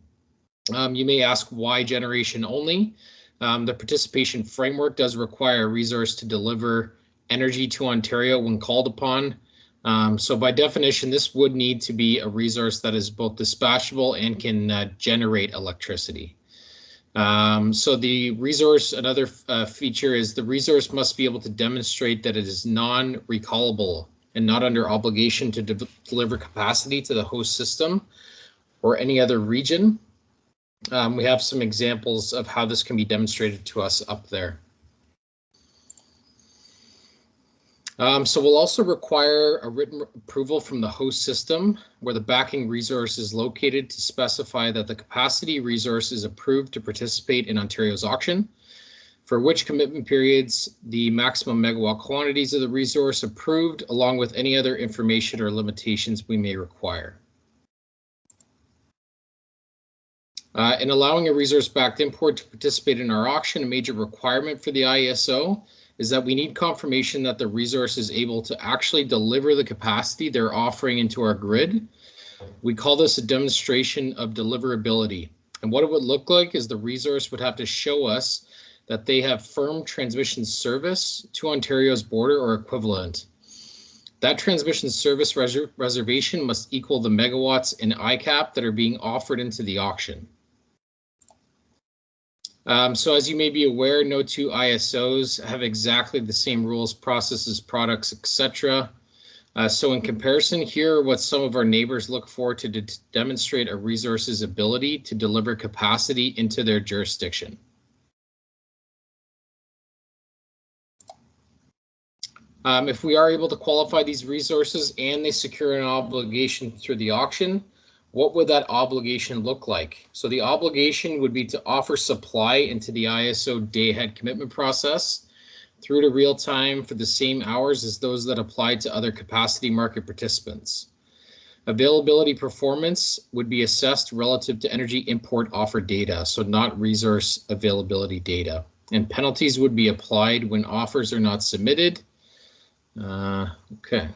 You may ask why generation only. The participation framework does require a resource to deliver energy to Ontario when called upon. So by definition, this would need to be a resource that is both dispatchable and can generate electricity. So the resource, another feature is the resource must be able to demonstrate that it is non-recallable and not under obligation to deliver capacity to the host system or any other region. We have some examples of how this can be demonstrated to us up there. So we'll also require a written approval from the host system where the backing resource is located to specify that the capacity resource is approved to participate in Ontario's auction, for which commitment periods the maximum megawatt quantities of the resource approved, along with any other information or limitations we may require. In allowing a resource-backed import to participate in our auction, a major requirement for the IESO is that we need confirmation that the resource is able to actually deliver the capacity they're offering into our grid. We call this a demonstration of deliverability. And what it would look like is the resource would have to show us that they have firm transmission service to Ontario's border or equivalent. That transmission service reservation must equal the megawatts in ICAP that are being offered into the auction. So as you may be aware, no two ISOs have exactly the same rules, processes, products, etc. So in comparison, here are what some of our neighbors look for to demonstrate a resource's ability to deliver capacity into their jurisdiction. If we are able to qualify these resources and they secure an obligation through the auction, what would that obligation look like? So the obligation would be to offer supply into the ISO day-ahead commitment process through to real time for the same hours as those that apply to other capacity market participants. Availability performance would be assessed relative to energy import offer data, so not resource availability data. And penalties would be applied when offers are not submitted. Okay.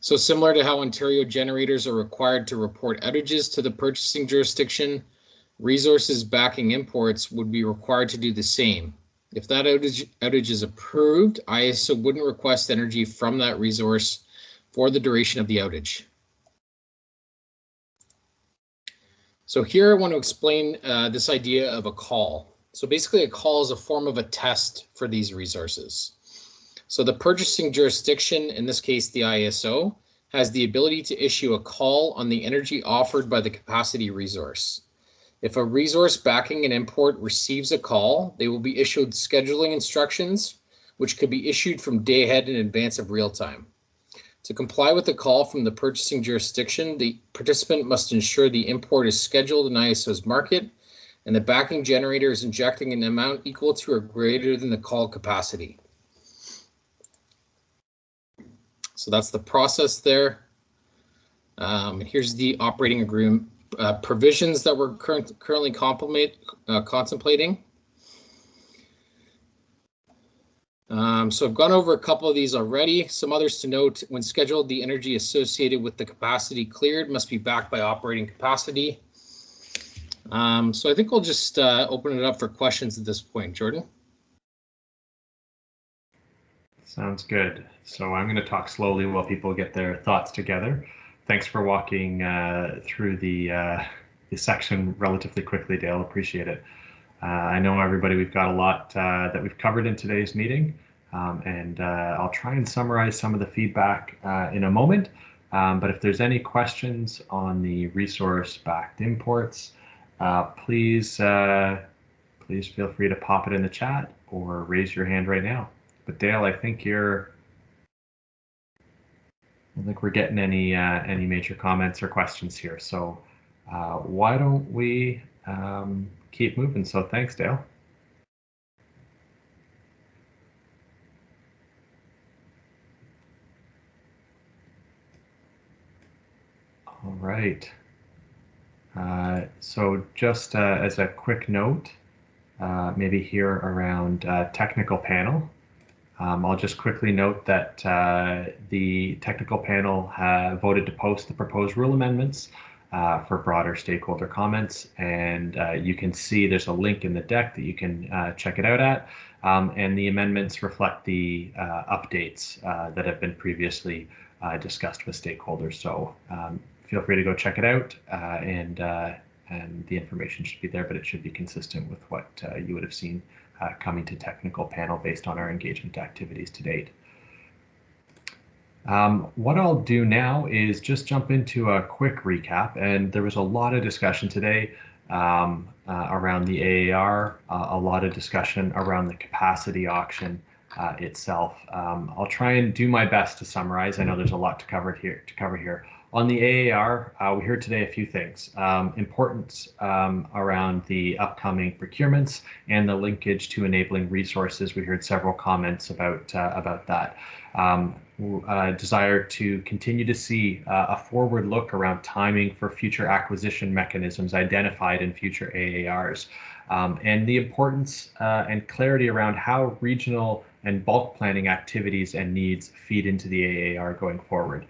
So similar to how Ontario generators are required to report outages to the purchasing jurisdiction, resources backing imports would be required to do the same. If that outage is approved, ISO wouldn't request energy from that resource for the duration of the outage. So here I want to explain this idea of a call. So basically a call is a form of a test for these resources. So the purchasing jurisdiction, in this case the ISO, has the ability to issue a call on the energy offered by the capacity resource. If a resource backing an import receives a call, they will be issued scheduling instructions, which could be issued from day ahead in advance of real time. To comply with the call from the purchasing jurisdiction, the participant must ensure the import is scheduled in ISO's market and the backing generator is injecting an amount equal to or greater than the call capacity. So that's the process there. Here's the operating agreement provisions that we're currently contemplating. So I've gone over a couple of these already. Some others to note: when scheduled, the energy associated with the capacity cleared must be backed by operating capacity. So I think we'll just open it up for questions at this point. Jordan?
Sounds good. So I'm going to talk slowly while people get their thoughts together. Thanks for walking through the section relatively quickly, Dale. Appreciate it. I know everybody, we've got a lot that we've covered in today's meeting, and I'll try and summarize some of the feedback in a moment. But if there's any questions on the resource-backed imports, please feel free to pop it in the chat or raise your hand right now. But Dale, I think we're getting any major comments or questions here. So why don't we keep moving? So thanks, Dale. All right. So just as a quick note, maybe here around technical panel, I'll just quickly note that the technical panel voted to post the proposed rule amendments for broader stakeholder comments, and you can see there's a link in the deck that you can check it out at, and the amendments reflect the updates that have been previously discussed with stakeholders. So feel free to go check it out, and the information should be there, but it should be consistent with what you would have seen coming to technical panel based on our engagement activities to date. What I'll do now is just jump into a quick recap, and there was a lot of discussion today around the AAR, a lot of discussion around the capacity auction itself. I'll try and do my best to summarize. I know there's a lot to cover here. On the AAR, we heard today a few things. Importance around the upcoming procurements and the linkage to enabling resources. We heard several comments about that. Desire to continue to see a forward look around timing for future acquisition mechanisms identified in future AARs. And the importance and clarity around how regional and bulk planning activities and needs feed into the AAR going forward.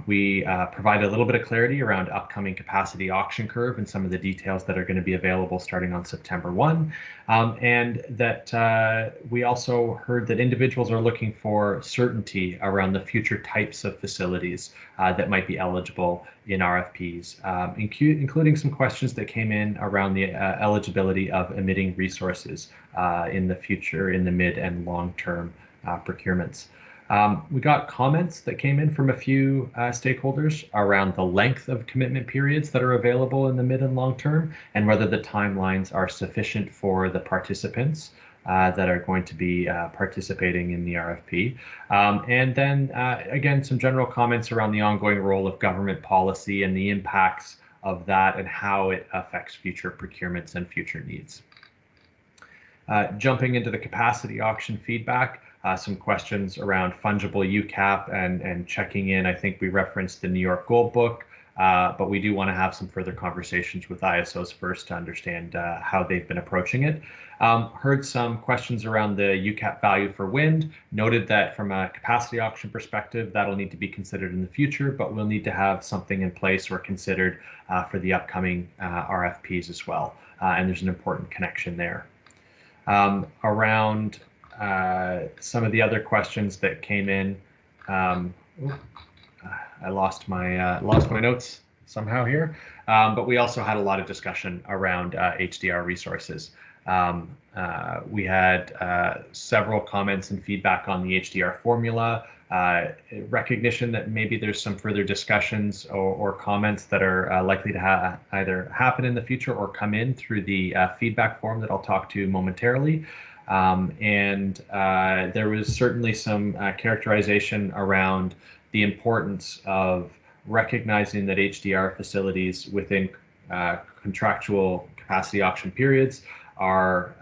We provide a little bit of clarity around upcoming capacity auction curve and some of the details that are going to be available starting on September 1. And that we also heard that individuals are looking for certainty around the future types of facilities that might be eligible in RFPs, including some questions that came in around the eligibility of emitting resources in the future, in the mid and long-term procurements. We got comments that came in from a few stakeholders around the length of commitment periods that are available in the mid and long term, and whether the timelines are sufficient for the participants that are going to be participating in the RFP. And then again, some general comments around the ongoing role of government policy and the impacts of that and how it affects future procurements and future needs. Jumping into the capacity auction feedback, some questions around fungible UCAP and checking in. I think we referenced the New York Gold Book, but we do want to have some further conversations with ISOs first to understand how they've been approaching it. Heard some questions around the UCAP value for wind, noted that from a capacity auction perspective, that'll need to be considered in the future, but we'll need to have something in place or considered for the upcoming RFPs as well. And there's an important connection there. Around some of the other questions that came in, I lost my notes somehow here, but we also had a lot of discussion around HDR resources. We had several comments and feedback on the HDR formula, recognition that maybe there's some further discussions or comments that are likely to either happen in the future or come in through the feedback form that I'll talk to momentarily. And there was certainly some characterization around the importance of recognizing that HDR facilities within contractual capacity auction periods aren't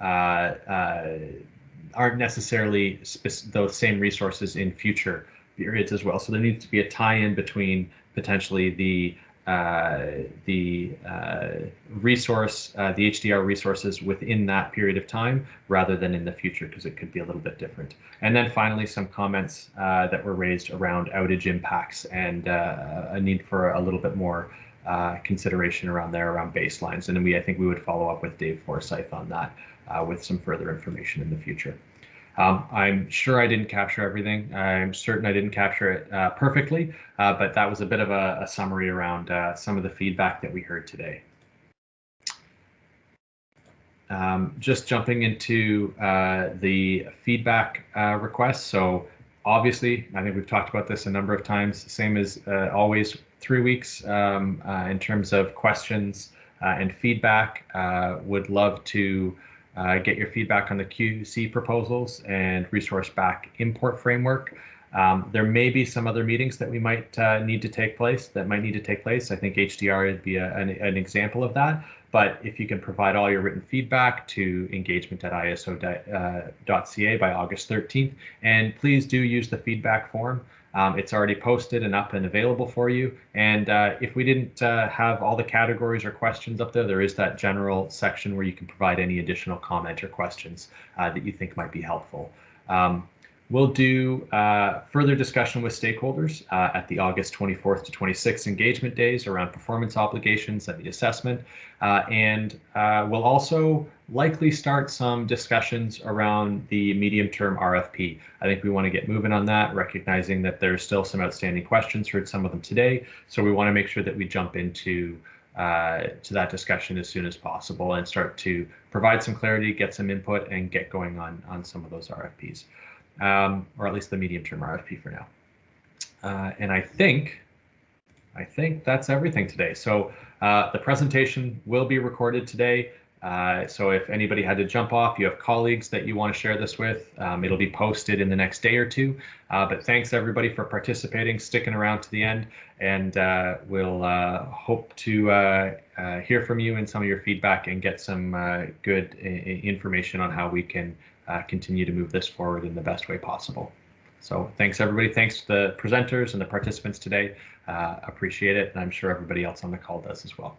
necessarily those same resources in future periods as well. So there needs to be a tie-in between potentially the resource, the HDR resources within that period of time rather than in the future, because it could be a little bit different. And then finally, some comments that were raised around outage impacts and a need for a little bit more consideration around baselines. And then I think we would follow up with Dave Forsyth on that with some further information in the future. I'm sure I didn't capture everything. I'm certain I didn't capture it perfectly, but that was a bit of a summary around some of the feedback that we heard today. Just jumping into the feedback requests. So obviously, I think we've talked about this a number of times, same as always, 3 weeks in terms of questions and feedback. Would love to get your feedback on the QC proposals and resource back import framework. There may be some other meetings that we might need to take place. I think HDR would be an example of that. But if you can provide all your written feedback to engagement@iso.ca by August 13th, and please do use the feedback form. It's already posted and up and available for you. And if we didn't have all the categories or questions up there, there is that general section where you can provide any additional comment or questions that you think might be helpful. We'll do further discussion with stakeholders at the August 24th to 26th engagement days around performance obligations and the assessment. And we'll also likely start some discussions around the medium-term RFP. I think we want to get moving on that, recognizing that there's still some outstanding questions, heard some of them today. So we want to make sure that we jump into to that discussion as soon as possible and start to provide some clarity, get some input, and get going on some of those RFPs. Or at least the medium-term RFP for now. And I think that's everything today. So the presentation will be recorded today. So if anybody had to jump off, you have colleagues that you want to share this with, it'll be posted in the next day or two. But thanks everybody for participating, sticking around to the end, and we'll hope to hear from you and some of your feedback and get some good information on how we can continue to move this forward in the best way possible. So thanks everybody. Thanks to the presenters and the participants today. Appreciate it. And I'm sure everybody else on the call does as well.